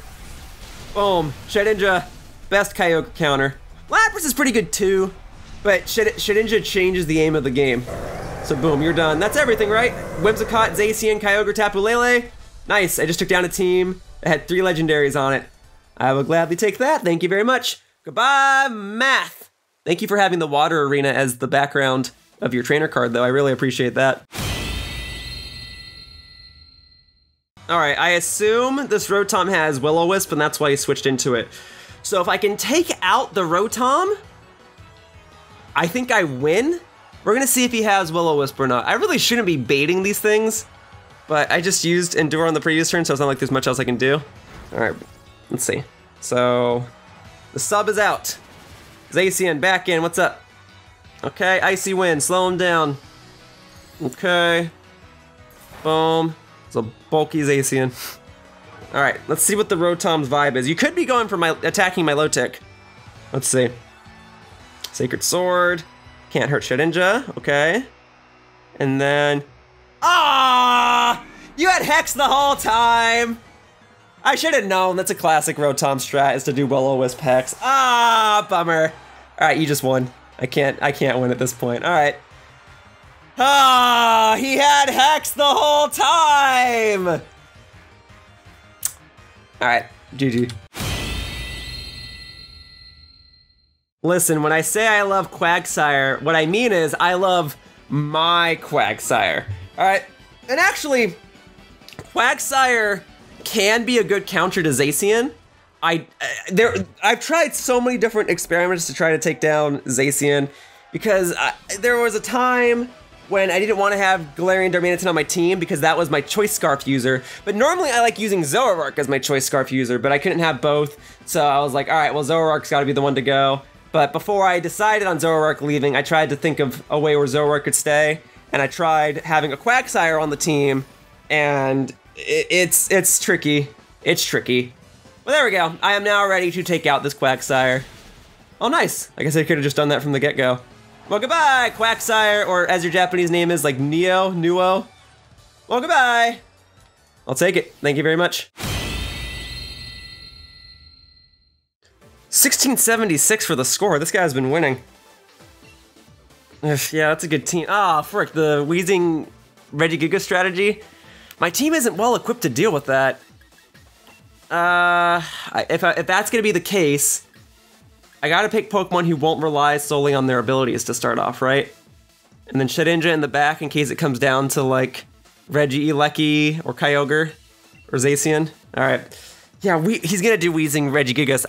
Boom. Shedinja, best Kyogre counter. Lapras is pretty good too, but Shedinja changes the aim of the game. So boom, you're done. That's everything, right? Whimsicott, Zacian, Kyogre, Tapu Lele. Nice, I just took down a team that had 3 legendaries on it. I will gladly take that, thank you very much. Goodbye, math. Thank you for having the water arena as the background of your trainer card though, I really appreciate that. All right, I assume this Rotom has Will-O-Wisp and that's why he switched into it. So if I can take out the Rotom, I think I win. We're gonna see if he has Will-O-Wisp or not. I really shouldn't be baiting these things, but I just used Endure on the previous turn, so it's not like there's much else I can do. All right, let's see. So, the sub is out. Zacian back in, what's up? Okay, Icy Wind, slow him down. Okay, boom. It's a bulky Zacian. All right, let's see what the Rotom's vibe is. You could be going for attacking Milotic. Let's see. Sacred Sword. Can't hurt Shedinja, okay. And then, you had Hex the whole time. I should have known, that's a classic Rotom strat, is to do Will-O-Wisp Hex. Bummer. All right, you just won. I can't win at this point, all right. He had Hex the whole time. All right, GG. Listen, when I say I love Quagsire, what I mean is I love my Quagsire. All right, and actually, Quagsire can be a good counter to Zacian. I've tried so many different experiments to try to take down Zacian because there was a time when I didn't want to have Galarian Darmanitan on my team because that was my Choice Scarf user. But normally I like using Zoroark as my Choice Scarf user, but I couldn't have both. So I was like, all right, well, Zoroark's got to be the one to go. But before I decided on Zoroark leaving, I tried to think of a way where Zoroark could stay, and I tried having a Quagsire on the team, and it's tricky. It's tricky. Well, there we go. I am now ready to take out this Quagsire. Oh, nice. I guess I could have just done that from the get-go. Well, goodbye, Quagsire, or as your Japanese name is, like Nuo. Well, goodbye. I'll take it. Thank you very much. 1676 for the score. This guy's been winning. Yeah, that's a good team. Frick, the Wheezing Regigiga strategy. My team isn't well equipped to deal with that. If that's gonna be the case, I gotta pick Pokemon who won't rely solely on their abilities to start off, right? And then Shedinja in the back in case it comes down to like Regieleki or Kyogre or Zacian. All right. Yeah, he's gonna do Wheezing Regigigas.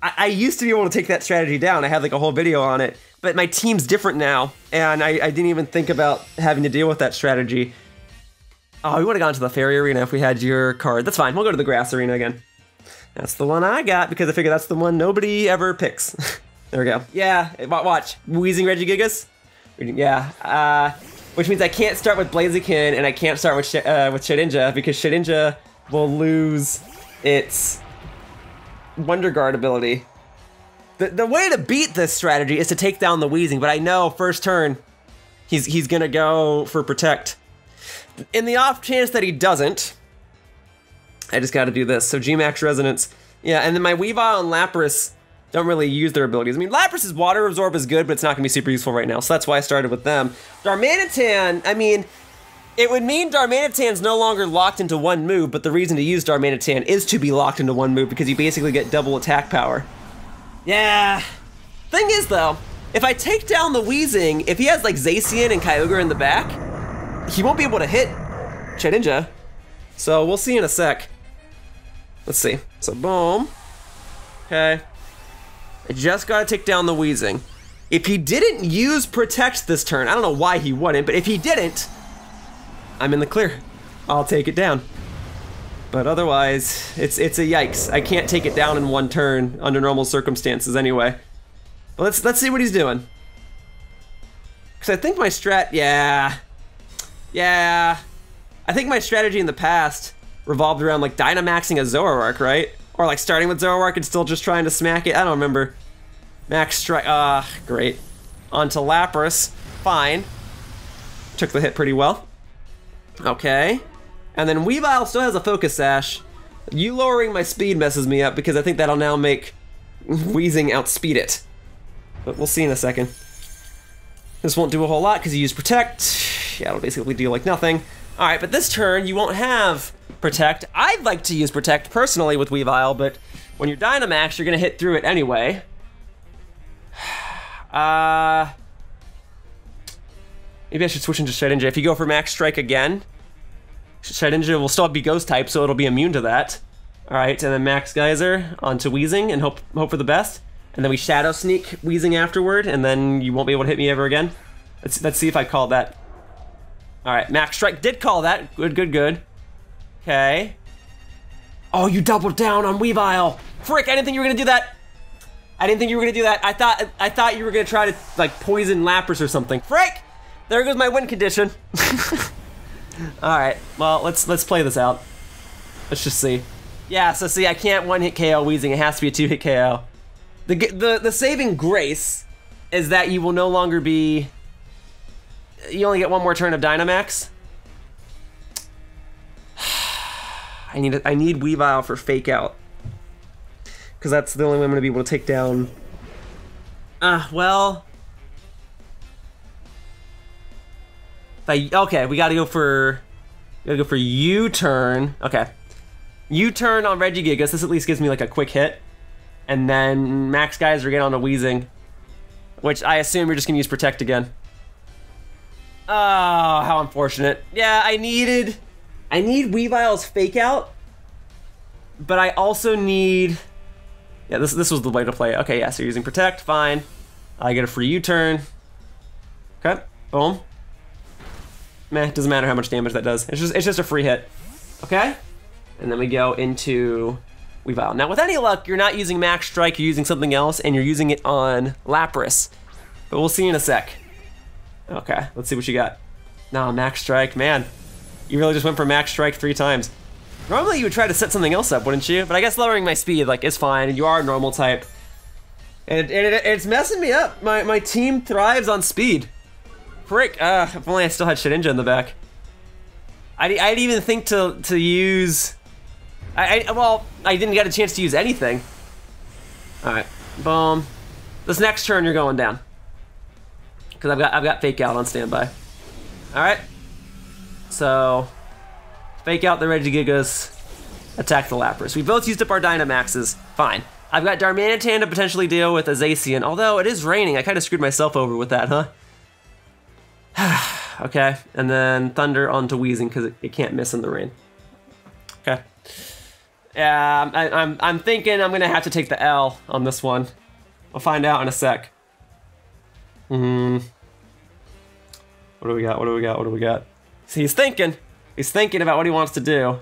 I used to be able to take that strategy down. I had like a whole video on it, but my team's different now, and I didn't even think about having to deal with that strategy. Oh, we would have gone to the Fairy Arena if we had your card. That's fine, we'll go to the Grass Arena again. That's the one I got because I figure that's the one nobody ever picks. There we go. Yeah, watch. Wheezing Regigigas? Yeah, which means I can't start with Blaziken and I can't start with Shedinja because Shedinja will lose its Wonder Guard ability. The way to beat this strategy is to take down the Wheezing, but I know first turn he's gonna go for Protect. In the off chance that he doesn't, I just gotta do this. So G-Max Resonance. Yeah, and then my Weavile and Lapras don't really use their abilities. I mean, Lapras' Water Absorb is good, but it's not going to be super useful right now, so that's why I started with them. Darmanitan, I mean, it would mean Darmanitan's no longer locked into one move, but the reason to use Darmanitan is to be locked into one move because you basically get double attack power. Yeah. Thing is, though, if I take down the Weezing, if he has like Zacian and Kyogre in the back, he won't be able to hit Shedinja. So we'll see in a sec. Let's see. So boom. Okay. I just gotta take down the Weezing. If he didn't use Protect this turn, I don't know why he wouldn't, but if he didn't, I'm in the clear. I'll take it down. But otherwise, it's a yikes. I can't take it down in one turn under normal circumstances anyway. But let's see what he's doing. Cause I think my strat, yeah. I think my strategy in the past revolved around like Dynamaxing a Zoroark, right? Or like starting with Zoroark and still just trying to smack it. I don't remember. Max strike, great. Onto Lapras, fine. Took the hit pretty well. Okay. And then Weavile still has a Focus Sash. You lowering my speed messes me up because I think that'll now make Weezing outspeed it. But we'll see in a second. This won't do a whole lot because you use Protect. Yeah, it'll basically deal like nothing. Alright, but this turn you won't have Protect. I'd like to use Protect personally with Weavile, but when you're Dynamax, you're gonna hit through it anyway. Maybe I should switch into Shedinja. If you go for Max Strike again, Shedinja will still be Ghost type, so it'll be immune to that. Alright, and then Max Geyser onto Weezing and hope for the best. And then we Shadow Sneak Weezing afterward, and then you won't be able to hit me ever again. Let's see if I called that. Alright, Max Strike did call that. Good. Okay. Oh, you doubled down on Weavile. Frick, I didn't think you were gonna do that. I thought you were gonna try to like poison Lapras or something. Frick! There goes my win condition. Alright, well let's play this out. Let's just see. Yeah, so see, I can't one-hit KO Weezing, it has to be a two-hit KO. The saving grace is that you will no longer be... You only get one more turn of Dynamax. I need Weavile for Fake Out. Because that's the only way I'm going to be able to take down... well... Okay, we gotta go for U-turn. Okay. U-turn on Regigigas. This at least gives me like a quick hit. And then Max Geyser again on a Weezing. Which I assume you're just gonna use Protect again. Oh, how unfortunate. Yeah, I need Weavile's Fake Out. But I also need... Yeah, this was the way to play it. Okay, yeah, so you're using Protect, fine. I get a free U-turn. Okay, boom. Meh, doesn't matter how much damage that does. It's just a free hit. Okay? And then we go into Weavile. Now with any luck, you're not using Max Strike, you're using something else, and you're using it on Lapras. But we'll see in a sec. Okay, let's see what you got. Nah, Max Strike, man. You really just went for Max Strike 3 times. Normally you would try to set something else up, wouldn't you? But I guess lowering my speed, like, is fine, and you are a normal type. And it's messing me up. My team thrives on speed. Frick, if only I still had Shedinja in the back. I'd even think to use... well, I didn't get a chance to use anything. Alright, boom. This next turn you're going down. Because I've got Fake Out on standby. Alright. So, Fake Out the Regigigas, attack the Lapras. We both used up our Dynamaxes. Fine. I've got Darmanitan to potentially deal with a Zacian, although it is raining. I kind of screwed myself over with that, huh? Okay, and then Thunder onto Weezing because it can't miss in the rain. Okay. Yeah, I'm thinking I'm gonna have to take the L on this one. We'll find out in a sec. What do we got? See, he's thinking about what he wants to do.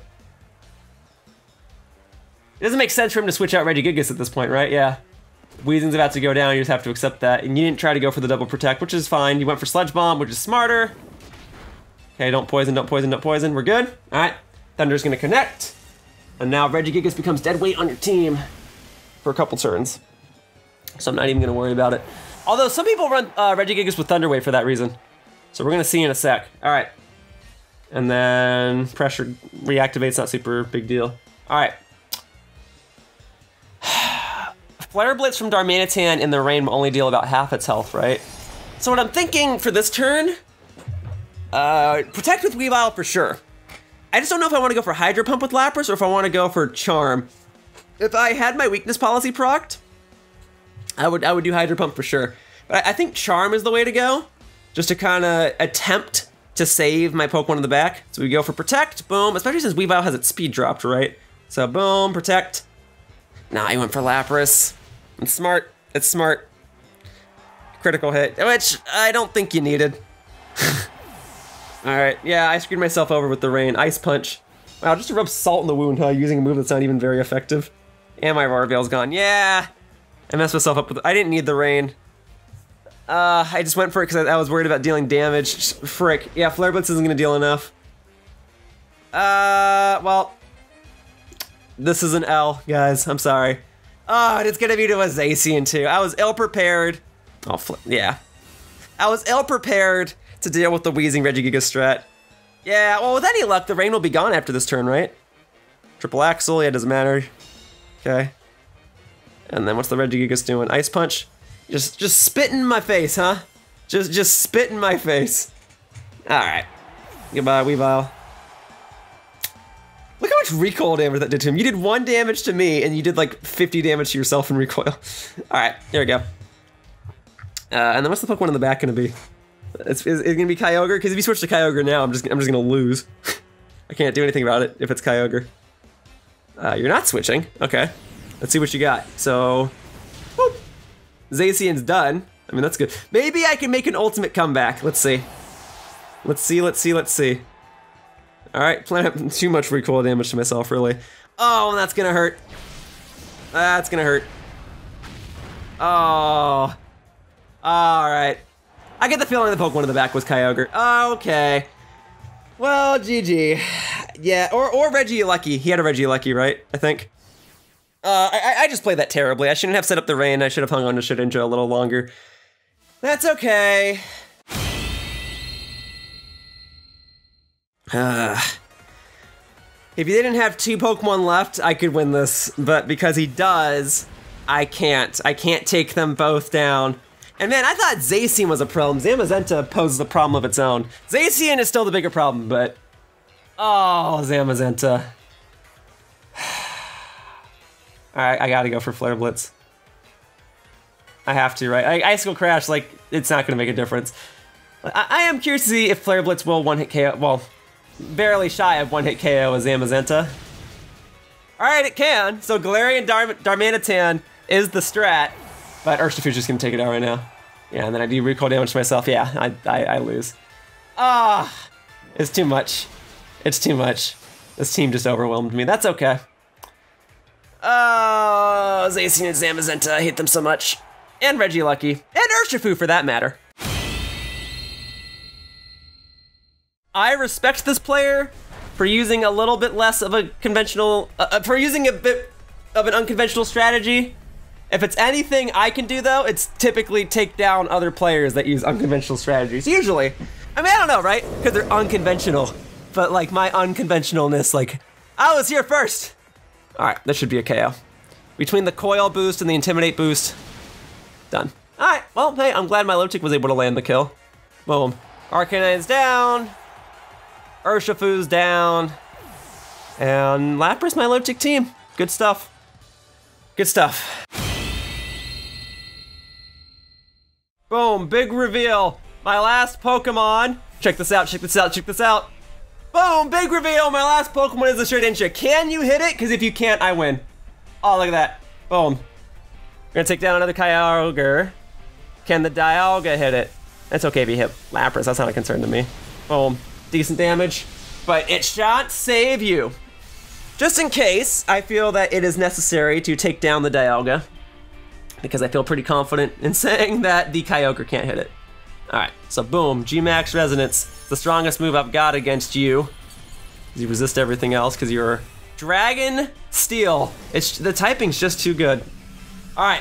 It doesn't make sense for him to switch out Regigigas at this point, right? Yeah. Weezing's about to go down, you just have to accept that. And you didn't try to go for the double protect, which is fine. You went for Sludge Bomb, which is smarter. Okay, don't poison. We're good. Alright. Thunder's gonna connect. And now Regigigas becomes dead weight on your team for a couple turns. So I'm not even gonna worry about it. Although some people run Regigigas with Thunder Wave for that reason. So we're gonna see in a sec. Alright. And then pressure reactivates, not super big deal. Alright. Flare Blitz from Darmanitan in the rain will only deal about half its health, right? So what I'm thinking for this turn, Protect with Weavile for sure. I just don't know if I want to go for Hydro Pump with Lapras or if I want to go for Charm. If I had my weakness policy procced, I would do Hydro Pump for sure. But I think Charm is the way to go, just to kind of attempt to save my Pokemon in the back. So we go for Protect, boom, especially since Weavile has its speed dropped, right? So boom, Protect. Nah, I went for Lapras. It's smart, it's smart. Critical hit, which I don't think you needed. All right, yeah, I screwed myself over with the rain. Ice Punch. Wow, just to rub salt in the wound, huh? Using a move that's not even very effective. And my Weavile's gone. Yeah, I messed myself up with, I didn't need the rain. I just went for it because I was worried about dealing damage. Frick, yeah, Flare Blitz isn't gonna deal enough. Well, this is an L, guys, I'm sorry. Oh, and it's gonna be to a Zacian too. I was ill-prepared. Oh, yeah. I was ill-prepared to deal with the wheezing Regigiga strat. Yeah, well, with any luck, the rain will be gone after this turn, right? Triple Axle, yeah, doesn't matter. Okay. And then what's the Regigigas doing? Ice Punch? Just spit in my face, huh? Just spit in my face. Alright. Goodbye, Weavile. Look how much recoil damage that did to him. You did 1 damage to me, and you did like 50 damage to yourself in recoil. Alright, here we go. And then what's the Pokemon in the back gonna be? Is it gonna be Kyogre? Because if you switch to Kyogre now, I'm just gonna lose. I can't do anything about it if it's Kyogre. You're not switching. Okay. Let's see what you got. So, whoop. Zacian's done. I mean, that's good. Maybe I can make an ultimate comeback. Let's see. Let's see, let's see, let's see. Alright, planning too much recoil damage to myself, really. Oh, that's gonna hurt. That's gonna hurt. Oh. Alright. I get the feeling the Pokemon in the back was Kyogre. Okay. Well, GG. Yeah, or Regilucky. He had a Regilucky, right? I think. I just played that terribly. I shouldn't have set up the rain. I should have hung on to Shedinja a little longer. That's okay. If he didn't have 2 Pokemon left, I could win this. But because he does, I can't. I can't take them both down. And man, I thought Zacian was a problem. Zamazenta poses a problem of its own. Zacian is still the bigger problem, but... Oh, Zamazenta. Alright, I gotta go for Flare Blitz. I have to, right? Icicle Crash, like, it's not gonna make a difference. I am curious to see if Flare Blitz will one-hit KO, well, barely shy of one-hit KO as Zamazenta. Alright, it can. So Galarian Darmanitan is the strat, but Urshifu's just gonna take it out right now. Yeah, and then I do recoil damage to myself. Yeah, I lose. Ah, it's too much. It's too much. This team just overwhelmed me. That's okay. Oh, Zacian and Zamazenta, I hate them so much. And Regilucky. And Urshifu, for that matter. I respect this player for using a little bit less of a conventional... for using a bit of an unconventional strategy. If it's anything I can do, though, it's typically take down other players that use unconventional strategies. Usually. I mean, I don't know, right? Because they're unconventional. But, like, my unconventionalness, like, I was here first. Alright, that should be a KO. Between the Coil boost and the Intimidate boost, done. Alright, well, hey, I'm glad Milotic was able to land the kill. Boom. Arcanine's down. Urshifu's down. And Lapras, Milotic team. Good stuff. Good stuff. Boom, big reveal. My last Pokemon. Check this out, check this out, check this out. Boom, big reveal. My last Pokemon is a Shedinja. Can you hit it? Because if you can't, I win. Oh, look at that. Boom. We're gonna take down another Kyogre. Can the Dialga hit it? It's okay if you hit Lapras. That's not a concern to me. Boom. Decent damage. But it shan't save you. Just in case, I feel that it is necessary to take down the Dialga. Because I feel pretty confident in saying that the Kyogre can't hit it. Alright, so boom, G-Max Resonance. It's the strongest move I've got against you. You resist everything else because you're Dragon Steel. The typing's just too good. Alright,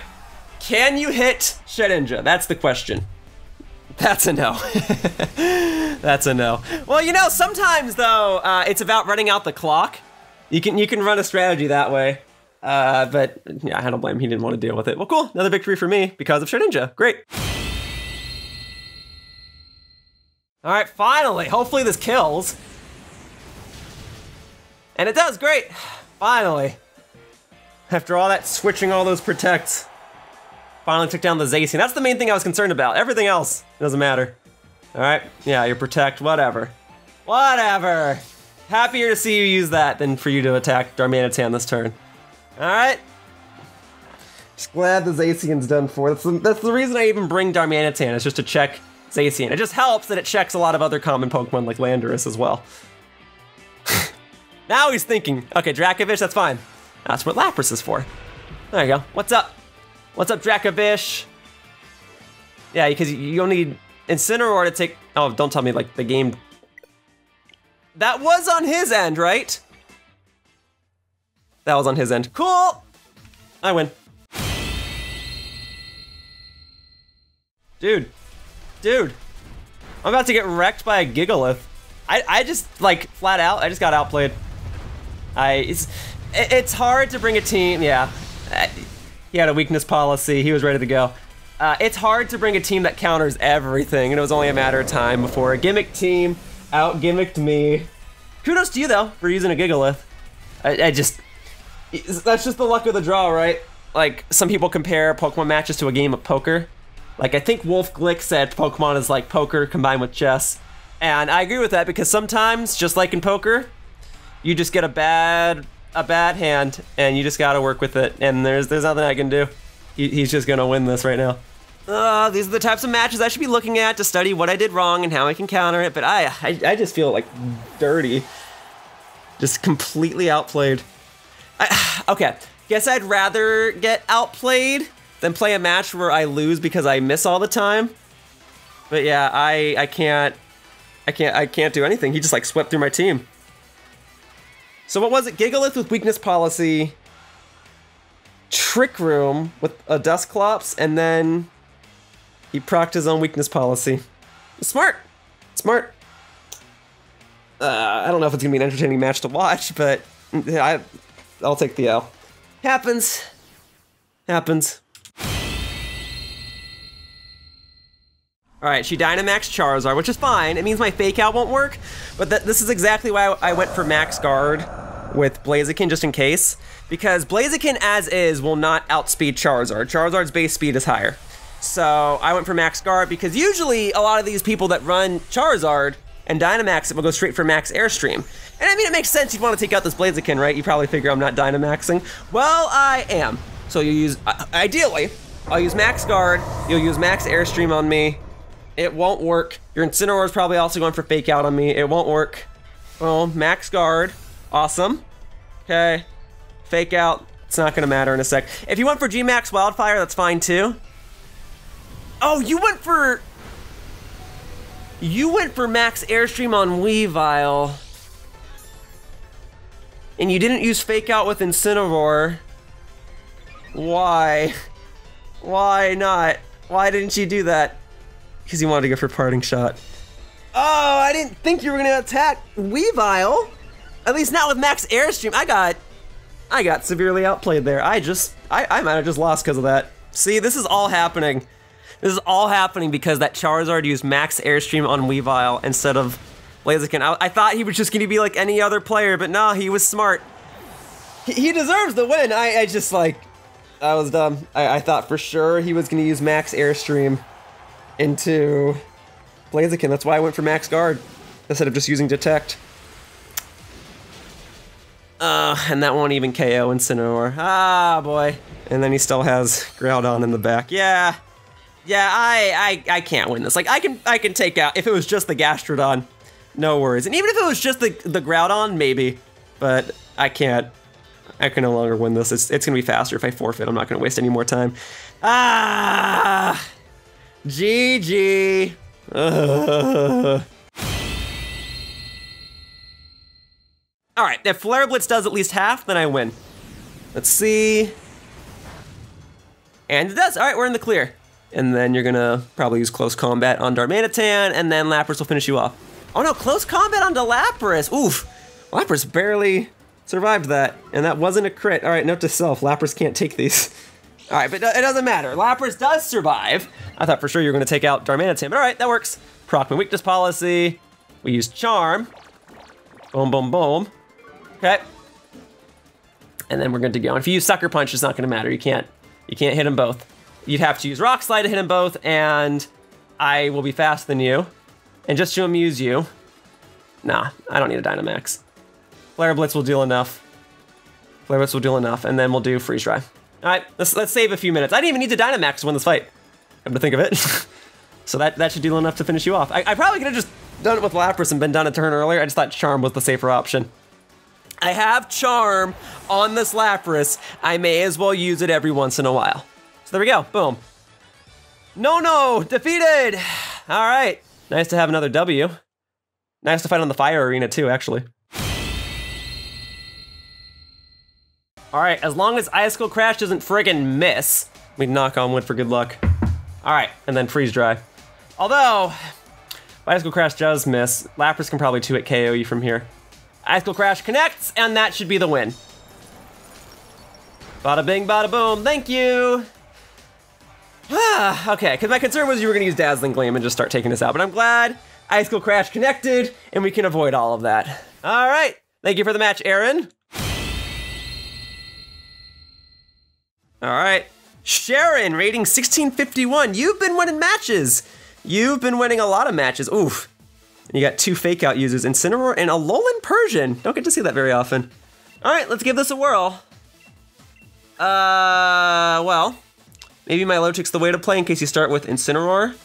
can you hit Shedinja? That's the question. That's a no. That's a no. Well, you know, sometimes though, it's about running out the clock. You can run a strategy that way. But yeah, I don't blame him. He didn't want to deal with it. Well, cool. Another victory for me because of Shedinja. Great. All right, finally. Hopefully this kills. And it does. Great. Finally. After all that switching all those protects, finally took down the Zacian. That's the main thing I was concerned about. Everything else doesn't matter. All right. Yeah, your protect, whatever. Whatever. Happier to see you use that than for you to attack Darmanitan this turn. All right. Just glad the Zacian's done for. That's the reason I even bring Darmanitan, is just to check Zacian. It just helps that it checks a lot of other common Pokemon like Landorus as well. Now he's thinking, okay, Dracovish, that's fine. That's what Lapras is for. There you go. What's up? What's up, Dracovish? Yeah, because you'll need Incineroar to take, oh, don't tell me like the game. That was on his end, right? That was on his end. Cool! I win. Dude. I'm about to get wrecked by a Gigalith. I just, like, flat out, I just got outplayed. It's hard to bring a team, yeah. He had a weakness policy, he was ready to go. It's hard to bring a team that counters everything, and it was only a matter of time before a gimmick team out-gimmicked me. Kudos to you, though, for using a Gigalith. That's just the luck of the draw, right? Like, some people compare Pokemon matches to a game of poker. Like, I think Wolf Glick said Pokemon is like poker combined with chess. And I agree with that, because sometimes, just like in poker, you just get a bad hand, and you just gotta work with it, and there's nothing I can do. He's just gonna win this right now. These are the types of matches I should be looking at to study what I did wrong and how I can counter it, but I just feel like dirty. Just completely outplayed. Okay, guess I'd rather get outplayed than play a match where I lose because I miss all the time. But yeah, I can't do anything. He just like swept through my team. So what was it? Gigalith with weakness policy, Trick Room with a Dusclops, and then he procced his own weakness policy. Smart. I don't know if it's gonna be an entertaining match to watch, but I'll take the L. Happens. All right, she Dynamax Charizard, which is fine. It means my Fake Out won't work, but this is exactly why I went for Max Guard with Blaziken, just in case. Because Blaziken, as is, will not outspeed Charizard. Charizard's base speed is higher. So I went for Max Guard, because usually a lot of these people that run Charizard and Dynamax it will go straight for Max Airstream. And I mean, it makes sense you'd want to take out this Blaziken, right? You probably figure I'm not Dynamaxing. Well, I am. So you use, ideally, I'll use Max Guard, you'll use Max Airstream on me. It won't work. Your Incineroar is probably also going for Fake Out on me. It won't work. Well, Max Guard. Awesome. Okay. Fake Out. It's not going to matter in a sec. If you went for G-Max Wildfire, that's fine too. Oh, you went for Max Airstream on Weavile. And you didn't use Fake Out with Incineroar. Why? Why not? Why didn't you do that? Because you wanted to go for Parting Shot. Oh, I didn't think you were gonna attack Weavile. At least not with Max Airstream. I got severely outplayed there. I might have just lost because of that. See, this is all happening. This is all happening because that Charizard used Max Airstream on Weavile instead of Blaziken. I thought he was just gonna be like any other player, but nah, he was smart. He deserves the win. I was dumb. I thought for sure he was gonna use Max Airstream into Blaziken. That's why I went for Max Guard instead of just using Detect. And that won't even KO Incineroar. Ah, boy. And then he still has Groudon in the back. Yeah, I can't win this. Like, I can take out, if it was just the Gastrodon, no worries. And even if it was just the Groudon, maybe. But I can't. I can no longer win this. It's gonna be faster if I forfeit. I'm not gonna waste any more time. Ah! GG. All right, if Flare Blitz does at least half, then I win. Let's see. And it does. All right, we're in the clear. And then you're gonna probably use Close Combat on Darmanitan, and then Lapras will finish you off. Oh no, Close Combat onto Lapras. Oof. Lapras barely survived that, and that wasn't a crit. All right, note to self, Lapras can't take these. All right, but it doesn't matter. Lapras does survive. I thought for sure you were gonna take out Darmanitan, but all right, that works. Proc my weakness policy. We use Charm. Boom, boom, boom. Okay. And then we're good to go. And if you use Sucker Punch, it's not gonna matter. You can't hit them both. You'd have to use Rock Slide to hit them both, and I will be faster than you. And just to amuse you, nah, I don't need a Dynamax. Flare Blitz will deal enough. Flare Blitz will deal enough, and then we'll do Freeze Dry. All right, let's save a few minutes. I didn't even need to Dynamax to win this fight, come to think of it. So that should deal enough to finish you off. I probably could have just done it with Lapras and been done a turn earlier. I just thought Charm was the safer option. I have Charm on this Lapras. I may as well use it every once in a while. So there we go, boom. No, defeated. All right, nice to have another W. Nice to fight on the fire arena too, actually. All right, as long as Icicle Crash doesn't friggin' miss, we knock on wood for good luck. All right, and then Freeze Dry. Although, if Icicle Crash does miss, Lapras can probably 2-hit KO you from here. Icicle Crash connects, and that should be the win. Bada bing, bada boom, thank you. Okay, because my concern was you were gonna use Dazzling Gleam and just start taking this out, but I'm glad Icicle Crash connected, and we can avoid all of that. All right, thank you for the match, Aaron. All right, Sharon, rating 1651. You've been winning matches. You've been winning a lot of matches. Oof. You got 2 fake out users, Incineroar and a Alolan Persian. Don't get to see that very often. All right, let's give this a whirl. Well, maybe Milotic's the way to play in case you start with Incineroar.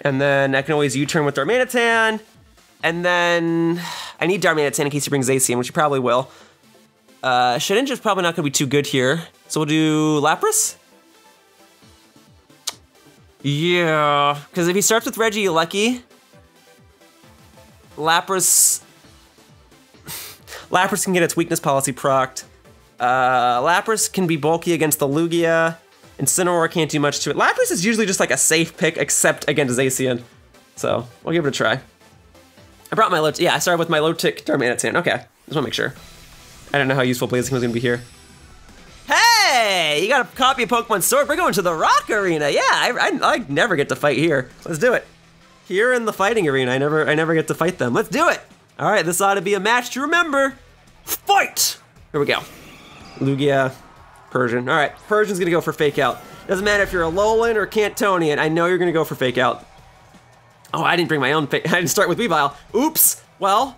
And then I can always U-turn with Darmanitan. And then I need Darmanitan in case he brings Zacian, which he probably will. Shedinja's probably not gonna be too good here. So we'll do Lapras? Yeah, because if he starts with Regieleki, Lapras can get its weakness policy procced. Lapras can be bulky against the Lugia. Incineroar can't do much to it. Lapras is usually just like a safe pick, except against Zacian. So we'll give it a try. I brought Milotic. Yeah, I started with Milotic, Darmanitan. Okay, just wanna make sure. I don't know how useful Blaziken was gonna be here. Hey, you got a copy of Pokemon Sword. We're going to the Rock Arena. Yeah, I never get to fight here. Let's do it. Here in the fighting arena, I never get to fight them. Let's do it. All right, this ought to be a match to remember. Fight! Here we go. Lugia, Persian. All right, Persian's gonna go for Fake Out. Doesn't matter if you're a Alolan or Cantonian. I know you're gonna go for Fake Out. Oh, I didn't bring my own I didn't start with Weavile. Oops. Well,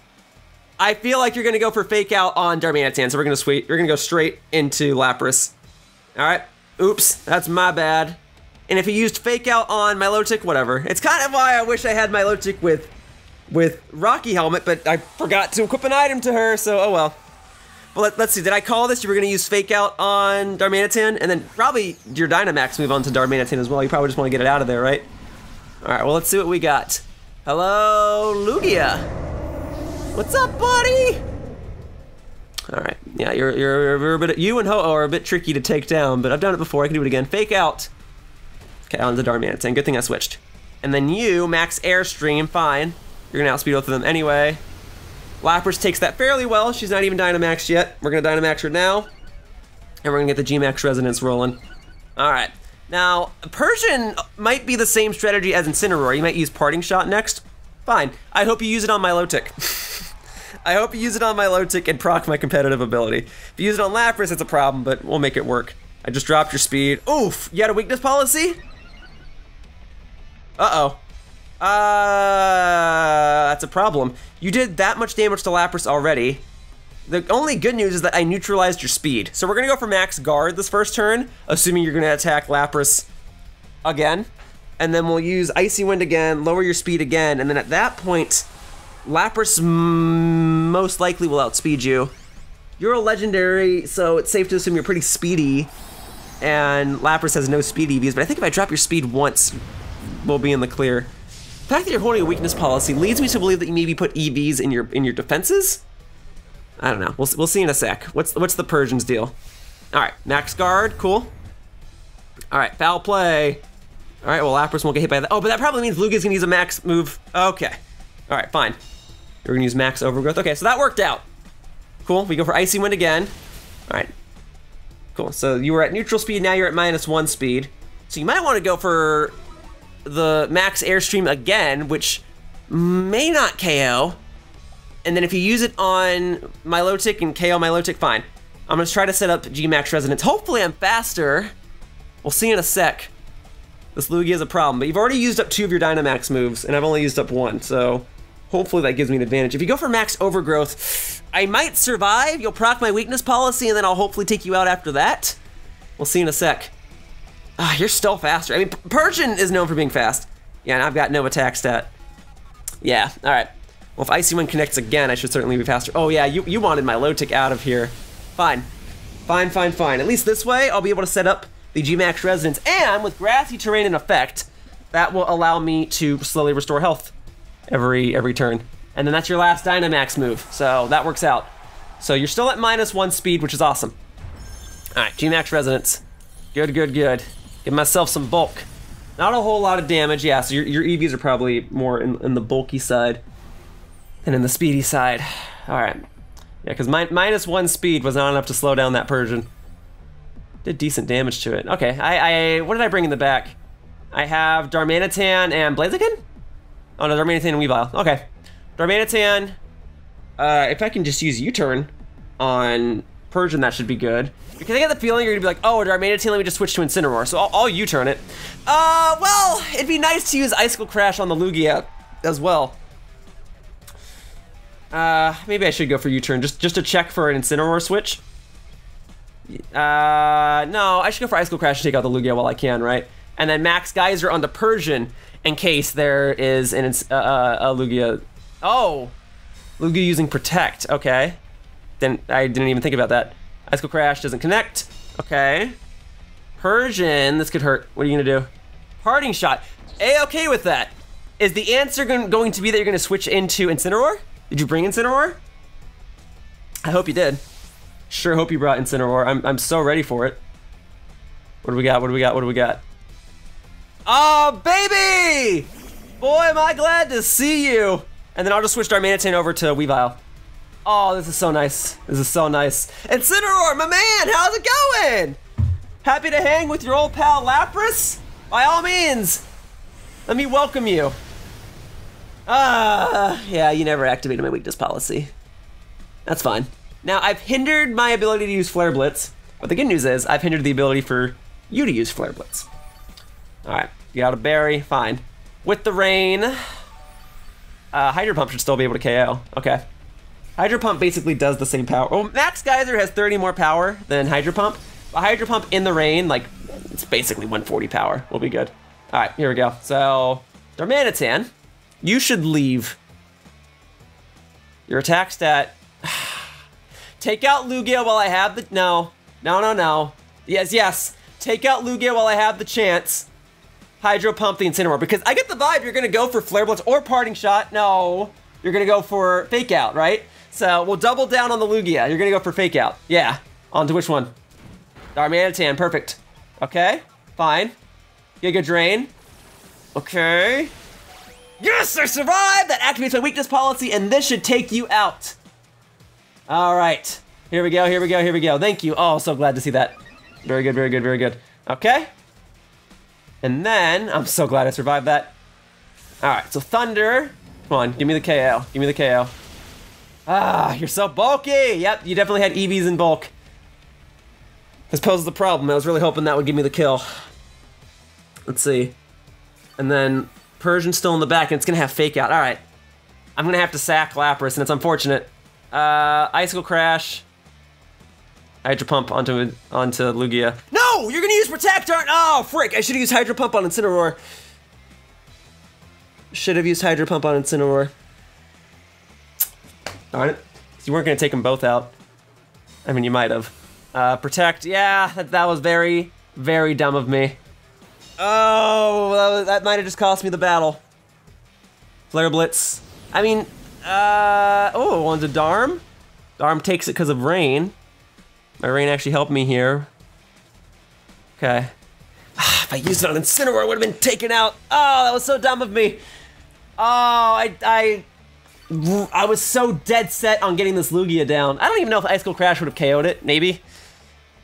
I feel like you're gonna go for Fake Out on Darmanitan, so we're gonna go straight into Lapras. All right. Oops, that's my bad. And if he used Fake Out on Milotic, whatever. It's kind of why I wish I had Milotic with Rocky Helmet, but I forgot to equip an item to her, so oh well. Well, let's see, did I call this? You were gonna use Fake Out on Darmanitan, and then probably your Dynamax move on to Darmanitan as well. You probably just wanna get it out of there, right? All right, well, let's see what we got. Hello, Lugia. What's up, buddy? All right, yeah, you're a bit, you and Ho-Oh are a bit tricky to take down, but I've done it before, I can do it again. Fake Out. Okay, on the Darmanitan, good thing I switched. And then you, Max Airstream, fine. You're gonna outspeed both of them anyway. Lapras takes that fairly well, she's not even Dynamaxed yet. We're gonna Dynamax her now, and we're gonna get the G-Max Resonance rolling. All right, now, Persian might be the same strategy as Incineroar. You might use Parting Shot next. Fine, I hope you use it on Milotic. I hope you use it on Milotic and proc my competitive ability. If you use it on Lapras, it's a problem, but we'll make it work. I just dropped your speed. Oof, you had a weakness policy? Uh-oh. That's a problem. You did that much damage to Lapras already. The only good news is that I neutralized your speed. So we're gonna go for Max Guard this first turn, assuming you're gonna attack Lapras again. And then we'll use Icy Wind again, lower your speed again, and then at that point, Lapras most likely will outspeed you. You're a legendary, so it's safe to assume you're pretty speedy, and Lapras has no speed EVs, but I think if I drop your speed once, we'll be in the clear. The fact that you're holding a weakness policy leads me to believe that you maybe put EVs in your defenses? I don't know, we'll see in a sec. What's the Persian's deal? All right, Max Guard, cool. All right, foul play. All right, well, Lapras won't get hit by that. Oh, but that probably means Lugia's gonna use a max move. Okay, all right, fine. We're gonna use Max Overgrowth. Okay, so that worked out. Cool, we go for Icy Wind again. All right, cool. So you were at neutral speed, now you're at -1 speed. So you might want to go for the max Airstream again, which may not KO. And then if you use it on Milotic and KO Milotic, fine. I'm gonna try to set up G-Max Resonance. Hopefully I'm faster. We'll see in a sec. This Lugia is a problem, but you've already used up 2 of your Dynamax moves, and I've only used up 1, so hopefully that gives me an advantage. If you go for max Overgrowth, I might survive. You'll proc my weakness policy, and then I'll hopefully take you out after that. We'll see in a sec. Ah, you're still faster. I mean, Persian is known for being fast. Yeah, and I've got no attack stat. Yeah, all right. Well, if Icy Wind connects again, I should certainly be faster. Oh yeah, you wanted Milotic out of here. Fine. Fine, fine, fine. At least this way, I'll be able to set up the G-Max Resonance, and with Grassy Terrain in effect, that will allow me to slowly restore health every turn. And then that's your last Dynamax move, so that works out. So you're still at -1 speed, which is awesome. All right, G-Max Resonance. Good, good, good. Give myself some bulk. Not a whole lot of damage, yeah, so your EVs are probably more in the bulky side than in the speedy side. All right. Yeah, because -1 speed was not enough to slow down that Persian. Did decent damage to it. Okay, what did I bring in the back? I have Darmanitan and Blaziken? Oh no, Darmanitan and Weavile. Okay. Darmanitan, if I can just use U-turn on Persian, that should be good. Because I get the feeling you're gonna be like, oh, Darmanitan, let me just switch to Incineroar, so I'll U-turn it. Well, it'd be nice to use Icicle Crash on the Lugia as well. Maybe I should go for U-turn, just to check for an Incineroar switch. No, I should go for Icicle Crash to take out the Lugia while I can, right? And then Max Geyser on the Persian in case there is a Lugia. Oh, Lugia using Protect, okay. Then I didn't even think about that. Icicle Crash doesn't connect, okay. Persian, this could hurt. What are you gonna do? Parting Shot, A-okay with that. Is the answer going to be that you're gonna switch into Incineroar? Did you bring Incineroar? I hope you did. Sure hope you brought Incineroar. I'm so ready for it. What do we got? What do we got? What do we got? Oh, baby! Boy, am I glad to see you. And then I'll just switch Darmanitan over to Weavile. Oh, this is so nice. This is so nice. Incineroar, my man, how's it going? Happy to hang with your old pal Lapras? By all means, let me welcome you. Yeah, you never activated my weakness policy. That's fine. Now, I've hindered my ability to use Flare Blitz, but the good news is I've hindered the ability for you to use Flare Blitz. All right, you got a berry, fine. With the rain, Hydro Pump should still be able to KO. Okay. Hydro Pump basically does the same power. Oh, Max Geyser has 30 more power than Hydro Pump. But Hydro Pump in the rain, like, it's basically 140 power. We'll be good. All right, here we go. So, Darmanitan, you should leave. Your attack stat. Take out Lugia while I have the, no. Yes, yes. Take out Lugia while I have the chance. Hydro Pump the Incineroar, because I get the vibe you're gonna go for Flare Blitz or Parting Shot. No, you're gonna go for Fake Out, right? So we'll double down on the Lugia. You're gonna go for Fake Out. Yeah, on to which one? Darmanitan, perfect. Okay, fine. Giga Drain. Okay. Yes, I survived! That activates my weakness policy, and this should take you out. All right, here we go, here we go, here we go. Thank you. Oh, so glad to see that. Very good, very good, very good. Okay. And then, I'm so glad I survived that. All right, so Thunder. Come on, give me the KO, give me the KO. Ah, you're so bulky. Yep, you definitely had EVs in bulk. This poses a problem. I was really hoping that would give me the kill. Let's see. And then Persian's still in the back, and it's gonna have Fake Out. All right, I'm gonna have to sack Lapras, and it's unfortunate. Icicle Crash. Hydro Pump onto Lugia. No, you're gonna use Protect, aren't? Oh, frick! I should have used Hydro Pump on Incineroar. Should have used Hydro Pump on Incineroar. Darn it! You weren't gonna take them both out. I mean, you might have. Protect. Yeah, that was very, very dumb of me. Oh, that might have just cost me the battle. Flare Blitz. I mean, oh, onto Darm. Darm takes it because of rain. My rain actually helped me here. Okay. If I used it on Incineroar, it would have been taken out. Oh, that was so dumb of me. Oh, I was so dead set on getting this Lugia down. I don't even know if Icicle Crash would have KO'd it, maybe.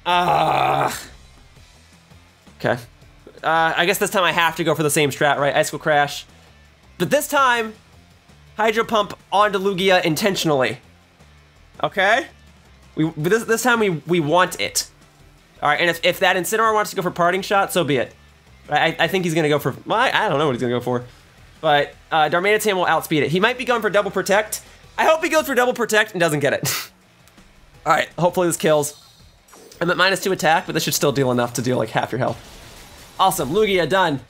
Okay. I guess this time I have to go for the same strat, right? Icicle Crash. But this time, Hydro Pump onto Lugia intentionally. Okay? This time we want it. Alright, and if that Incineroar wants to go for Parting Shot, so be it. I think he's gonna go for, well, I don't know what he's gonna go for. But Darmanitan will outspeed it. He might be going for Double Protect. I hope he goes for Double Protect and doesn't get it. Alright, hopefully this kills. I'm at -2 attack, but this should still deal enough to deal like half your health. Awesome, Lugia done.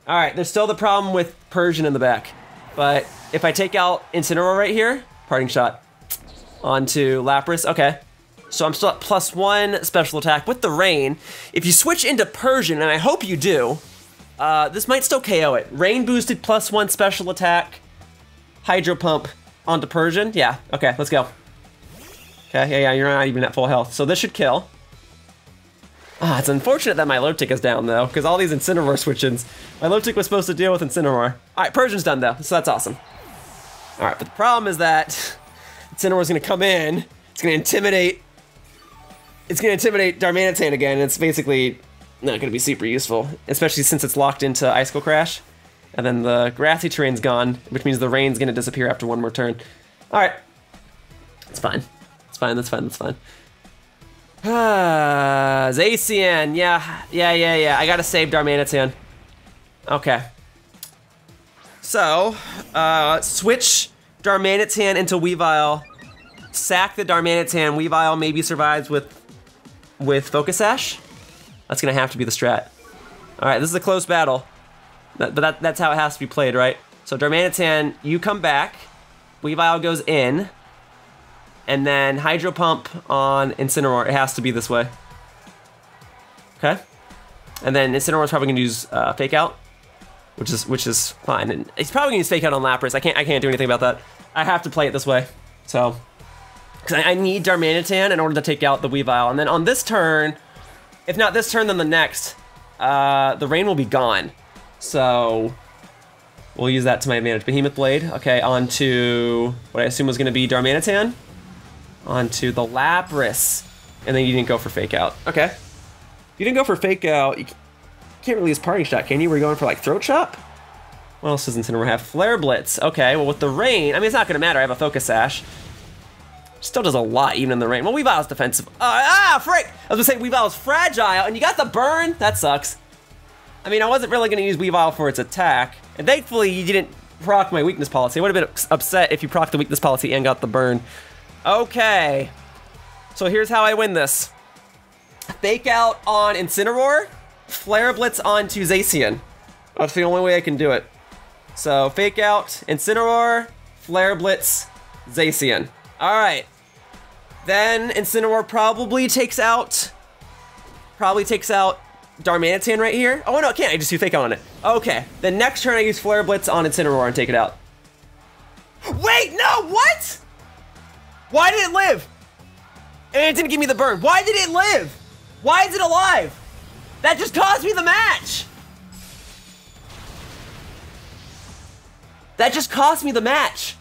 Alright, there's still the problem with Persian in the back. But if I take out Incineroar right here, Parting Shot onto Lapras, okay. So I'm still at +1 special attack with the Rain. If you switch into Persian, and I hope you do, this might still KO it. Rain boosted +1 special attack, Hydro Pump onto Persian. Yeah, okay, let's go. Okay, yeah, you're not even at full health. So this should kill. Ah, it's unfortunate that Milotic is down though, because all these Incineroar switch-ins. Milotic was supposed to deal with Incineroar. All right, Persian's done though, so that's awesome. All right, but the problem is that Incineroar's gonna come in, it's gonna intimidate Darmanitan again, and it's basically not gonna be super useful, especially since it's locked into Icicle Crash. And then the grassy terrain's gone, which means the rain's gonna disappear after one more turn. All right, it's fine. It's fine, that's fine, that's fine. Zacian, yeah. I gotta save Darmanitan. Okay. So, switch Darmanitan into Weavile, sack the Darmanitan, Weavile maybe survives with Focus Sash. That's gonna have to be the strat. All right, this is a close battle, but that's how it has to be played, right? So Darmanitan, you come back, Weavile goes in, and then Hydro Pump on Incineroar. It has to be this way. Okay, and then Incineroar's probably gonna use Fake Out, which is fine. And he's probably gonna use Fake Out on Lapras. I can't do anything about that. I have to play it this way. So, because I need Darmanitan in order to take out the Weavile, and then on this turn, if not this turn, then the next, the rain will be gone. So we'll use that to my advantage. Behemoth Blade. Okay, onto what I assume was gonna be Darmanitan. Onto the Lapras, and then you didn't go for Fake Out. Okay, you didn't go for Fake Out. You can't really use Parting Shot, can you? We're going for like Throat Chop. What else does Incineroar have? Flare Blitz. Okay, well with the rain, I mean it's not gonna matter. I have a Focus Sash. Still does a lot even in the rain. Well, Weavile's defensive. Frick! I was gonna say Weavile's fragile, and you got the burn. That sucks. I mean, I wasn't really gonna use Weavile for its attack, and thankfully you didn't proc my weakness policy. I would have been upset if you proc the weakness policy and got the burn. Okay, so here's how I win this. Fake Out on Incineroar, Flare Blitz onto Zacian. That's the only way I can do it. So Fake Out, Incineroar, Flare Blitz, Zacian. All right, then Incineroar probably takes out Darmanitan right here. Oh no, it can't, I just do Fake Out on it. Okay, then next turn I use Flare Blitz on Incineroar and take it out. Wait, no, what? Why did it live? And it didn't give me the burn. Why did it live? Why is it alive? That just cost me the match. That just cost me the match.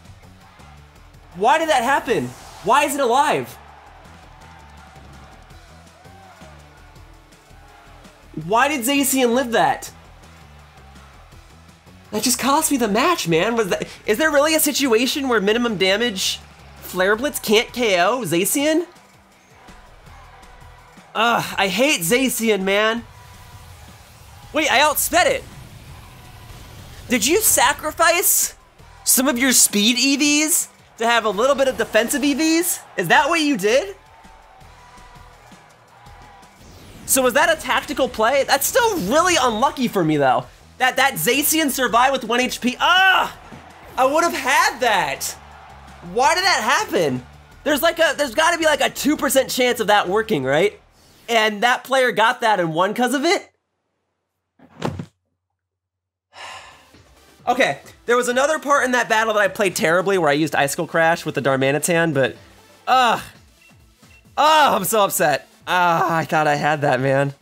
Why did that happen? Why is it alive? Why did Zacian live that? That just cost me the match, man. Is there really a situation where minimum damage Flare Blitz can't KO Zacian? Ugh, I hate Zacian, man. Wait, I outsped it. Did you sacrifice some of your speed EVs to have a little bit of defensive EVs? Is that what you did? So was that a tactical play? That's still really unlucky for me though. That Zacian survived with 1 HP. Ah! I would have had that. Why did that happen? There's gotta be like a 2% chance of that working, right? And that player got that and won because of it? Okay, there was another part in that battle that I played terribly where I used Icicle Crash with the Darmanitan, but I'm so upset. I thought I had that, man.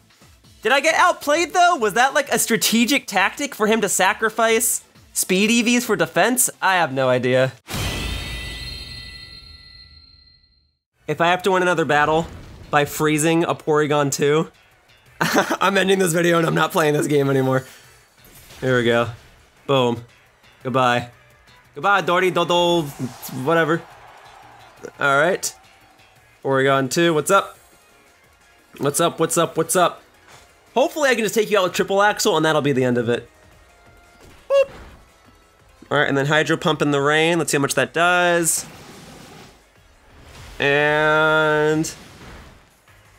Did I get outplayed though? Was that like a strategic tactic for him to sacrifice speed EVs for defense? I have no idea. if I have to win another battle by freezing a Porygon 2, I'm ending this video and I'm not playing this game anymore. Here we go. Boom. Goodbye. Goodbye, Dory, Dodo, whatever. Alright. Porygon 2, what's up? What's up, what's up, what's up? Hopefully I can just take you out with Triple Axle and that'll be the end of it. Boop. Alright, and then Hydro Pump in the rain. Let's see how much that does. And...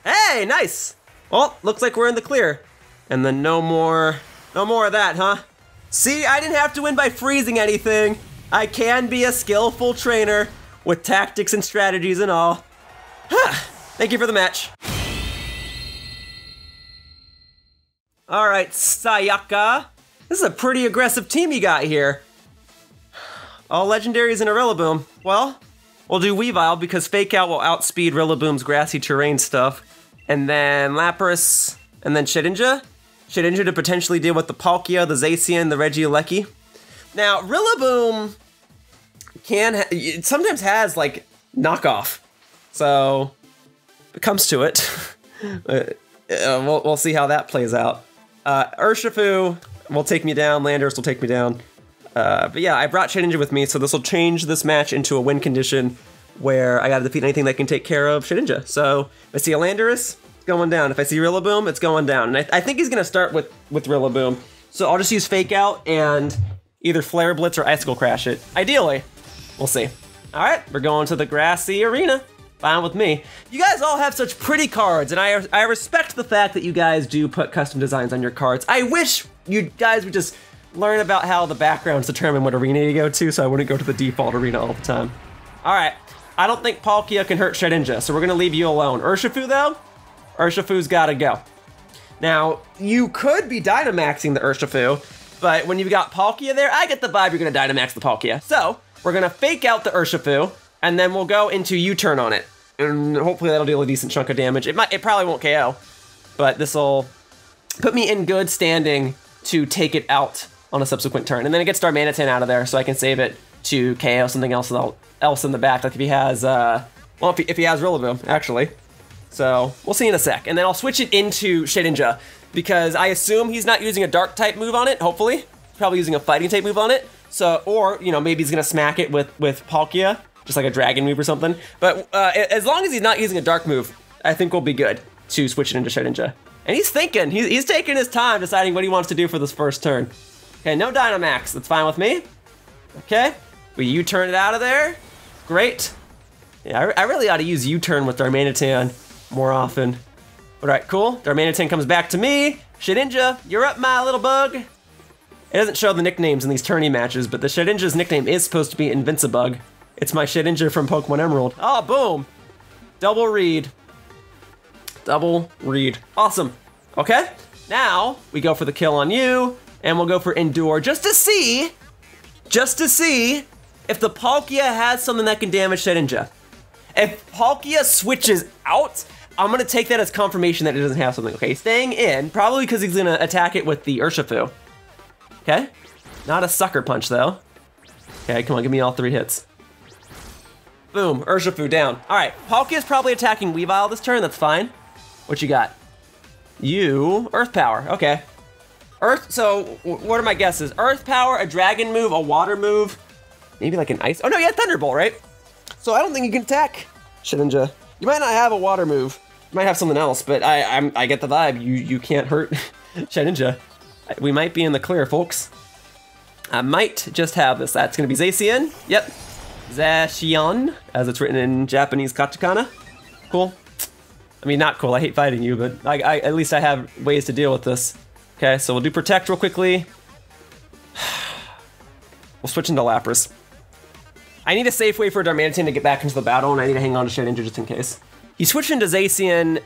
hey, nice! Well, looks like we're in the clear. And then no more of that, huh? See, I didn't have to win by freezing anything. I can be a skillful trainer with tactics and strategies and all. Thank you for the match. All right, Sayaka. This is a pretty aggressive team you got here. All legendaries and a Rillaboom. Well, we'll do Weavile because Fake Out will outspeed Rillaboom's grassy terrain stuff. And then Lapras, and then Shedinja. Shedinja to potentially deal with the Palkia, the Zacian, the Regieleki. Now, Rillaboom it sometimes has, like, knockoff. So, if it comes to it, we'll see how that plays out. Urshifu will take me down, Landorus will take me down. But yeah, I brought Shedinja with me, so this will change this match into a win condition where I gotta defeat anything that can take care of Shedinja. So, if I see a Landorus, it's going down. If I see Rillaboom, it's going down. And I think he's gonna start with Rillaboom. So I'll just use Fake Out and either Flare Blitz or Icicle Crash it. Ideally. We'll see. All right, we're going to the grassy arena. Fine with me. You guys all have such pretty cards, and I respect the fact that you guys do put custom designs on your cards. I wish you guys would just learn about how the backgrounds determine what arena you go to, so I wouldn't go to the default arena all the time. All right, I don't think Palkia can hurt Shedinja, so we're gonna leave you alone. Urshifu though? Urshifu's gotta go. Now, you could be Dynamaxing the Urshifu, but when you've got Palkia there, I get the vibe you're gonna Dynamax the Palkia. So, we're gonna Fake Out the Urshifu, and then we'll go into U-turn on it. And hopefully that'll deal a decent chunk of damage. It probably won't KO, but this'll put me in good standing to take it out on a subsequent turn. And then it gets Darmanitan out of there, so I can save it to KO something else in the back, like if he has, well, if he has Rillaboom, actually. So, we'll see in a sec. And then I'll switch it into Shedinja, because I assume he's not using a Dark-type move on it, hopefully. He's probably using a Fighting-type move on it. So, or, you know, maybe he's gonna smack it with Palkia, just like a Dragon move or something. But as long as he's not using a Dark move, I think we'll be good to switch it into Shedinja. And he's thinking, he's taking his time deciding what he wants to do for this first turn. Okay, no Dynamax, that's fine with me. Okay, we U-turn it out of there. Great. Yeah, I really ought to use U-turn with Darmanitan more often. All right, cool. Darmanitan comes back to me. Shedinja, you're up, my little bug. It doesn't show the nicknames in these tourney matches, but the Shedinja's nickname is supposed to be Invincibug. It's my Shedinja from Pokemon Emerald. Oh, boom. Double read. Double read. Awesome. Okay, now we go for the kill on you, and we'll go for Endure just to see if the Palkia has something that can damage Shedinja. If Palkia switches out, I'm gonna take that as confirmation that it doesn't have something. Okay, staying in, probably because he's gonna attack it with the Urshifu. Okay, not a Sucker Punch though. Okay, come on, give me all 3 hits. Boom, Urshifu down. All right, Palkia's probably attacking Weavile this turn, that's fine. What you got? You, Earth Power, okay. So what are my guesses? Earth Power, a Dragon move, a Water move, maybe like an Ice, oh no, yeah, Thunderbolt, right? So I don't think you can attack Shedinja. You might not have a Water move, you might have something else, but I get the vibe, you can't hurt Shedinja. We might be in the clear, folks. I might just have this. That's gonna be Zacian, yep. Zacian, as it's written in Japanese katakana. Cool. I mean, not cool, I hate fighting you, but at least I have ways to deal with this. Okay, so we'll do Protect real quickly. We'll switch into Lapras. I need a safe way for Darmanitan to get back into the battle, and I need to hang on to Shedinja just in case. He switched into Zacian.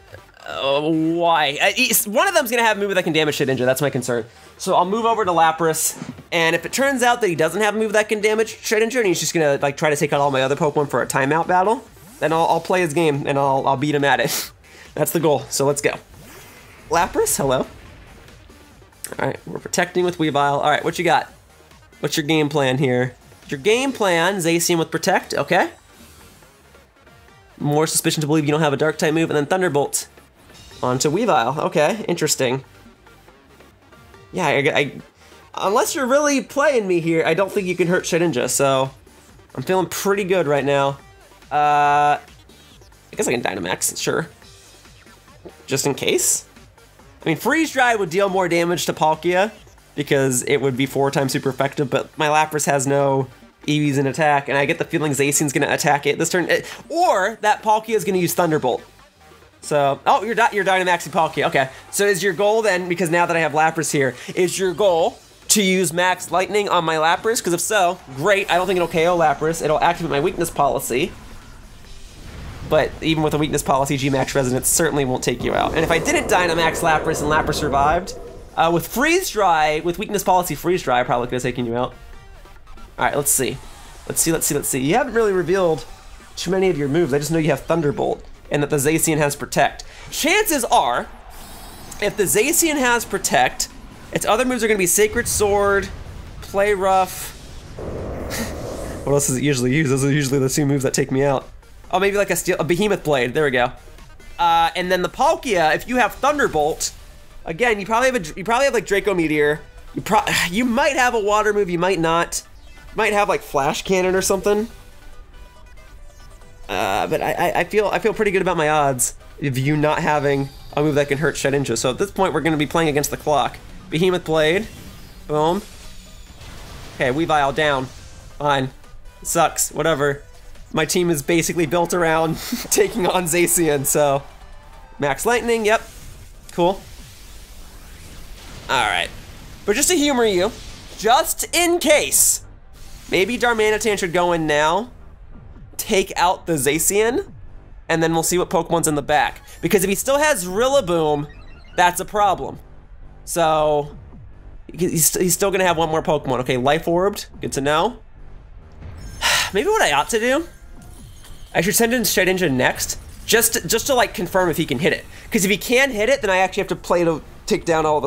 Why? One of them's gonna have a move that can damage Shedinja, that's my concern. So I'll move over to Lapras, and if it turns out that he doesn't have a move that can damage Shedinja, and he's just gonna like try to take out all my other Pokemon for a timeout battle, then I'll play his game, and I'll beat him at it. That's the goal, so let's go. Lapras, hello. All right, we're protecting with Weavile. All right, what you got? What's your game plan here? Your game plan, Zacian with Protect, okay. More suspicion to believe you don't have a dark type move, and then Thunderbolt onto Weavile. Okay, interesting. Yeah, I unless you're really playing me here, I don't think you can hurt Shedinja, so I'm feeling pretty good right now. I guess I can Dynamax, sure. Just in case. I mean, Freeze Dry would deal more damage to Palkia because it would be 4 times super effective, but my Lapras has no EVs in attack, and I get the feeling Zacian's gonna attack it this turn, or that Palkia is gonna use Thunderbolt. So, oh, you're Dynamaxing Palkia, okay. So is your goal then, because now that I have Lapras here, is your goal to use Max Lightning on my Lapras? Because if so, great, I don't think it'll KO Lapras, it'll activate my weakness policy. But even with a weakness policy, G-Max Resonance certainly won't take you out. And if I didn't Dynamax Lapras and Lapras survived, with Freeze Dry, with weakness policy Freeze Dry, I probably could have taken you out. Alright, let's see. Let's see. You haven't really revealed too many of your moves. I just know you have Thunderbolt, and that the Zacian has Protect. Chances are, if the Zacian has Protect, its other moves are going to be Sacred Sword, Play Rough. What else does it usually use? Those are usually the 2 moves that take me out. Oh, maybe like a Behemoth Blade. There we go. And then the Palkia, if you have Thunderbolt, again, you probably have like Draco Meteor. You might have a water move. You might not. You might have like Flash Cannon or something. But I feel pretty good about my odds of you not having a move that can hurt Shedinja. So at this point, we're going to be playing against the clock. Behemoth Blade. Boom. Okay, Weavile down. Fine. Sucks. Whatever. My team is basically built around taking on Zacian, so... Max Lightning, yep. Cool. Alright. But just to humor you, just in case, maybe Darmanitan should go in now, take out the Zacian, and then we'll see what Pokemon's in the back. Because if he still has Rillaboom, that's a problem. So, he's still gonna have one more Pokemon. Okay, Life Orbed, good to know. Maybe what I ought to do, I should send in Shedinja next, just to like confirm if he can hit it. Because if he can hit it, then I actually have to play to take down all of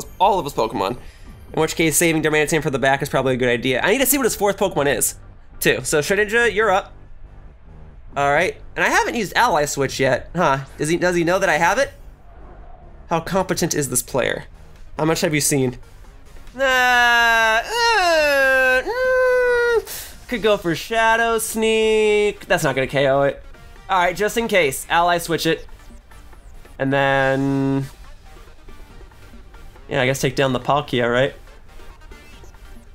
his Pokemon. In which case, saving Darmanitan for the back is probably a good idea. I need to see what his 4th Pokemon is, too. So Shedinja, you're up. All right, and I haven't used Ally Switch yet, huh? Does he know that I have it? How competent is this player? How much have you seen? Could go for Shadow Sneak. That's not gonna KO it. All right, just in case, Ally Switch it. And then, yeah, I guess take down the Palkia, right?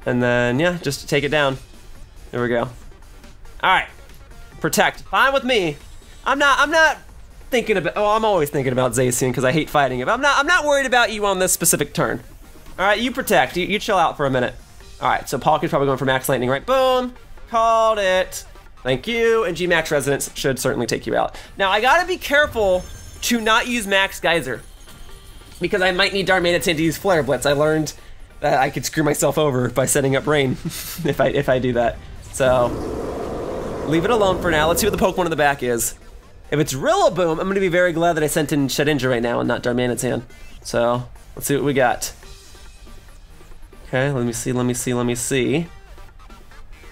And then, yeah, just take it down. There we go. All right, Protect, fine with me. I'm not thinking about, oh, I'm always thinking about Zacian because I hate fighting it, but I'm not worried about you on this specific turn. All right, you Protect, you chill out for a minute. All right, so Palkia's probably going for Max Lightning, right? Boom. Called it. Thank you, and G-Max Resonance should certainly take you out. Now, I gotta be careful to not use Max Geyser, because I might need Darmanitan to use Flare Blitz. I learned that I could screw myself over by setting up Rain if I do that. So, leave it alone for now. Let's see what the Pokemon in the back is. If it's Rillaboom, I'm gonna be very glad that I sent in Shedinja right now and not Darmanitan. So, let's see what we got. Okay, let me see.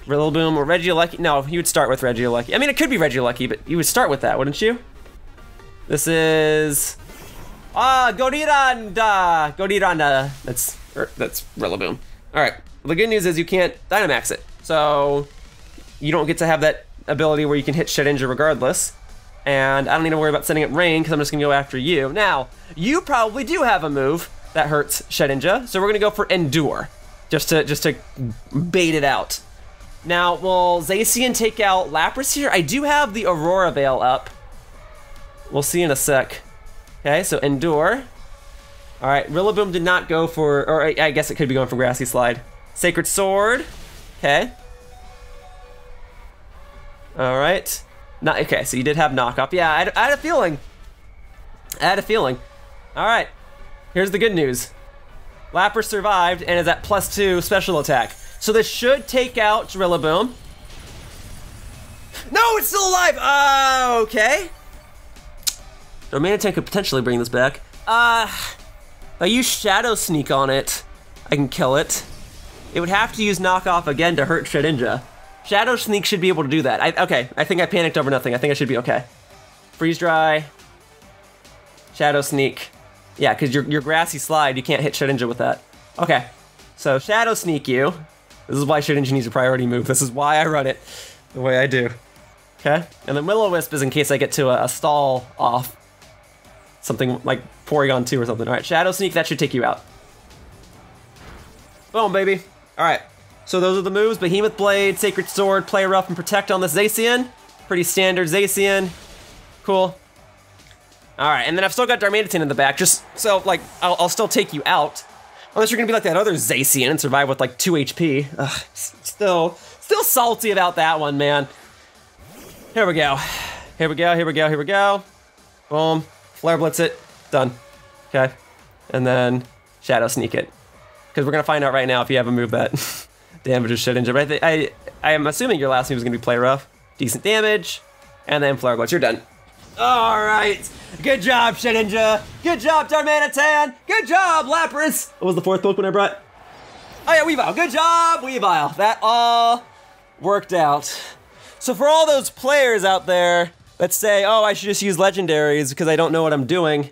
Rillaboom or Regieleki? No, you would start with Regieleki. I mean, it could be Regieleki, but you would start with that, wouldn't you? This is... Godiranda! Godiranda. That's Rillaboom. Alright, well, the good news is you can't Dynamax it. So, you don't get to have that ability where you can hit Shedinja regardless. And I don't need to worry about setting up Rain, because I'm just going to go after you. Now, you probably do have a move that hurts Shedinja, so we're going to go for Endure. Just to bait it out. Now, will Zacian take out Lapras here? I do have the Aurora Veil up. We'll see in a sec. Okay, so Endure. All right, Rillaboom did not go for, or I guess it could be going for Grassy Slide. Sacred Sword. Okay. All right. Okay, so you did have Knockoff. Yeah, I had a feeling. All right, here's the good news. Lapras survived and is at +2 special attack. So this should take out Rillaboom. No, it's still alive! Okay. Darmanitan could potentially bring this back. If I use Shadow Sneak on it, I can kill it. It would have to use Knockoff again to hurt Shedinja. Shadow Sneak should be able to do that. Okay, I think I panicked over nothing. I think I should be okay. Freeze Dry. Shadow Sneak. Yeah, because your Grassy Slide, you can't hit Shedinja with that. Okay, so Shadow Sneak you. This is why Shedinja needs a priority move. This is why I run it the way I do. Okay, and then Will-O-Wisp is in case I get to a stall off. Something like Porygon 2 or something. All right, Shadow Sneak, that should take you out. Boom, baby. All right, so those are the moves. Behemoth Blade, Sacred Sword, Play Rough, and Protect on this Zacian. Pretty standard Zacian. Cool. All right, and then I've still got Darmanitan in the back, just so, like, I'll still take you out. Unless you're gonna be like that other Zacian and survive with, like, 2 HP. Ugh, still salty about that one, man. Here we go. Here we go, here we go, here we go. Boom. Flare Blitz it. Done. Okay. And then Shadow Sneak it. Because we're gonna find out right now if you have a move that damages Shedinja. But I am assuming your last move is gonna be Play Rough. Decent damage. And then Flare Blitz. You're done. Alright. Good job, Shedinja. Good job, Darmanitan. Good job, Lapras. What was the 4th Pokemon I brought? Oh yeah, Weavile. Good job, Weavile. That all worked out. So for all those players out there that say, oh, I should just use legendaries because I don't know what I'm doing.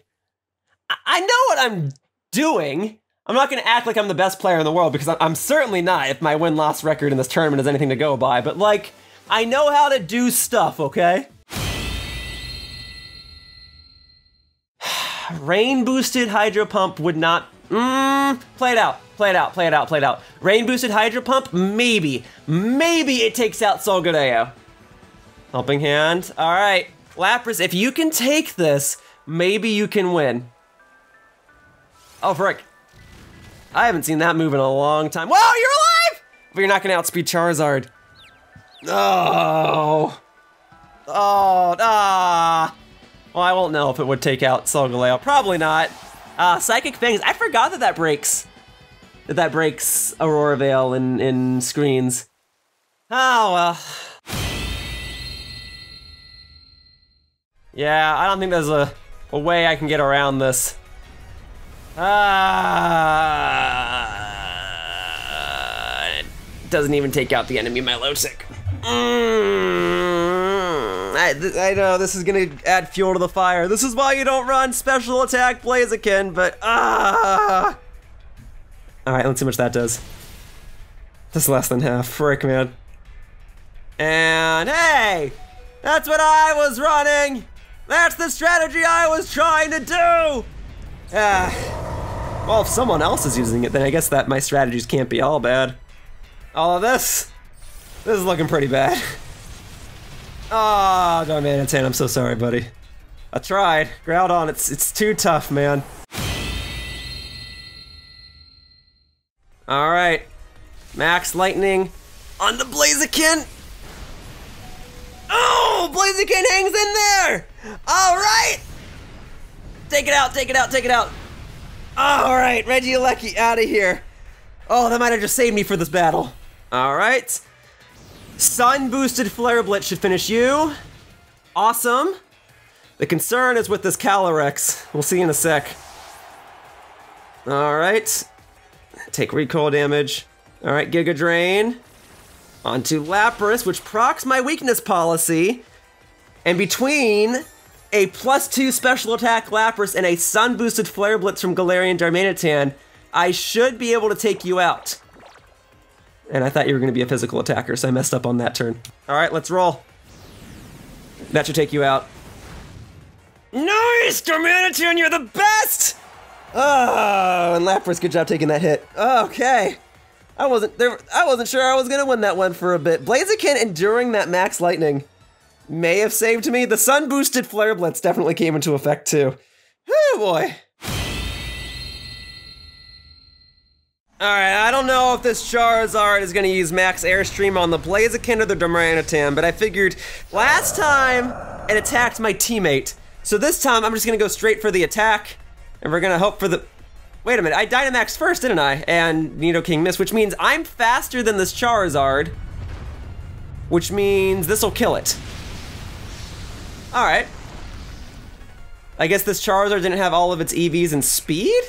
I know what I'm doing. I'm not gonna act like I'm the best player in the world because I'm certainly not if my win-loss record in this tournament is anything to go by, but like, I know how to do stuff, okay? Rain boosted Hydro Pump would not, play it out, play it out, play it out, play it out. Rain boosted Hydro Pump, maybe it takes out Solgaleo. Helping Hand, all right. Lapras, if you can take this, maybe you can win. Oh, frick. I haven't seen that move in a long time. Whoa, you're alive! But you're not gonna outspeed Charizard. Oh. Oh, ah. Well, I won't know if it would take out Solgaleo. Probably not. Psychic Fangs, I forgot that breaks. That breaks Aurora Veil in screens. Oh, well. Yeah, I don't think there's a way I can get around this. It doesn't even take out the enemy Milotic. I know this is gonna add fuel to the fire. This is why you don't run Special Attack Blaziken, but All right, let's see how much that does. That's less than half. Frick, man. And hey, that's what I was running. That's the strategy I was trying to do. Well, if someone else is using it, then I guess that my strategies can't be all bad. All of this is looking pretty bad. Oh, Darmanitan, I'm so sorry, buddy. I tried. Groudon, it's too tough, man. All right, Max Lightning on the Blaziken. Oh, Blaziken hangs in there. All right. Take it out, take it out, take it out. All right, Regieleki out of here. Oh, that might have just saved me for this battle. All right. Sun boosted Flare Blitz should finish you. Awesome. The concern is with this Calyrex. We'll see in a sec. All right. Take recoil damage. All right, Giga Drain. Onto Lapras, which procs my weakness policy. And between a +2 special attack Lapras and a Sun boosted Flare Blitz from Galarian Darmanitan, I should be able to take you out. And I thought you were gonna be a physical attacker, so I messed up on that turn. All right, let's roll. That should take you out. Nice, Darmanitan, you're the best! Oh, and Lapras, good job taking that hit. Okay. I wasn't sure I was gonna win that one for a bit. Blaziken enduring that Max Lightning may have saved me. The Sun boosted Flare Blitz definitely came into effect too. Oh boy. Alright, I don't know if this Charizard is gonna use Max Airstream on the Blaziken or the Darmanitan, but I figured last time it attacked my teammate. So this time I'm just gonna go straight for the attack, and we're gonna hope for the... Wait a minute, I Dynamax first, didn't I? And Nidoking missed, which means I'm faster than this Charizard, which means this'll kill it. Alright. I guess this Charizard didn't have all of its EVs in speed?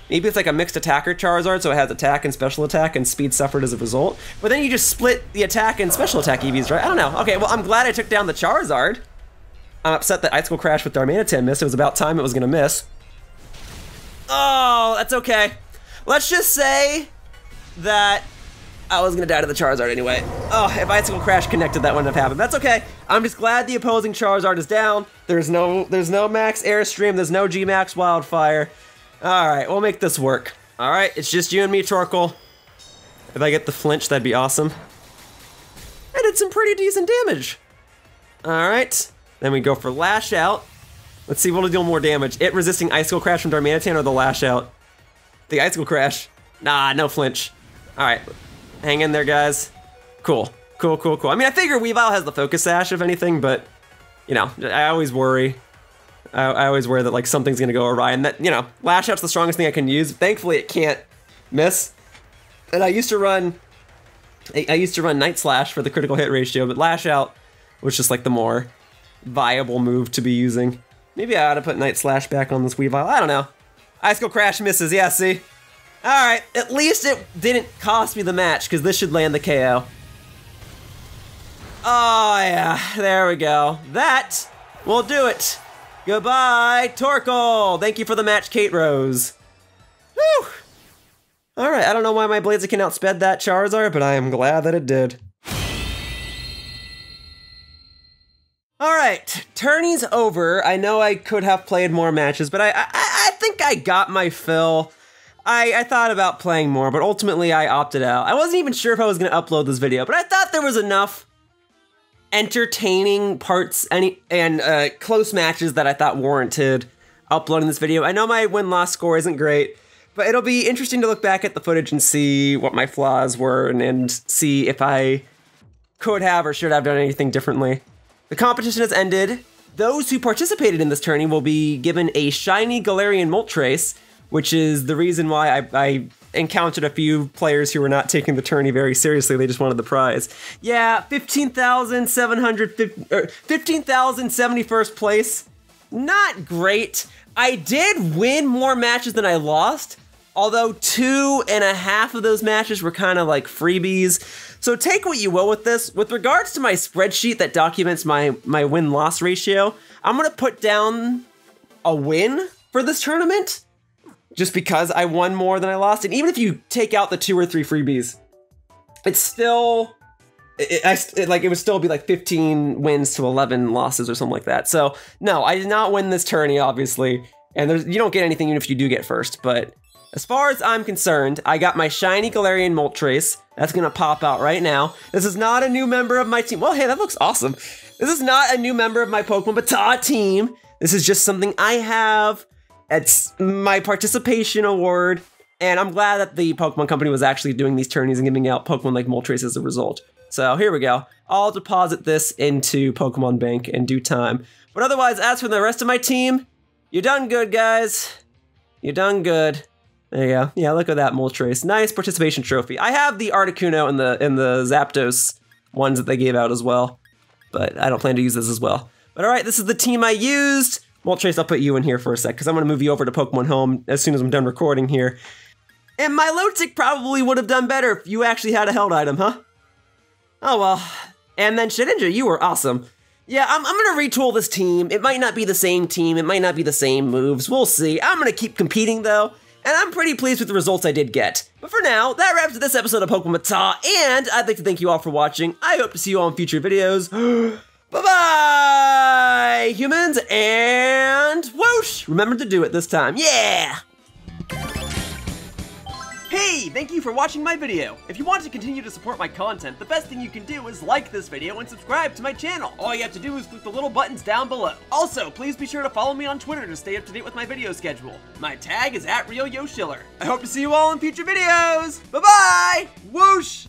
Maybe it's like a mixed attacker Charizard, so it has attack and special attack, and speed suffered as a result. But then you just split the attack and special attack EVs, right? I don't know. Okay, well, I'm glad I took down the Charizard. I'm upset that Icicle Crash with Darmanitan missed. It was about time it was gonna miss. Oh, that's okay. Let's just say that I was gonna die to the Charizard anyway. Oh, if Icicle Crash connected, that wouldn't have happened. That's okay. I'm just glad the opposing Charizard is down. There's no Max Airstream, there's no G-Max Wildfire. All right, we'll make this work. All right, it's just you and me, Torkoal. If I get the flinch, that'd be awesome. I did some pretty decent damage. All right, then we go for Lash Out. Let's see what'll deal more damage. It resisting Icicle Crash from Darmanitan or the Lash Out? The Icicle Crash. Nah, no flinch. All right, hang in there, guys. Cool, cool, cool, cool. I mean, I figure Weavile has the Focus Sash, if anything, but, you know, I always worry. I always worry that, like, something's gonna go awry, and that, you know, Lash Out's the strongest thing I can use. Thankfully, it can't miss. And I used to run Night Slash for the critical hit ratio, but Lash Out was just, like, the more viable move to be using. Maybe I ought to put Night Slash back on this Weavile. I don't know. Icicle Crash misses, yeah, see? Alright, at least it didn't cost me the match, because this should land the KO. Oh, yeah, there we go. That will do it. Goodbye, Torkoal. Thank you for the match, Kate Rose. Whew. Alright, I don't know why my Blaziken outsped that Charizard, but I am glad that it did. Alright, tourney's over. I know I could have played more matches, but I think I got my fill. I thought about playing more, but ultimately I opted out. I wasn't even sure if I was going to upload this video, but I thought there was enough entertaining parts and close matches that I thought warranted uploading this video. I know my win-loss score isn't great, but it'll be interesting to look back at the footage and see what my flaws were and see if I could have or should have done anything differently. The competition has ended. Those who participated in this tourney will be given a Shiny Galarian Moltres, which is the reason why I encountered a few players who were not taking the tourney very seriously. They just wanted the prize. Yeah, 15,071st place. Not great. I did win more matches than I lost, although 2.5 of those matches were kind of like freebies. So take what you will with this. With regards to my spreadsheet that documents my win-loss ratio, I'm gonna put down a win for this tournament, just because I won more than I lost. And even if you take out the 2 or 3 freebies, it's still, it would still be like 15 wins to 11 losses or something like that. So no, I did not win this tourney, obviously. And you don't get anything even if you do get first. But as far as I'm concerned, I got my Shiny Galarian Moltres. That's gonna pop out right now. This is not a new member of my team. Well, hey, that looks awesome. This is not a new member of my Pokemon BATAW team. This is just something I have. It's my participation award, and I'm glad that the Pokemon Company was actually doing these tourneys and giving out Pokemon like Moltres as a result. So here we go. I'll deposit this into Pokemon Bank in due time. But otherwise, as for the rest of my team, you done good, guys. You done good. There you go. Yeah, look at that Moltres. Nice participation trophy. I have the Articuno and the Zapdos ones that they gave out as well, but I don't plan to use this as well. But all right, this is the team I used. Moltres, I'll put you in here for a sec, because I'm going to move you over to Pokemon Home as soon as I'm done recording here. And Milotic probably would have done better if you actually had a held item, huh? Oh well. And then Shedinja, you were awesome. Yeah, I'm going to retool this team. It might not be the same team. It might not be the same moves. We'll see. I'm going to keep competing, though. And I'm pretty pleased with the results I did get. But for now, that wraps up this episode of Pokemon BATAW, and I'd like to thank you all for watching. I hope to see you all in future videos. Bye-bye, humans, and whoosh! Remember to do it this time. Yeah! Hey, thank you for watching my video. If you want to continue to support my content, the best thing you can do is like this video and subscribe to my channel. All you have to do is click the little buttons down below. Also, please be sure to follow me on Twitter to stay up to date with my video schedule. My tag is @RealYoshiller. I hope to see you all in future videos. Bye-bye! Whoosh!